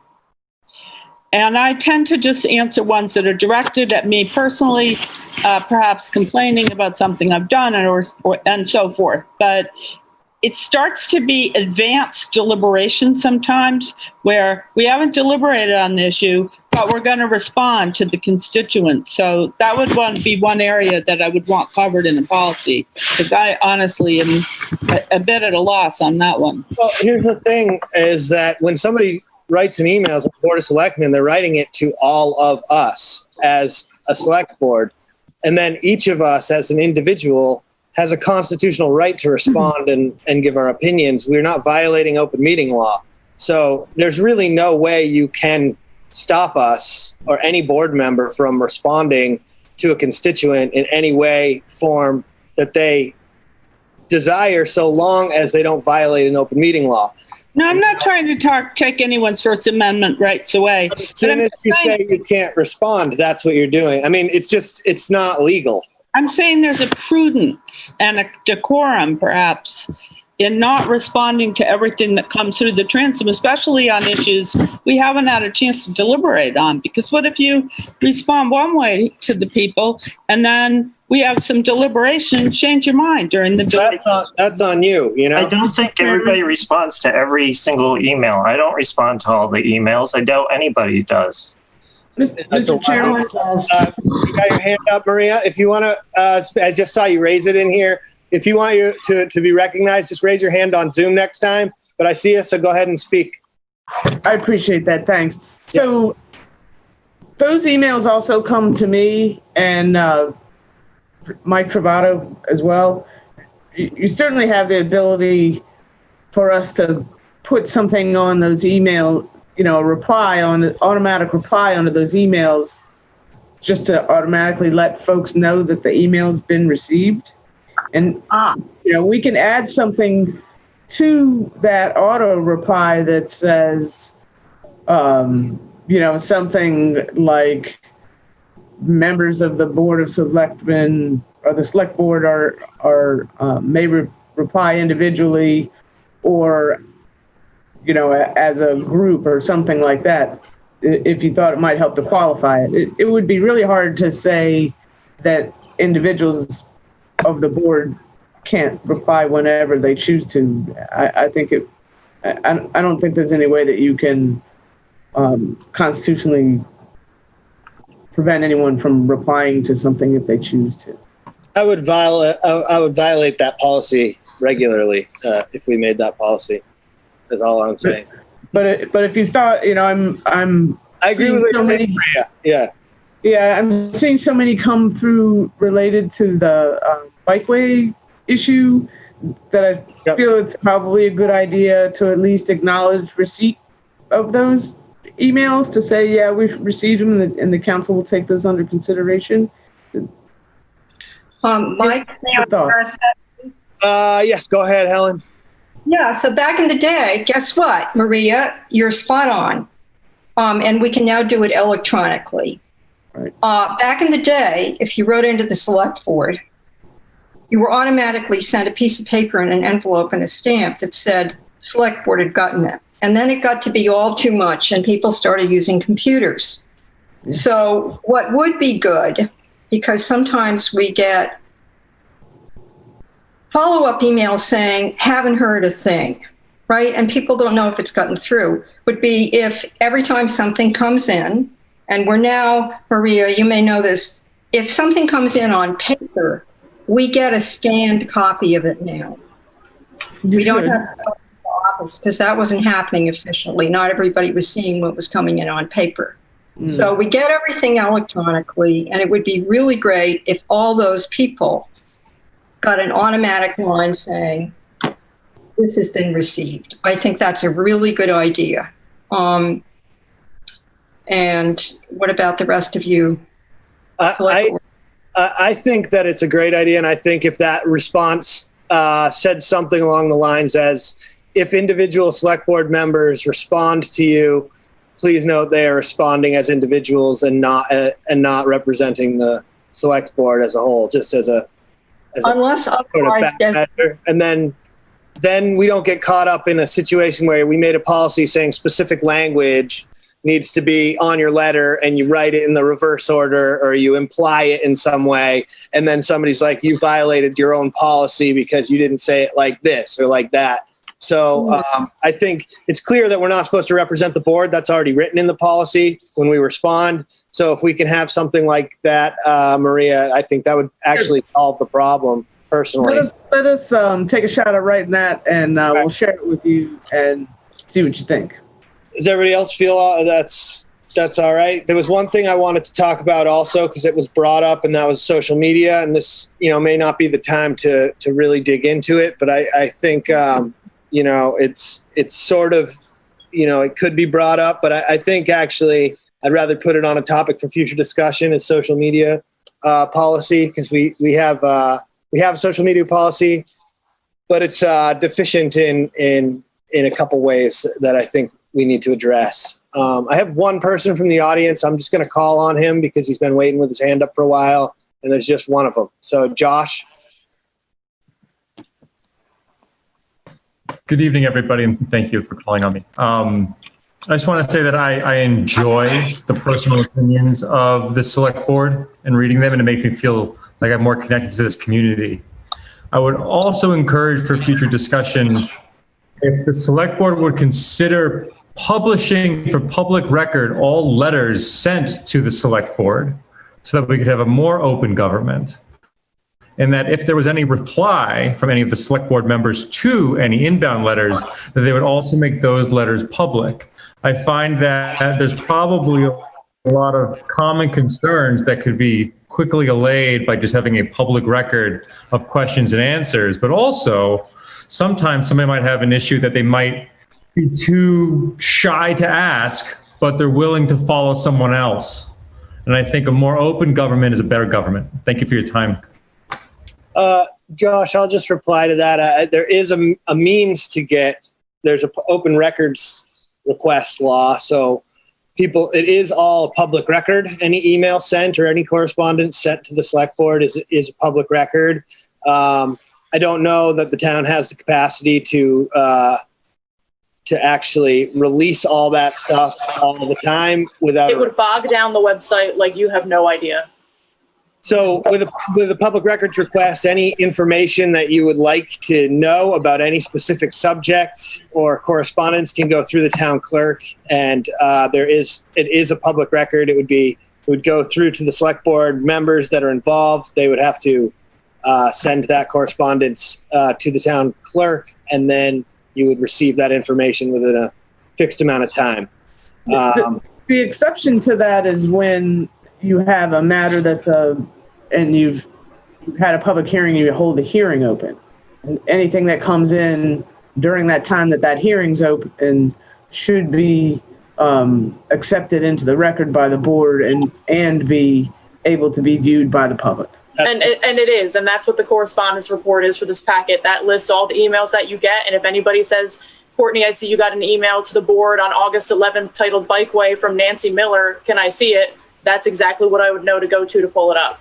I tend to just answer ones that are directed at me personally, perhaps complaining about something I've done and so forth. But it starts to be advanced deliberation sometimes where we haven't deliberated on the issue, but we're going to respond to the constituents. So that would be one area that I would want covered in the policy, because I honestly am a bit at a loss on that one. Well, here's the thing is that when somebody writes an email to the Board of Selectmen, they're writing it to all of us as a select board. And then each of us as an individual has a constitutional right to respond and give our opinions. We're not violating open meeting law. So there's really no way you can stop us or any board member from responding to a constituent in any way, form that they desire, so long as they don't violate an open meeting law. No, I'm not trying to take anyone's First Amendment rights away. As soon as you say you can't respond, that's what you're doing. I mean, it's not legal. I'm saying there's a prudence and a decorum, perhaps, in not responding to everything that comes through the transom, especially on issues we haven't had a chance to deliberate on. Because what if you respond one way to the people and then we have some deliberation, change your mind during the debate? That's on you, you know? I don't think everybody responds to every single email. I don't respond to all the emails. I doubt anybody does. Mr. Chairman. You got your hand up, Maria. If you want to, I just saw you raise it in here. If you want you to be recognized, just raise your hand on Zoom next time. But I see you, so go ahead and speak. I appreciate that. Thanks. So those emails also come to me and Mike Travato as well. You certainly have the ability for us to put something on those email, automatic reply onto those emails, just to automatically let folks know that the email's been received. And, we can add something to that auto reply that says, something like members of the Board of Selectmen or the Select Board may reply individually or, as a group or something like that, if you thought it might help to qualify it. It would be really hard to say that individuals of the board can't reply whenever they choose to. I don't think there's any way that you can constitutionally prevent anyone from replying to something if they choose to. I would violate that policy regularly if we made that policy. That's all I'm saying. But if you thought, I agree with what you're saying, Maria. Yeah. Yeah, I'm seeing so many come through related to the bikeway issue that I feel it's probably a good idea to at least acknowledge receipt of those emails, to say, yeah, we've received them and the council will take those under consideration. Mike, may I address that, please? Yes, go ahead, Helen. Yeah, so back in the day, guess what, Maria? You're spot on. And we can now do it electronically. Back in the day, if you wrote into the select board, you were automatically sent a piece of paper and an envelope and a stamp that said select board had gotten it. And then it got to be all too much and people started using computers. So what would be good, because sometimes we get follow-up emails saying, haven't heard a thing, right? And people don't know if it's gotten through, would be if every time something comes in, and we're now, Maria, you may know this, if something comes in on paper, we get a scanned copy of it now. We don't have to go to the office because that wasn't happening efficiently. Not everybody was seeing what was coming in on paper. So we get everything electronically, and it would be really great if all those people got an automatic line saying, this has been received. I think that's a really good idea. And what about the rest of you? I think that it's a great idea, and I think if that response said something along the lines as, if individual select board members respond to you, please note they are responding as individuals and not representing the select board as a whole, just as a unless otherwise measure. And then we don't get caught up in a situation where we made a policy saying specific language needs to be on your letter and you write it in the reverse order or you imply it in some way. And then somebody's like, you violated your own policy because you didn't say it like this or like that. So I think it's clear that we're not supposed to represent the board. That's already written in the policy when we respond. So if we can have something like that, Maria, I think that would actually solve the problem personally. Let us take a shot at writing that, and we'll share it with you and see what you think. Does everybody else feel that's all right? There was one thing I wanted to talk about also because it was brought up, and that was social media. And this, may not be the time to really dig into it, but I think it's sort of, it could be brought up, but I think actually I'd rather put it on a topic for future discussion as social media policy, because we have a social media policy, but it's deficient in a couple ways that I think we need to address. I have one person from the audience. I'm just going to call on him because he's been waiting with his hand up for a while, and there's just one of them. So Josh. Good evening, everybody, and thank you for calling on me. I just want to say that I enjoy the personal opinions of the select board and reading them, and it makes me feel like I'm more connected to this community. I would also encourage for future discussion if the select board would consider publishing for public record all letters sent to the select board so that we could have a more open government. And that if there was any reply from any of the select board members to any inbound letters, that they would also make those letters public. I find that there's probably a lot of common concerns that could be quickly allayed by just having a public record of questions and answers, but also sometimes somebody might have an issue that they might be too shy to ask, but they're willing to follow someone else. And I think a more open government is a better government. Thank you for your time. Josh, I'll just reply to that. There is a means to there's an open records request law. So it is all public record. Any email sent or any correspondence sent to the select board is a public record. I don't know that the town has the capacity to actually release all that stuff all the time without. It would bog down the website like you have no idea. So with a public records request, any information that you would like to know about any specific subjects or correspondence can go through the town clerk, and it is a public record. It would go through to the select board members that are involved. They would have to send that correspondence to the town clerk, and then you would receive that information within a fixed amount of time. The exception to that is when you have a matter and you've had a public hearing, you hold the hearing open. And anything that comes in during that time that hearing's open should be accepted into the record by the board and be able to be viewed by the public. And it is, and that's what the correspondence report is for this packet. That lists all the emails that you get, and if anybody says, Courtney, I see you got an email to the board on August 11th titled Bikeway from Nancy Miller, can I see it? that's exactly what I would know to go to pull it up.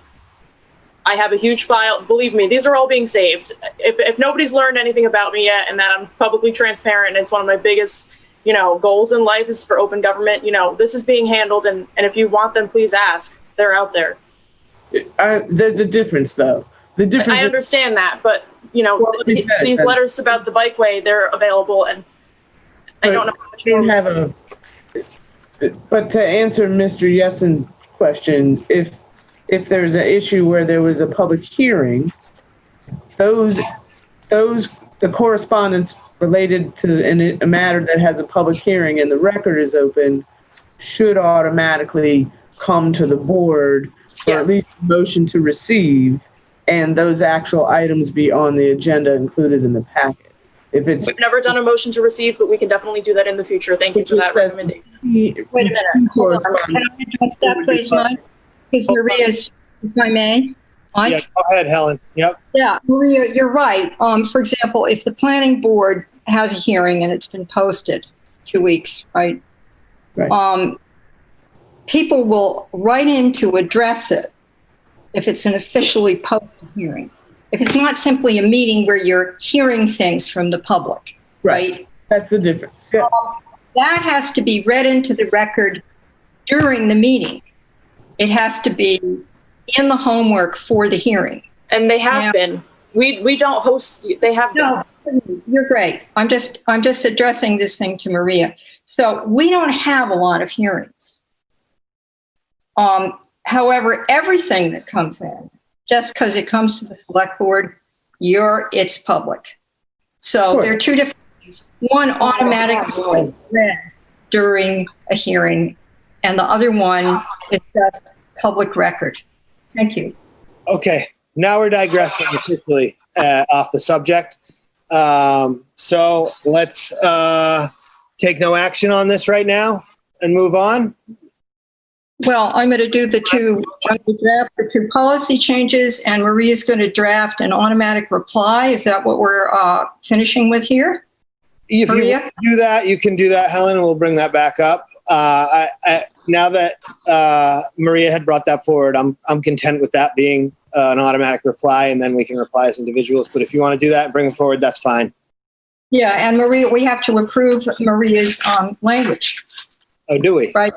I have a huge file. Believe me, these are all being saved. If nobody's learned anything about me yet, and that I'm publicly transparent, and it's one of my biggest, goals in life is for open government, this is being handled. And if you want them, please ask. They're out there. There's a difference, though. The difference. I understand that, but these letters about the bikeway, they're available, and I don't know how much more. But to answer Mr. Yessen's question, if there's an issue where there was a public hearing, the correspondence related to a matter that has a public hearing and the record is open should automatically come to the board for at least a motion to receive, and those actual items be on the agenda included in the packet. We've never done a motion to receive, but we can definitely do that in the future. Thank you for that recommendation. Wait a minute. Hold on. Can I address that, please, Mike? Because Maria's, if I may. Mike? Yeah, go ahead, Helen. Yep. Yeah, Maria, you're right. For example, if the planning board has a hearing and it's been posted 2 weeks, right? Right. People will write in to address it if it's an officially posted hearing. If it's not simply a meeting where you're hearing things from the public, right? That's the difference. Yeah. That has to be read into the record during the meeting. It has to be in the homework for the hearing. And they have been. We don't host. They have been. No, you're great. I'm just addressing this thing to Maria. So we don't have a lot of hearings. However, everything that comes in, just because it comes to the select board, it's public. So there are two different things. One automatically read during a hearing, and the other one is just public record. Thank you. Okay, now we're digressing officially off the subject. So let's take no action on this right now and move on. Well, I'm going to do draft the two policy changes, and Maria's going to draft an automatic reply. Is that what we're finishing with here? If Maria? You can do that, Helen, and we'll bring that back up. Now that Maria had brought that forward, I'm content with that being an automatic reply, and then we can reply as individuals. But if you want to do that and bring it forward, that's fine. Yeah, and Maria, we have to approve Maria's language. Oh, do we? Right.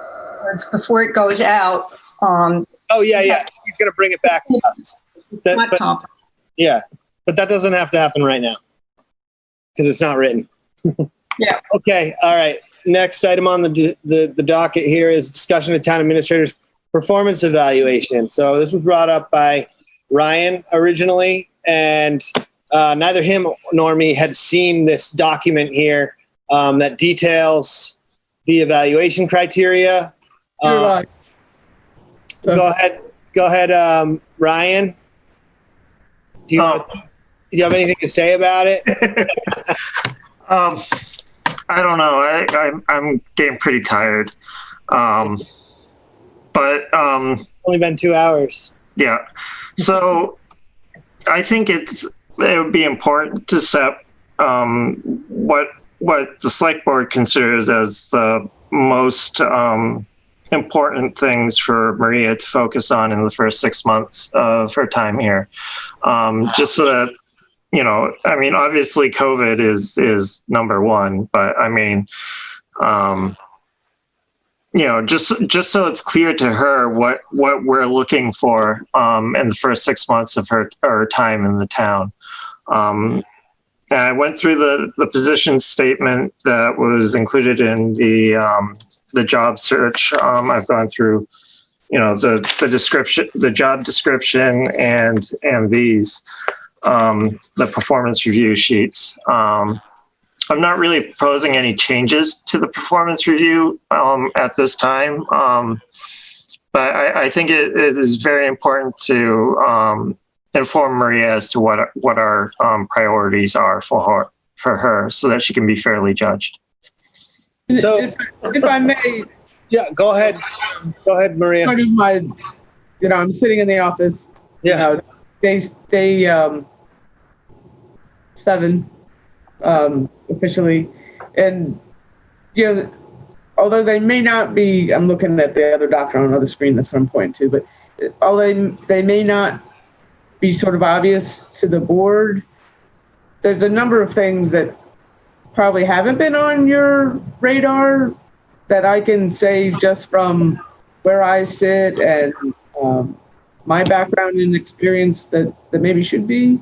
Before it goes out. Oh, yeah. He's going to bring it back to us. Yeah, but that doesn't have to happen right now because it's not written. Yeah. Okay. All right. Next item on the docket here is discussion of town administrator's performance evaluation. So this was brought up by Ryan originally, and neither him nor me had seen this document here that details the evaluation criteria. Go ahead, Ryan. Do you have anything to say about it? I don't know. I'm getting pretty tired. But only been 2 hours. Yeah. So I think it would be important to set what the select board considers as the most important things for Maria to focus on in the first 6 months of her time here. Just so that, obviously COVID is number one, but just so it's clear to her what we're looking for in the first 6 months of her time in the town. I went through the position statement that was included in the job search. I've gone through, the description, the job description, and these the performance review sheets. I'm not really proposing any changes to the performance review at this time, but I think it is very important to inform Maria as to what our priorities are for her, so that she can be fairly judged. So, if I may, yeah, go ahead, Maria. Part of my, I'm sitting in the office. Yeah. Day 7, officially, and although they may not be, I'm looking at the other document on the other screen, that's what I'm pointing to, but although they may not be sort of obvious to the board, there's a number of things that probably haven't been on your radar that I can say just from where I sit and my background and experience that maybe should be,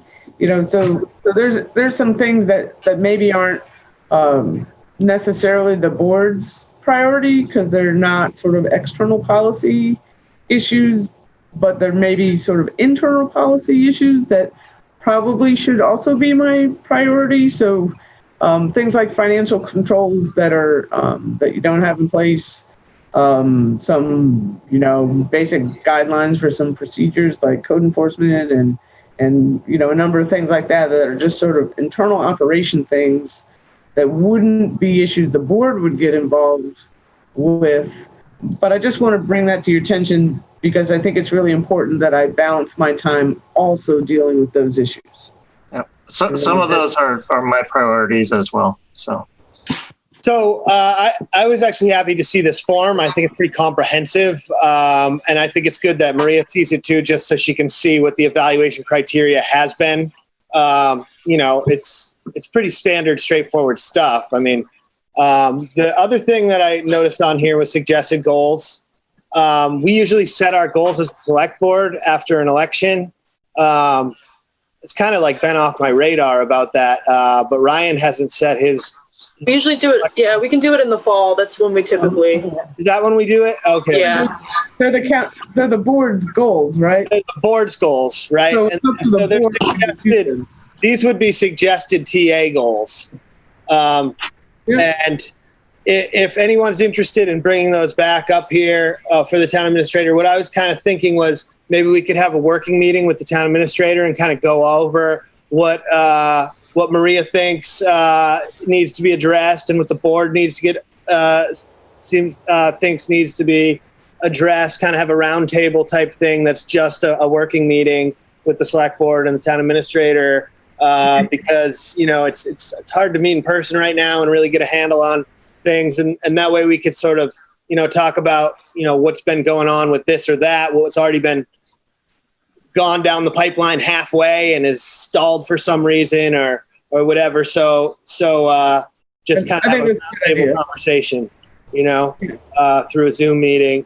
so there's some things that maybe aren't necessarily the board's priority because they're not sort of external policy issues, but there may be sort of internal policy issues that probably should also be my priority. So things like financial controls that are that you don't have in place, some basic guidelines for some procedures like code enforcement and a number of things like that are just sort of internal operation things that wouldn't be issues the board would get involved with. But I just want to bring that to your attention because I think it's really important that I balance my time also dealing with those issues. Yeah. So, some of those are my priorities as well. So I was actually happy to see this form. I think it's pretty comprehensive. And I think it's good that Maria sees it too, just so she can see what the evaluation criteria has been. It's pretty standard, straightforward stuff. I mean, the other thing that I noticed on here was suggested goals. We usually set our goals as a select board after an election. It's kind of like been off my radar about that. But Ryan hasn't set his. We usually do it. Yeah, we can do it in the fall. That's when we typically. Is that when we do it? Okay. Yeah. They're the board's goals, right? They're the board's goals, right? So they're suggested. These would be suggested TA goals. And if anyone's interested in bringing those back up here for the town administrator, what I was kind of thinking was maybe we could have a working meeting with the town administrator and kind of go over what Maria thinks needs to be addressed and what the board needs to get thinks needs to be addressed. Kind of have a roundtable type thing that's just a working meeting with the select board and the town administrator. Because it's hard to meet in person right now and really get a handle on things, and that way we could sort of talk about what's been going on with this or that, what's already been gone down the pipeline halfway and is stalled for some reason or whatever. So just kind of have a table conversation, through a Zoom meeting.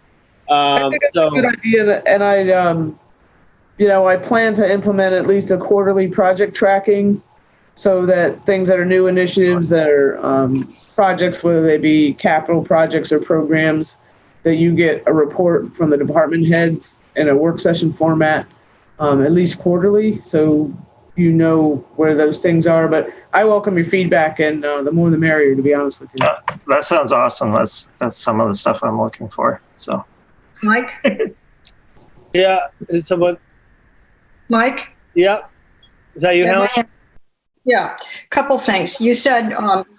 I think it's a good idea, and I plan to implement at least a quarterly project tracking so that things that are new initiatives that are projects, whether they be capital projects or programs, that you get a report from the department heads in a work session format, at least quarterly, so you know where those things are. But I welcome your feedback, and the more the merrier, to be honest with you. That sounds awesome. That's some of the stuff I'm looking for. So, Mike? Yeah, is someone? Mike? Yeah. Is that you, Helen? Yeah, couple things. You said,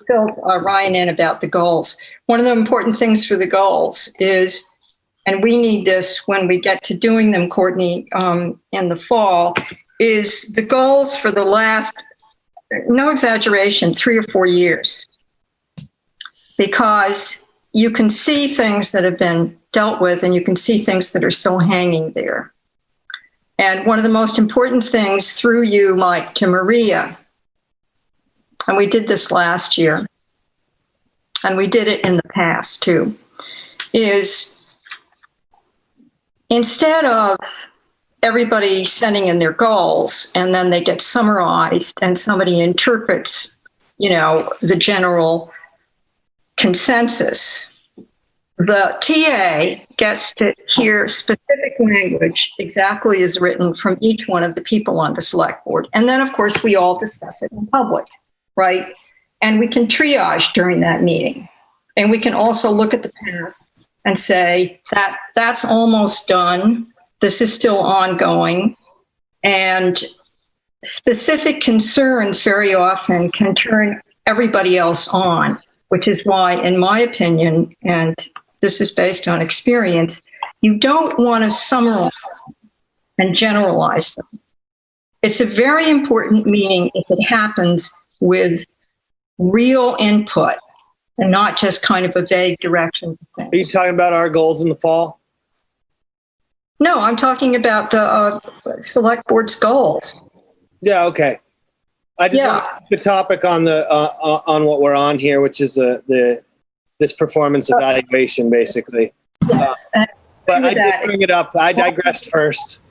filled Ryan in about the goals. One of the important things for the goals is, and we need this when we get to doing them, Courtney, in the fall, is the goals for the last, no exaggeration, 3 or 4 years. Because you can see things that have been dealt with and you can see things that are still hanging there. And one of the most important things through you, Mike, to Maria, and we did this last year, and we did it in the past too, is instead of everybody sending in their goals and then they get summarized and somebody interprets, the general consensus, the TA gets to hear specific language exactly as written from each one of the people on the select board. And then, of course, we all discuss it in public, right? And we can triage during that meeting. And we can also look at the past and say that that's almost done. This is still ongoing. And specific concerns very often can turn everybody else on, which is why, in my opinion, and this is based on experience, you don't want to summarize and generalize them. It's a very important meeting if it happens with real input and not just kind of a vague direction. Are you talking about our goals in the fall? No, I'm talking about the select board's goals. Yeah, okay. I just want the topic on the on what we're on here, which is this performance evaluation, basically. Yes. But I did bring it up. I digressed first.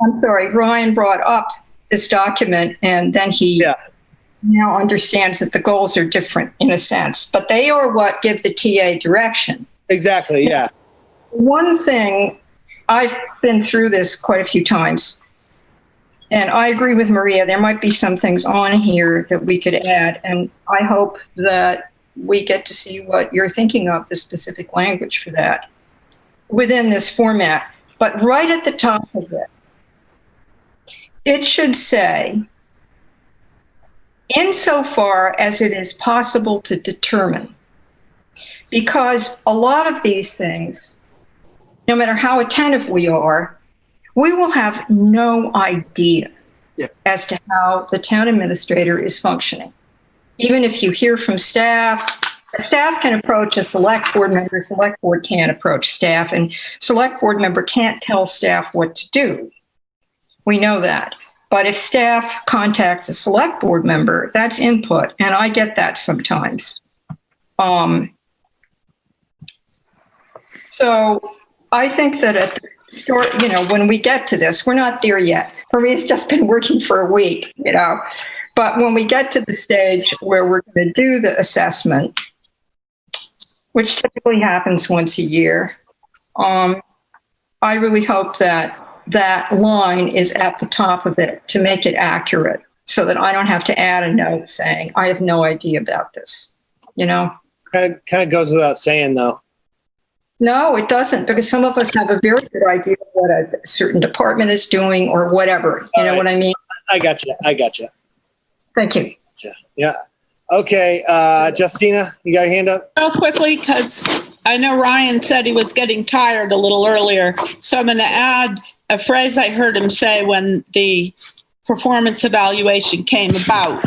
I'm sorry. Ryan brought up this document, and then he now understands that the goals are different in a sense, but they are what give the TA direction. Exactly. Yeah. One thing, I've been through this quite a few times, and I agree with Maria. There might be some things on here that we could add, and I hope that we get to see what you're thinking of, the specific language for that within this format. But right at the top of it, it should say, insofar as it is possible to determine, because a lot of these things, no matter how attentive we are, we will have no idea as to how the town administrator is functioning. Even if you hear from staff, staff can approach a select board member, select board can't approach staff, and select board member can't tell staff what to do. We know that. But if staff contacts a select board member, that's input, and I get that sometimes. So I think that at the start, when we get to this, we're not there yet. For me, it's just been working for a week, But when we get to the stage where we're going to do the assessment, which typically happens once a year, I really hope that that line is at the top of it to make it accurate so that I don't have to add a note saying, I have no idea about this, Kind of goes without saying, though. No, it doesn't, because some of us have a very good idea of what a certain department is doing or whatever. You know what I mean? I got you. Thank you. Yeah. Okay. Justina, you got your hand up? Real quickly, because I know Ryan said he was getting tired a little earlier. So I'm going to add a phrase I heard him say when the performance evaluation came about,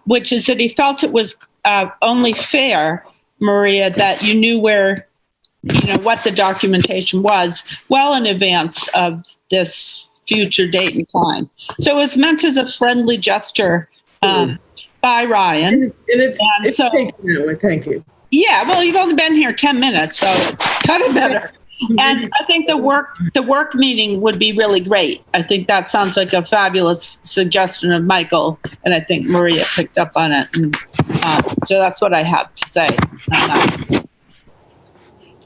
which is that he felt it was only fair, Maria, that you knew where, what the documentation was well in advance of this future date and time. So it was meant as a friendly gesture by Ryan. And it's taken that way. Thank you. Yeah, well, you've only been here 10 minutes, so it's kind of better. And I think the work meeting would be really great. I think that sounds like a fabulous suggestion of Michael, and I think Maria picked up on it. And, so that's what I have to say on that.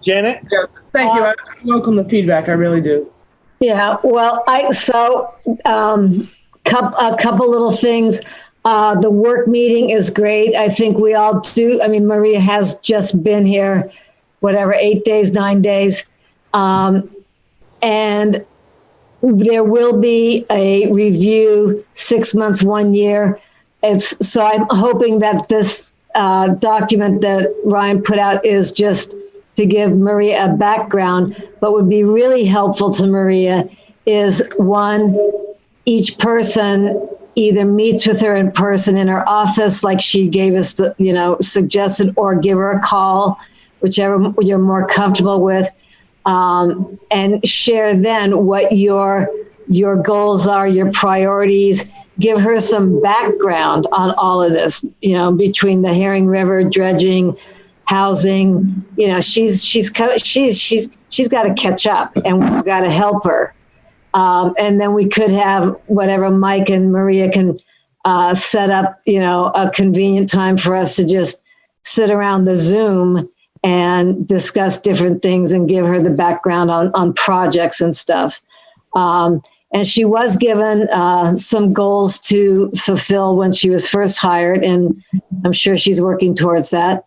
Janet? Yeah, thank you. I welcome the feedback. I really do. Yeah, well, a couple little things. The work meeting is great. I think we all do. I mean, Maria has just been here, 8 days, 9 days. And there will be a review 6 months, 1 year. So I'm hoping that this document that Ryan put out is just to give Maria a background, but would be really helpful to Maria is one, each person either meets with her in person in her office, like she gave us suggested, or give her a call, whichever you're more comfortable with, and share then what your goals are, your priorities. Give her some background on all of this, between the Herring River, dredging, housing. She's got to catch up, and we've got to help her. And then we could have whatever Mike and Maria can set up, a convenient time for us to just sit around the Zoom and discuss different things and give her the background on projects and stuff. And she was given some goals to fulfill when she was first hired, and I'm sure she's working towards that.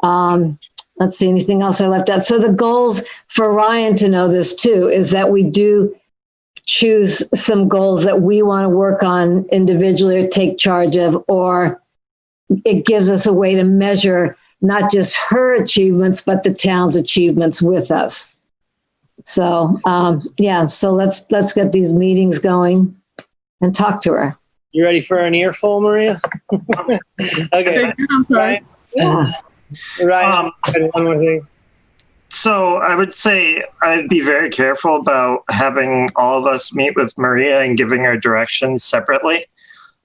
Let's see, anything else I left out? So the goals for Ryan to know this too is that we do choose some goals that we want to work on individually or take charge of, or it gives us a way to measure not just her achievements, but the town's achievements with us. So, so let's get these meetings going and talk to her. You ready for an earful, Maria? Okay. I'm sorry. Yeah. Ryan, one more thing. So I would say I'd be very careful about having all of us meet with Maria and giving her directions separately.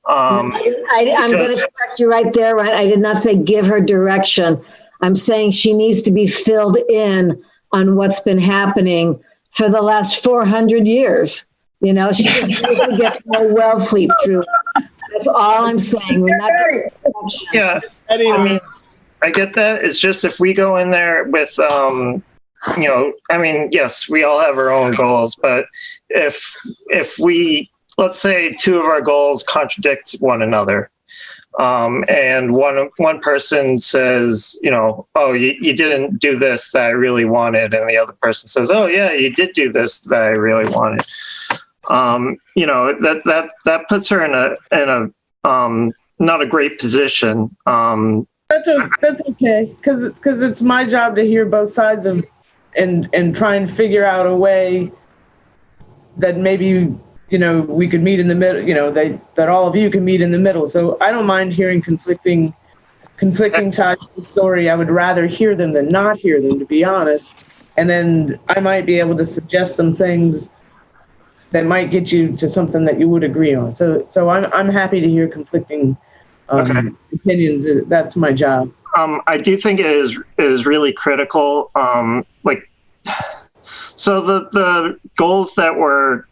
I'm going to correct you right there, Ryan. I did not say give her direction. I'm saying she needs to be filled in on what's been happening for the last 400 years. You know, she just needs to get more Wellfleet through. That's all I'm saying. We're not. Yeah, I mean, I get that. It's just if we go in there with, you know, I mean, yes, we all have our own goals, but if we, let's say two of our goals contradict one another, and one person says, you know, oh, you didn't do this that I really wanted, and the other person says, oh yeah, you did do this that I really wanted. You know, that puts her in a not a great position. That's okay, because it's my job to hear both sides of and try and figure out a way that maybe, you know, we could meet in the middle, you know, that all of you can meet in the middle. So I don't mind hearing conflicting sides of the story. I would rather hear them than not hear them, to be honest. And then I might be able to suggest some things that might get you to something that you would agree on. So I'm happy to hear conflicting opinions. That's my job. I do think it is really critical. So the goals that were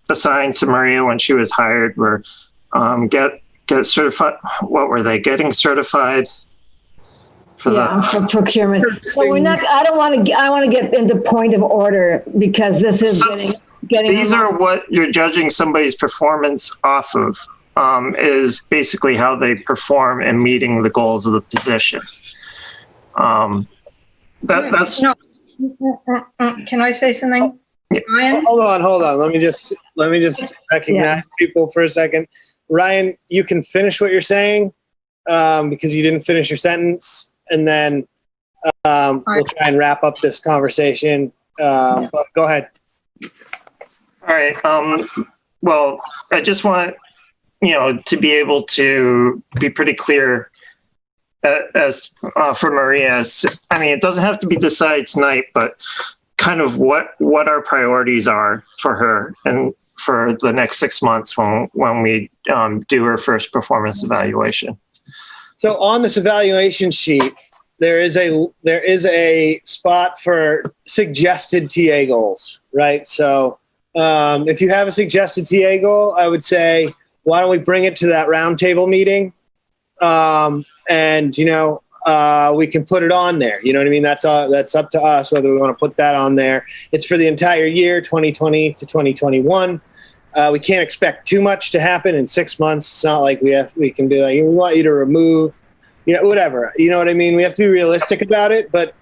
assigned to Maria when she was hired were get certified. What were they? Getting certified for for procurement. So we're not. I want to get into point of order because this is getting. These are what you're judging somebody's performance off of. Is basically how they perform in meeting the goals of the position. That's. No. Can I say something? Ryan? Hold on. Let me just recognize people for a second. Ryan, you can finish what you're saying because you didn't finish your sentence, and then we'll try and wrap up this conversation. But go ahead. All right. Well, I just want to be able to be pretty clear as for Maria. I mean, it doesn't have to be decided tonight, but kind of what our priorities are for her and for the next 6 months when we do her first performance evaluation. So on this evaluation sheet, there is a spot for suggested TA goals, right? So if you have a suggested TA goal, I would say, why don't we bring it to that roundtable meeting? And we can put it on there. You know what I mean? That's up to us whether we want to put that on there. It's for the entire year, 2020 to 2021. We can't expect too much to happen in 6 months. It's not like we can be like, we want you to remove, whatever. You know what I mean? We have to be realistic about it. But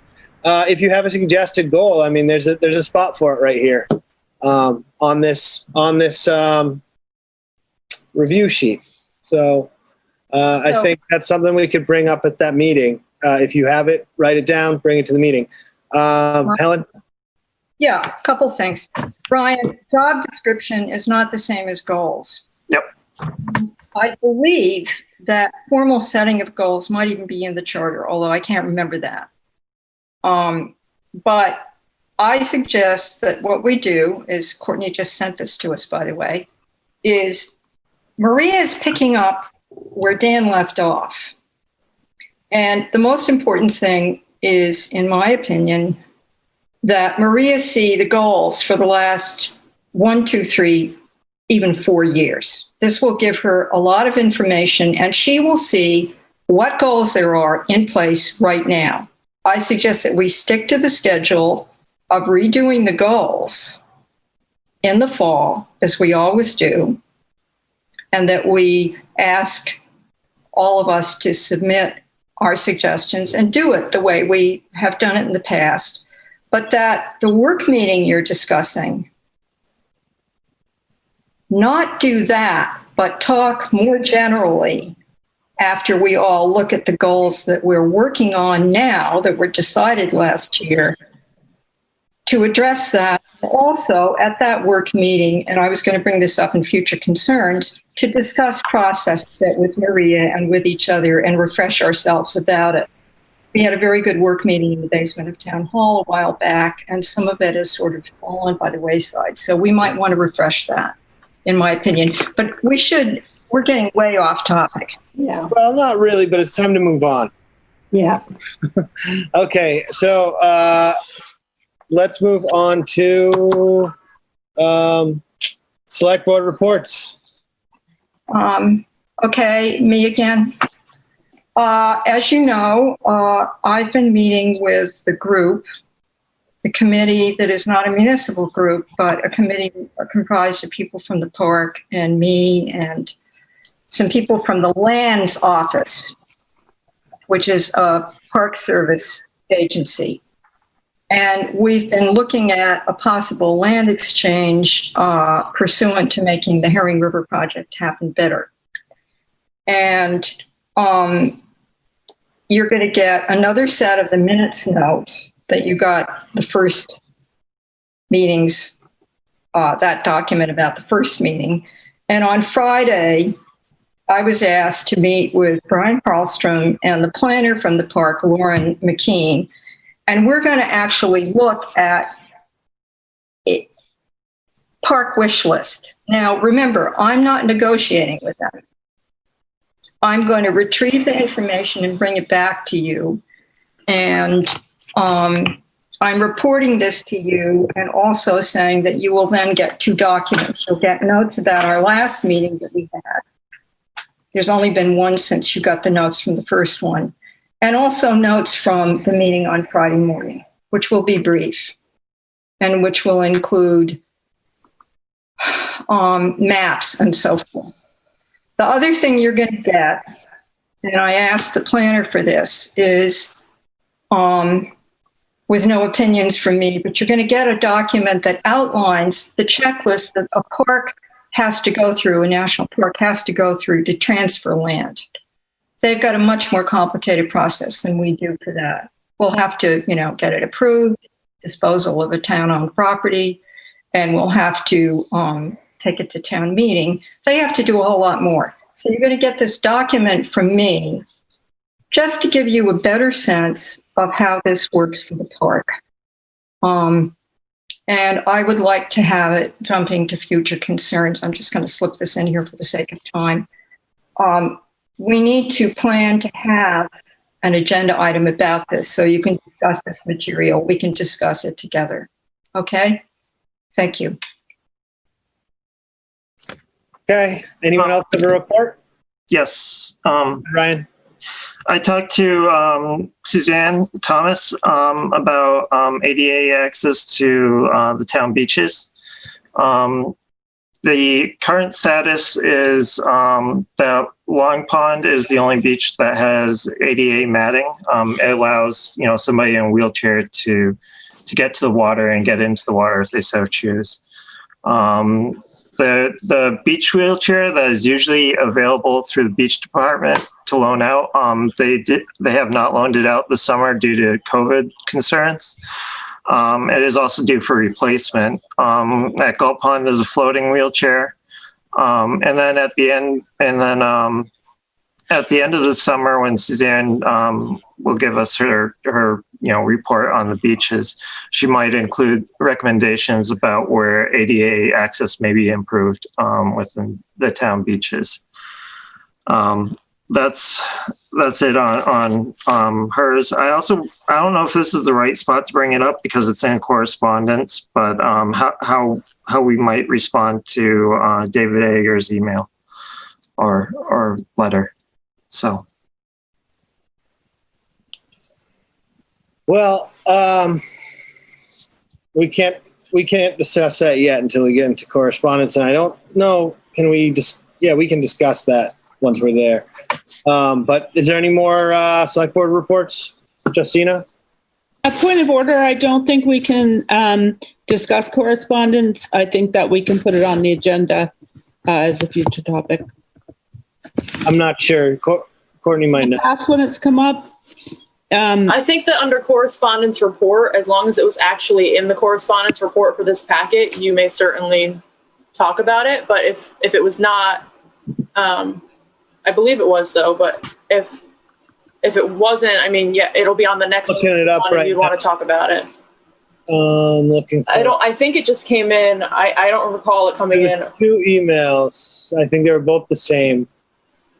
if you have a suggested goal, I mean, there's a spot for it right here on this review sheet. So I think that's something we could bring up at that meeting. If you have it, write it down, bring it to the meeting. Helen? Yeah, a couple things. Brian, job description is not the same as goals. Yep. I believe that formal setting of goals might even be in the charter, although I can't remember that. But I suggest that what we do is, Courtney just sent this to us, by the way, is Maria is picking up where Dan left off. And the most important thing is, in my opinion, that Maria see the goals for the last 1, 2, 3, even 4 years. This will give her a lot of information, and she will see what goals there are in place right now. I suggest that we stick to the schedule of redoing the goals in the fall, as we always do, and that we ask all of us to submit our suggestions and do it the way we have done it in the past. But that the work meeting you're discussing, not do that, but talk more generally after we all look at the goals that we're working on now that were decided last year, to address that also at that work meeting. And I was going to bring this up in future concerns, to discuss process that with Maria and with each other and refresh ourselves about it. We had a very good work meeting in the basement of Town Hall a while back, and some of it has sort of fallen by the wayside. So we might want to refresh that, in my opinion. But we're getting way off topic. Yeah. Well, not really, but it's time to move on. Yeah. Okay, so let's move on to select board reports. Okay, me again. As you know, I've been meeting with the group, the committee that is not a municipal group, but a committee comprised of people from the park and me and some people from the Lands Office, which is a Park Service agency. And we've been looking at a possible land exchange pursuant to making the Herring River project happen better. And you're going to get another set of the minutes notes that you got the first meetings, that document about the first meeting. And on Friday, I was asked to meet with Brian Carlstrom and the planner from the park, Lauren McKean, and we're going to actually look at a park wish list. Now, remember, I'm not negotiating with them. I'm going to retrieve the information and bring it back to you. And I'm reporting this to you and also saying that you will then get 2 documents. You'll get notes about our last meeting that we had. There's only been one since you got the notes from the first one. And also notes from the meeting on Friday morning, which will be brief and which will include maps and so forth. The other thing you're going to get, and I asked the planner for this, is with no opinions from me, but you're going to get a document that outlines the checklist that a park has to go through, a national park has to go through to transfer land. They've got a much more complicated process than we do for that. We'll have to, get it approved, disposal of a town-owned property, and we'll have to take it to town meeting. They have to do a whole lot more. So you're going to get this document from me just to give you a better sense of how this works for the park. And I would like to have it jumping to future concerns. I'm just going to slip this in here for the sake of time. We need to plan to have an agenda item about this so you can discuss this material. We can discuss it together. Okay? Thank you. Okay. Anyone else have a report? Yes. Ryan? I talked to Suzanne Thomas about ADA access to the town beaches. The current status is that Long Pond is the only beach that has ADA matting. It allows somebody in a wheelchair to get to the water and get into the water if they so choose. The beach wheelchair that is usually available through the beach department to loan out, they have not loaned it out this summer due to COVID concerns. It is also due for replacement. At Gull Pond, there's a floating wheelchair. And then at the end of the summer, when Suzanne will give us her report on the beaches, she might include recommendations about where ADA access may be improved within the town beaches. That's it on hers. I don't know if this is the right spot to bring it up because it's in correspondence, but how we might respond to David Ager's email or letter. So. Well, we can't discuss that yet until we get into correspondence, and I don't know. We can discuss that once we're there. But is there any more select board reports, Justina? A point of order. I don't think we can discuss correspondence. I think that we can put it on the agenda as a future topic. I'm not sure. Courtney might know. Last one that's come up. I think that under correspondence report, as long as it was actually in the correspondence report for this packet, you may certainly talk about it. But if it was not, I believe it was though, but if if it wasn't, I mean, yeah, it'll be on the next Looking it up one if right you'd want to talk about it. Looking. I think it just came in. I don't recall it coming in. Two emails. I think they were both the same.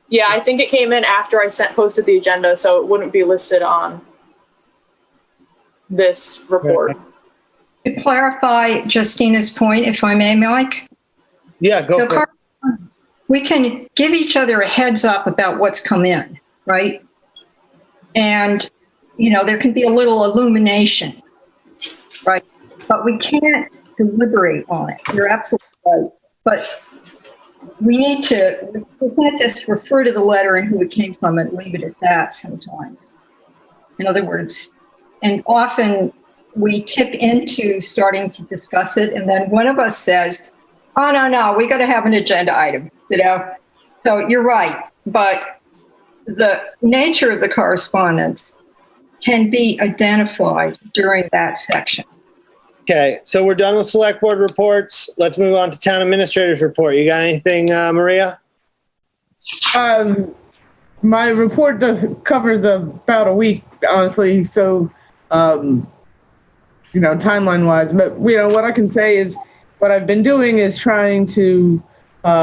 Yeah, I think it came in after I posted the agenda, so it wouldn't be listed on this report. To clarify Justina's point, if I may, Mike. Yeah, go for it. We can give each other a heads up about what's come in, right? And, there can be a little illumination, right? But we can't deliberate on it. You're absolutely right. But we can't just refer to the letter and who it came from and leave it at that sometimes. In other words, and often we tip into starting to discuss it, and then one of us says, oh, no, we got to have an agenda item, So you're right, but the nature of the correspondence can be identified during that section. Okay, so we're done with select board reports. Let's move on to town administrator's report. You got anything, Maria? My report covers about a week, honestly. So, timeline wise, but what I can say is what I've been doing is trying to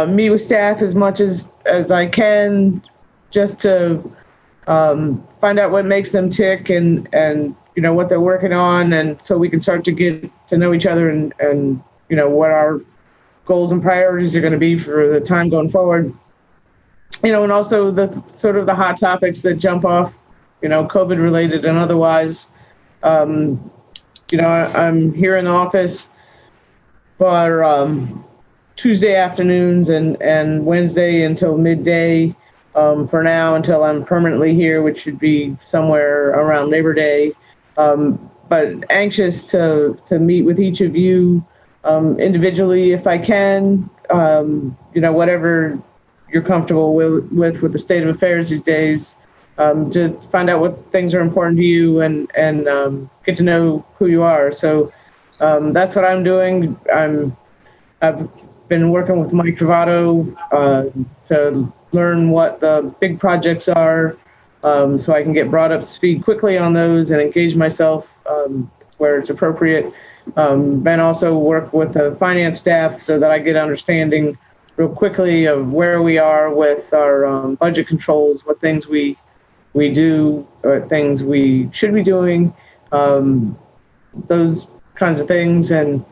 meet with staff as much as I can, just to find out what makes them tick and what they're working on, and so we can start to get to know each other and what our goals and priorities are going to be for the time going forward. And also the sort of the hot topics that jump off, COVID related and otherwise. I'm here in the office for Tuesday afternoons and Wednesday until midday for now, until I'm permanently here, which should be somewhere around Labor Day. But anxious to meet with each of you individually if I can, whatever you're comfortable with the state of affairs these days, to find out what things are important to you and get to know who you are. So that's what I'm doing. I've been working with Mike Travato to learn what the big projects are, so I can get brought up to speed quickly on those and engage myself where it's appropriate. And also work with the finance staff so that I get understanding real quickly of where we are with our budget controls, what things we do, or things we should be doing, those kinds of things, and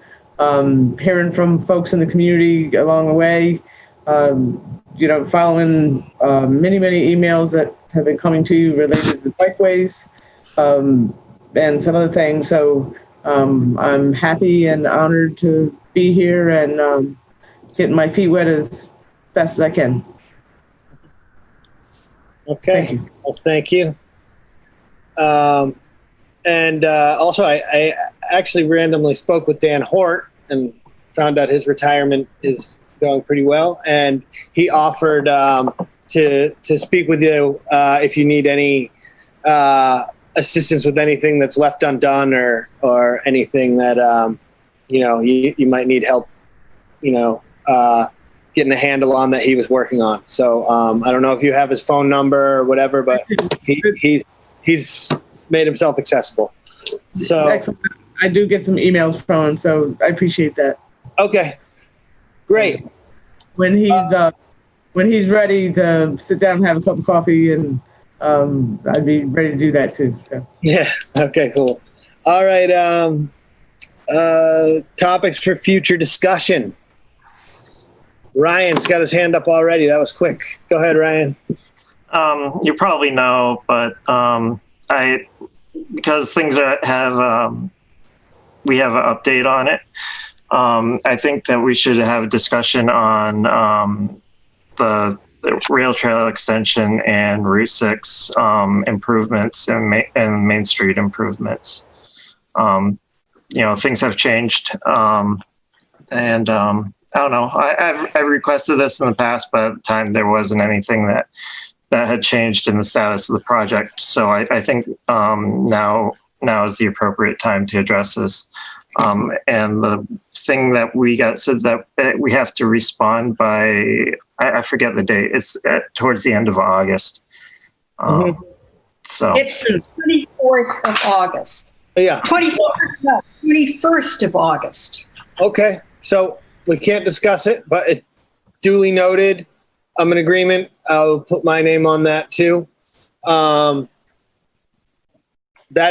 hearing from folks in the community along the way, following many emails that have been coming to you related to the Walkways, and some other things. So I'm happy and honored to be here and getting my feet wet as fast as I can. Okay, well, thank you. And also, I actually randomly spoke with Dan Hort and found out his retirement is going pretty well. And he offered to speak with you if you need any assistance with anything that's left undone or anything that, you might need help, getting a handle on that he was working on. So I don't know if you have his phone number or whatever, but he's made himself accessible. So excellent. I do get some emails from him, so I appreciate that. Okay, great. When he's ready to sit down and have a cup of coffee, and I'd be ready to do that too. So. Yeah. Okay. Cool. All right. Topics for future discussion. Ryan's got his hand up already. That was quick. Go ahead, Ryan. You probably know, but because things we have an update on it. I think that we should have a discussion on the rail trail extension and Route 6 improvements and Main Street improvements. Things have changed, and I don't know. I've requested this in the past, but at the time there wasn't anything that had changed in the status of the project. So I think now is the appropriate time to address this. And the thing that we got said that we have to respond by, I forget the date. It's towards the end of August. So It's the 24th of August. Yeah. 21st of August. Okay, so we can't discuss it, but it's duly noted. I'm in agreement. I'll put my name on that too. That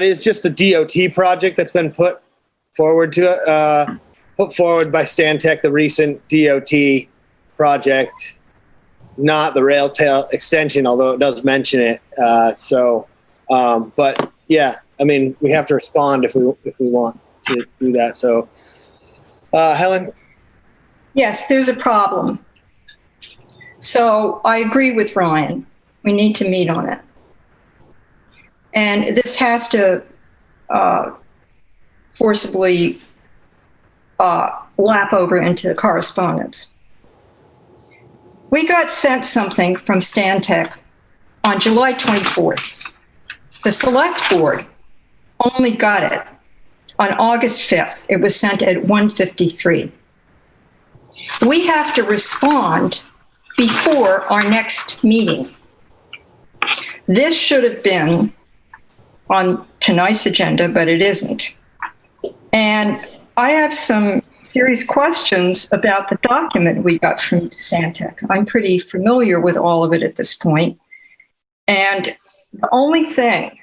is just the DOT project that's been put forward by Stantec, the recent DOT project, not the rail tail extension, although it does mention it. But yeah, I mean, we have to respond if we want to do that. So, Helen? Yes, there's a problem. So I agree with Ryan. We need to meet on it. And this has to forcibly lap over into the correspondence. We got sent something from Stantec on July 24th. The select board only got it on August 5th. It was sent at 1:53. We have to respond before our next meeting. This should have been on tonight's agenda, but it isn't. And I have some serious questions about the document we got from Stantec. I'm pretty familiar with all of it at this point. And the only thing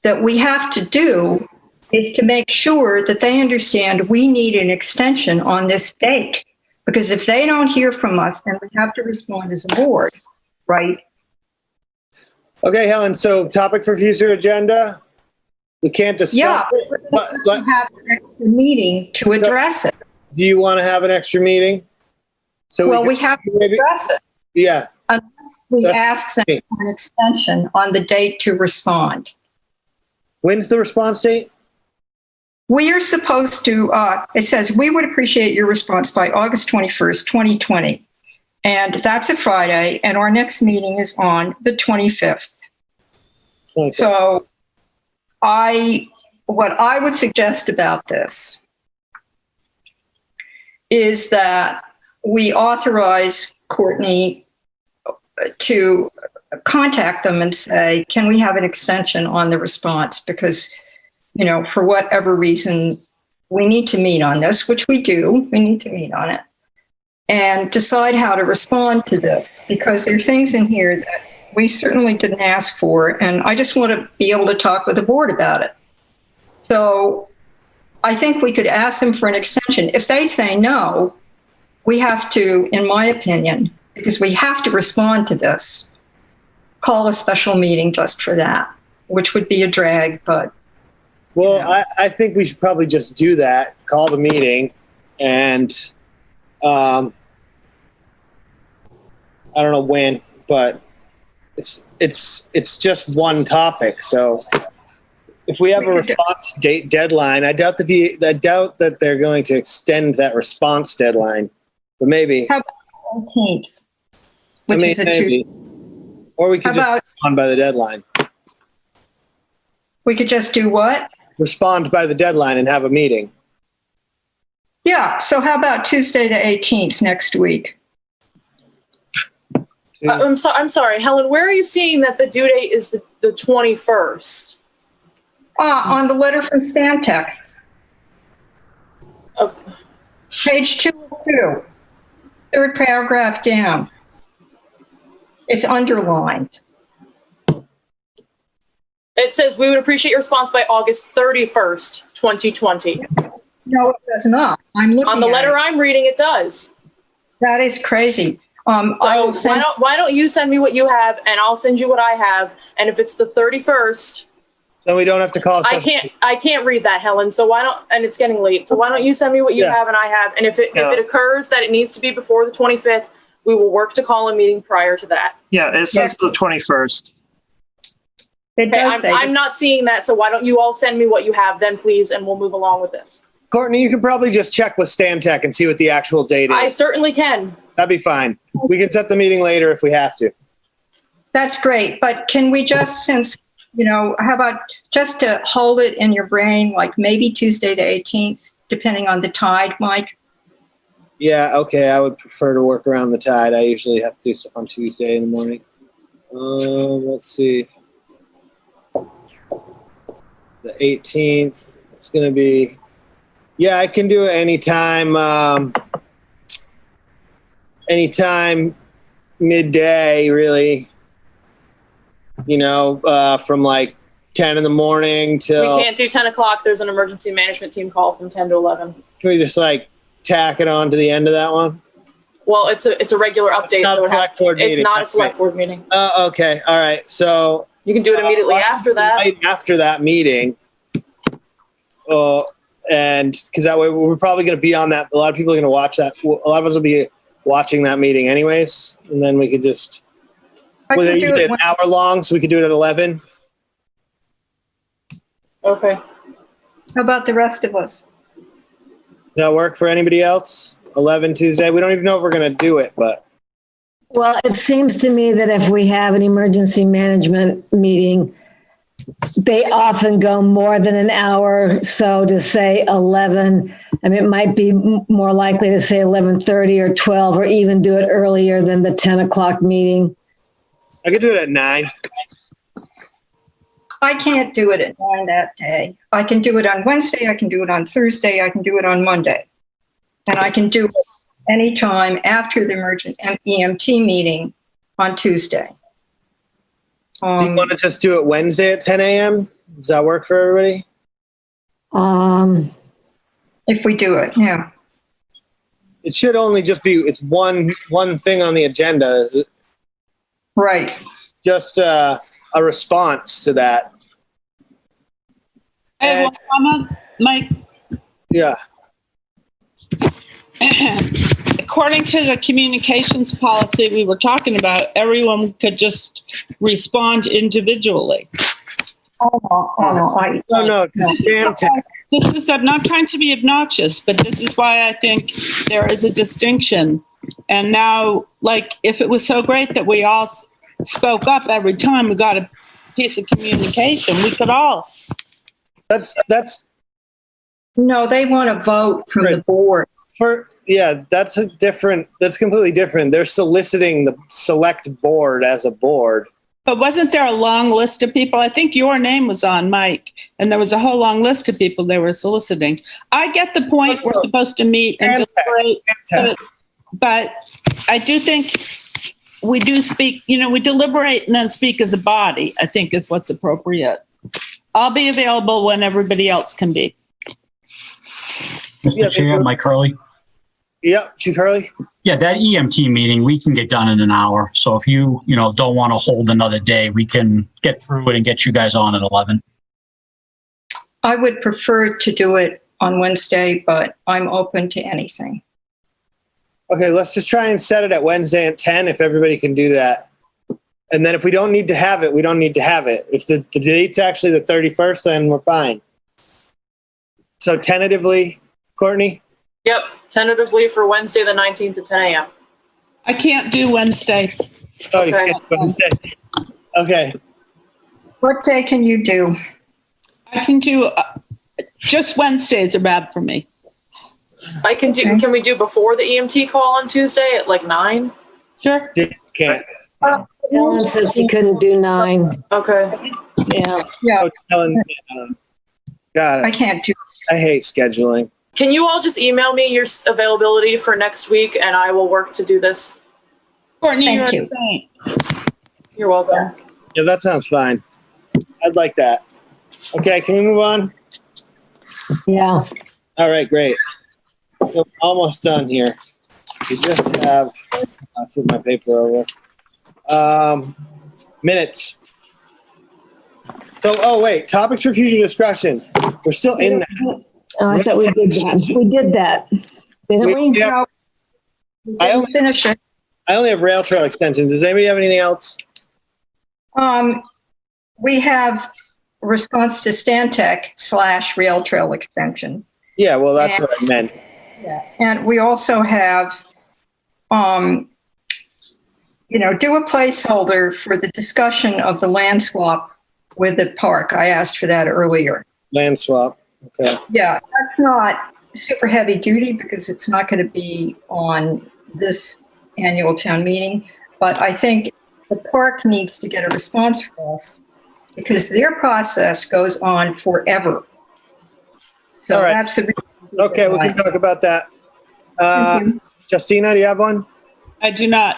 that we have to do is to make sure that they understand we need an extension on this date. Because if they don't hear from us, then we have to respond as a board, right? Okay, Helen, so topic for future agenda? We can't discuss it, but have an extra meeting to address it. Do you want to have an extra meeting? So we have to address it. Yeah. Unless we ask them for an extension on the date to respond. When's the response date? We are supposed to, it says, we would appreciate your response by August 21st, 2020. And that's a Friday, and our next meeting is on the 25th. Okay. So what I would suggest about this is that we authorize Courtney to contact them and say, can we have an extension on the response? Because, you know, for whatever reason, we need to meet on this, which we do. We need to meet on it and decide how to respond to this, because there are things in here that we certainly didn't ask for. And I just want to be able to talk with the board about it. So I think we could ask them for an extension. If they say no, we have to, in my opinion, because we have to respond to this, call a special meeting just for that, which would be a drag, but. Well, you know. I think we should probably just do that, call the meeting, and I don't know when, but it's just one topic. So if we have a response date deadline, I doubt that they're going to extend that response deadline, but maybe. How about the 18th? I mean, maybe. Or we could just respond by the deadline. We could just do what? Respond by the deadline and have a meeting. Yeah. So how about Tuesday the 18th next week? I'm sorry, Helen, where are you seeing that the due date is the 21st? On the letter from Stantec. Oh. Page 202, third paragraph down. It's underlined. It says, we would appreciate your response by August 31st, 2020. No, it does not. I'm looking on the letter at I'm reading, it does. That is crazy. I will send, why don't you send me what you have and I'll send you what I have. And if it's the 31st, so we don't have to call. I can't read that, Helen. So why don't, and it's getting late. So why don't you send me what you have and I have. And if it occurs that it needs to be before the 25th, we will work to call a meeting prior to that. Yeah, it says the 21st. It does say I'm not seeing that. So why don't you all send me what you have then, please, and we'll move along with this. Courtney, you can probably just check with Stantec and see what the actual date is. I certainly can. That'd be fine. We can set the meeting later if we have to. That's great. But can we just, since, you know, how about just to hold it in your brain, like maybe Tuesday the 18th, depending on the tide, Mike? Yeah, okay. I would prefer to work around the tide. I usually have to do stuff on Tuesday in the morning. Let's see. The 18th. It's going to be. Yeah, I can do it anytime. Anytime midday, really. You know, from like 10 in the morning till. We can't do 10 o'clock. There's an emergency management team call from 10 to 11. Can we just like tack it on to the end of that one? Well, it's a regular update. Not so a select board it's meeting. not a select board meeting. Okay. All right. So you can do it immediately after that. Right after that meeting. And because that way we're probably going to be on that. A lot of people are going to watch that. A lot of us will be watching that meeting anyways. And then we could just, well, they usually an hour long, so we could do it at 11. Okay. How about the rest of us? Does that work for anybody else? 11 Tuesday? We don't even know if we're going to do it, but. Well, it seems to me that if we have an emergency management meeting, they often go more than an hour. So to say 11, I mean, it might be more likely to say 11:30 or 12, or even do it earlier than the 10 o'clock meeting. I could do it at 9. I can't do it at 9 that day. I can do it on Wednesday. I can do it on Thursday. I can do it on Monday. And I can do it anytime after the emergent EMT meeting on Tuesday. Do you want to just do it Wednesday at 10 a.m.? Does that work for everybody? If we do it, yeah. It should only just be, it's one thing on the agenda. Is it? Right. Just a response to that. Hey, one comment, Mike. Yeah. According to the communications policy we were talking about, everyone could just respond individually. No, it's spam tech. I'm not trying to be obnoxious, but this is why I think there is a distinction. And now, like, if it was so great that we all spoke up every time we got a piece of communication, we could all. That's. No, they want to vote from the board. Yeah, that's completely different. They're soliciting the select board as a board. But wasn't there a long list of people? I think your name was on, Mike, and there was a whole long list of people they were soliciting. I get the point. We're supposed to meet and deliberate, but I do think we do speak, we deliberate and then speak as a body, I think is what's appropriate. I'll be available when everybody else can be. Mr. Chair, Mike Hurley. Yep, Chief Hurley. Yeah, that EMT meeting, we can get done in an hour. So if you, don't want to hold another day, we can get through it and get you guys on at 11. I would prefer to do it on Wednesday, but I'm open to anything. Okay, let's just try and set it at Wednesday at 10 if everybody can do that. And then if we don't need to have it, we don't need to have it. If the date's actually the 31st, then we're fine. So tentatively, Courtney? Yep, tentatively for Wednesday the 19th at 10 a.m. I can't do Wednesday. Oh, you can't do Wednesday. Okay. What day can you do? I can do, just Wednesdays are bad for me. I can do, Can we do before the EMT call on Tuesday at like 9? Sure. Can't. Ellen said she couldn't do 9. Okay. Yeah. God, I can't do. I hate scheduling. Can you all just email me your availability for next week and I will work to do this? Courtney, Thank you. You're welcome. Yeah, that sounds fine. I'd like that. Okay, can we move on? Yeah. All right, great. So almost done here. We just have, I'll flip my paper over. Minutes. So, wait, topics for future discussion. We're still in that. Oh, I thought we did that. We did that. Didn't we? Yeah. I only have rail trail extensions. Does anybody have anything else? We have response to Stantec / rail trail extension. Yeah, well, that's what I meant. Yeah. And we also have, do a placeholder for the discussion of the land swap with the park. I asked for that earlier. Land swap. Okay. Yeah, that's not super heavy duty because it's not going to be on this annual town meeting. But I think the park needs to get a response from us because their process goes on forever. So All right. that's the reason. Okay, we can talk about that. Justina, do you have one? I do not.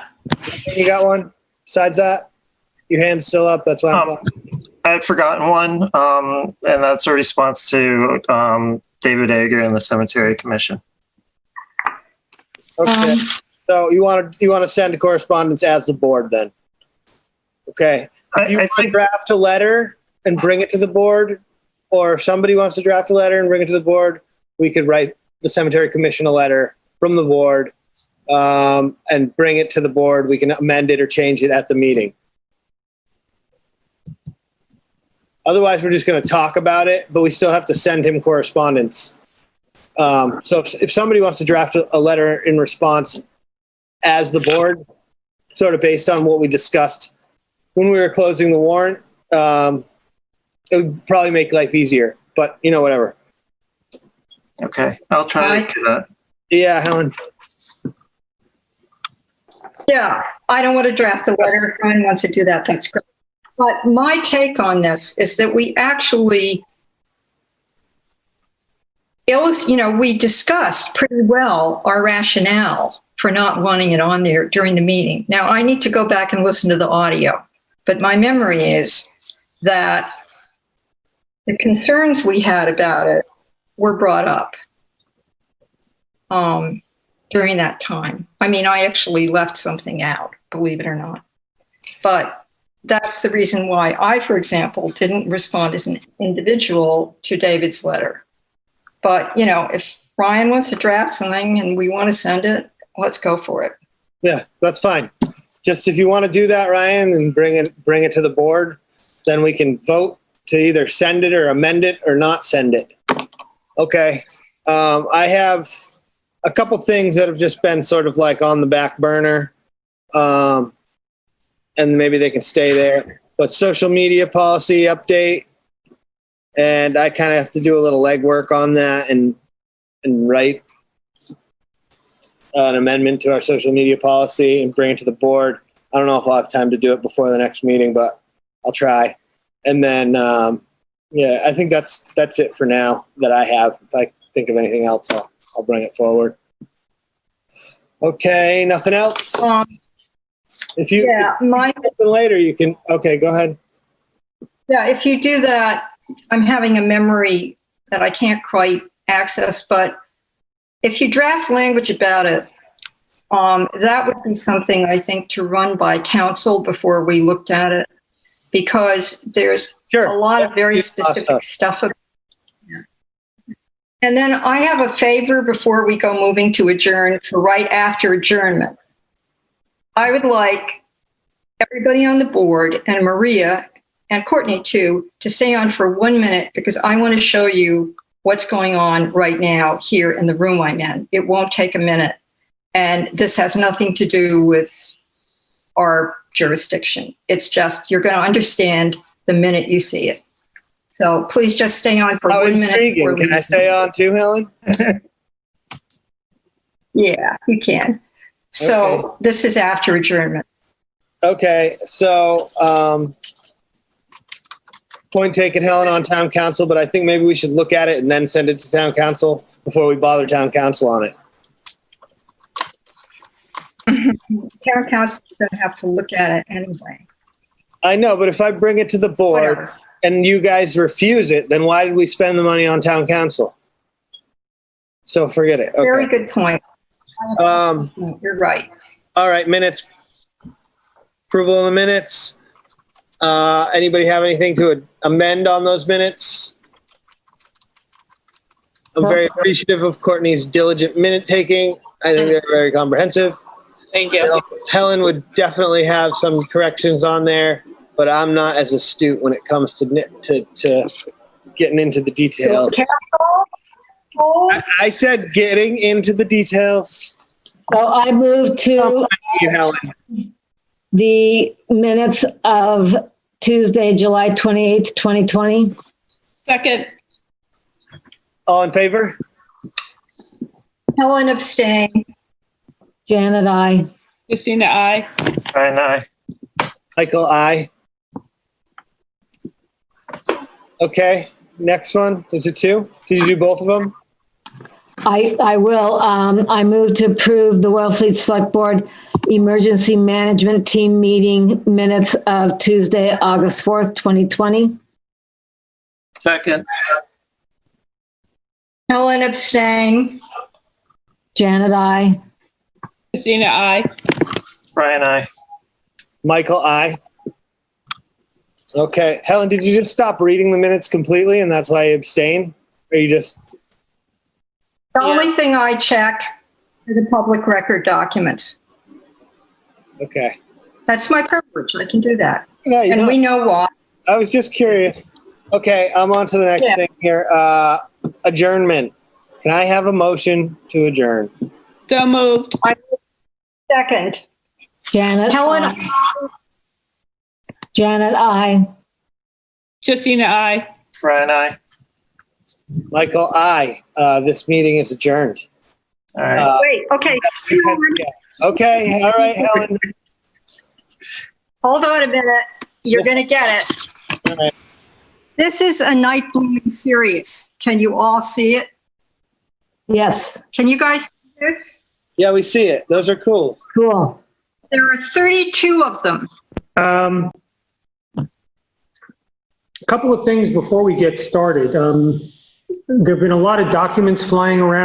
You got one? Besides that? Your hand's still up, that's why I'm I had forgotten one, and that's a response to David Ager and the Cemetery Commission. Okay, so you want to send a correspondence as the board then? Okay, if you want to draft a letter and bring it to the board, or if somebody wants to draft a letter and bring it to the board, we could write the Cemetery Commission a letter from the board and bring it to the board. We can amend it or change it at the meeting. Otherwise, we're just going to talk about it, but we still have to send him correspondence. So if somebody wants to draft a letter in response as the board, sort of based on what we discussed when we were closing the warrant, it would probably make life easier, but whatever. Okay, I'll try to do that. Yeah, Helen. Yeah, I don't want to draft the letter. If Ryan wants to do that, that's great. But my take on this is that we actually, we discussed pretty well our rationale for not wanting it on there during the meeting. Now, I need to go back and listen to the audio, but my memory is that the concerns we had about it were brought up during that time. I mean, I actually left something out, believe it or not. But that's the reason why I, for example, didn't respond as an individual to David's letter. But, if Ryan wants to draft something and we want to send it, let's go for it. Yeah, that's fine. Just if you want to do that, Ryan, and bring it to the board, then we can vote to either send it or amend it or not send it. Okay. I have a couple things that have just been sort of like on the back burner. And maybe they can stay there. But social media policy update. And I kind of have to do a little legwork on that and write an amendment to our social media policy and bring it to the board. I don't know if I'll have time to do it before the next meeting, but I'll try. And then, I think that's it for now that I have. If I think of anything else, I'll bring it forward. Okay, nothing else? If you something later, you can. Okay, go ahead. Yeah, if you do that, I'm having a memory that I can't quite access, but if you draft language about it, that would be something I think to run by council before we looked at it, because there's a lot of very specific stuff about it. And then I have a favor before we go moving to adjourn for right after adjournment. I would like everybody on the board and Maria and Courtney too to stay on for 1 minute because I want to show you what's going on right now here in the room I'm in. It won't take a minute. And this has nothing to do with our jurisdiction. It's just you're going to understand the minute you see it. So please just stay on for 1 minute. Intriguing. Can I stay on too, Helen? Yeah, you can. So this is after adjournment. Okay, so point taken, Helen, on town council, but I think maybe we should look at it and then send it to town council before we bother town council on it. Town council is going to have to look at it anyway. I know, but if I bring it to the board and you guys refuse it, then why did we spend the money on town council? So forget it. Okay. Very good point. You're right. All right, minutes. Approval of the minutes. Anybody have anything to amend on those minutes? I'm very appreciative of Courtney's diligent minute taking. I think they're very comprehensive. Thank you. Helen would definitely have some corrections on there, but I'm not as astute when it comes to getting into the details. I said getting into the details. So I move to the minutes of Tuesday, July 28th, 2020. Second. All in favor? Helen abstain. Janet, I. Christina, I. Brian, aye. Michael, aye. Okay, next one. Is it 2? Did you do both of them? I will. I move to approve the Wellfleet Select Board Emergency Management Team meeting minutes of Tuesday, August 4th, 2020. Second. Helen abstain. Janet, I. Christina, I. Brian, I. Michael, aye. Okay, Helen, did you just stop reading the minutes completely and that's why you abstain? Or you just... The only thing I check are the public record documents. Okay. That's my privilege. I can do that. Yeah, And we know why. I was just curious. Okay, I'm on to the next thing here. Adjournment. Can I have a motion to adjourn? So moved. Second. Janet. Helen. I. Janet, I. Christina, I. Brian, I. Michael, aye. This meeting is adjourned. All right. Wait, okay. Okay, all right, Helen. Hold on a minute. You're going to get it. All right. This is a night blooming cereus. Can you all see it? Yes. Can you guys see this? Yeah, we see it. Those are cool. Cool. There are 32 of them. A couple of things before we get started. There have been a lot of documents flying around.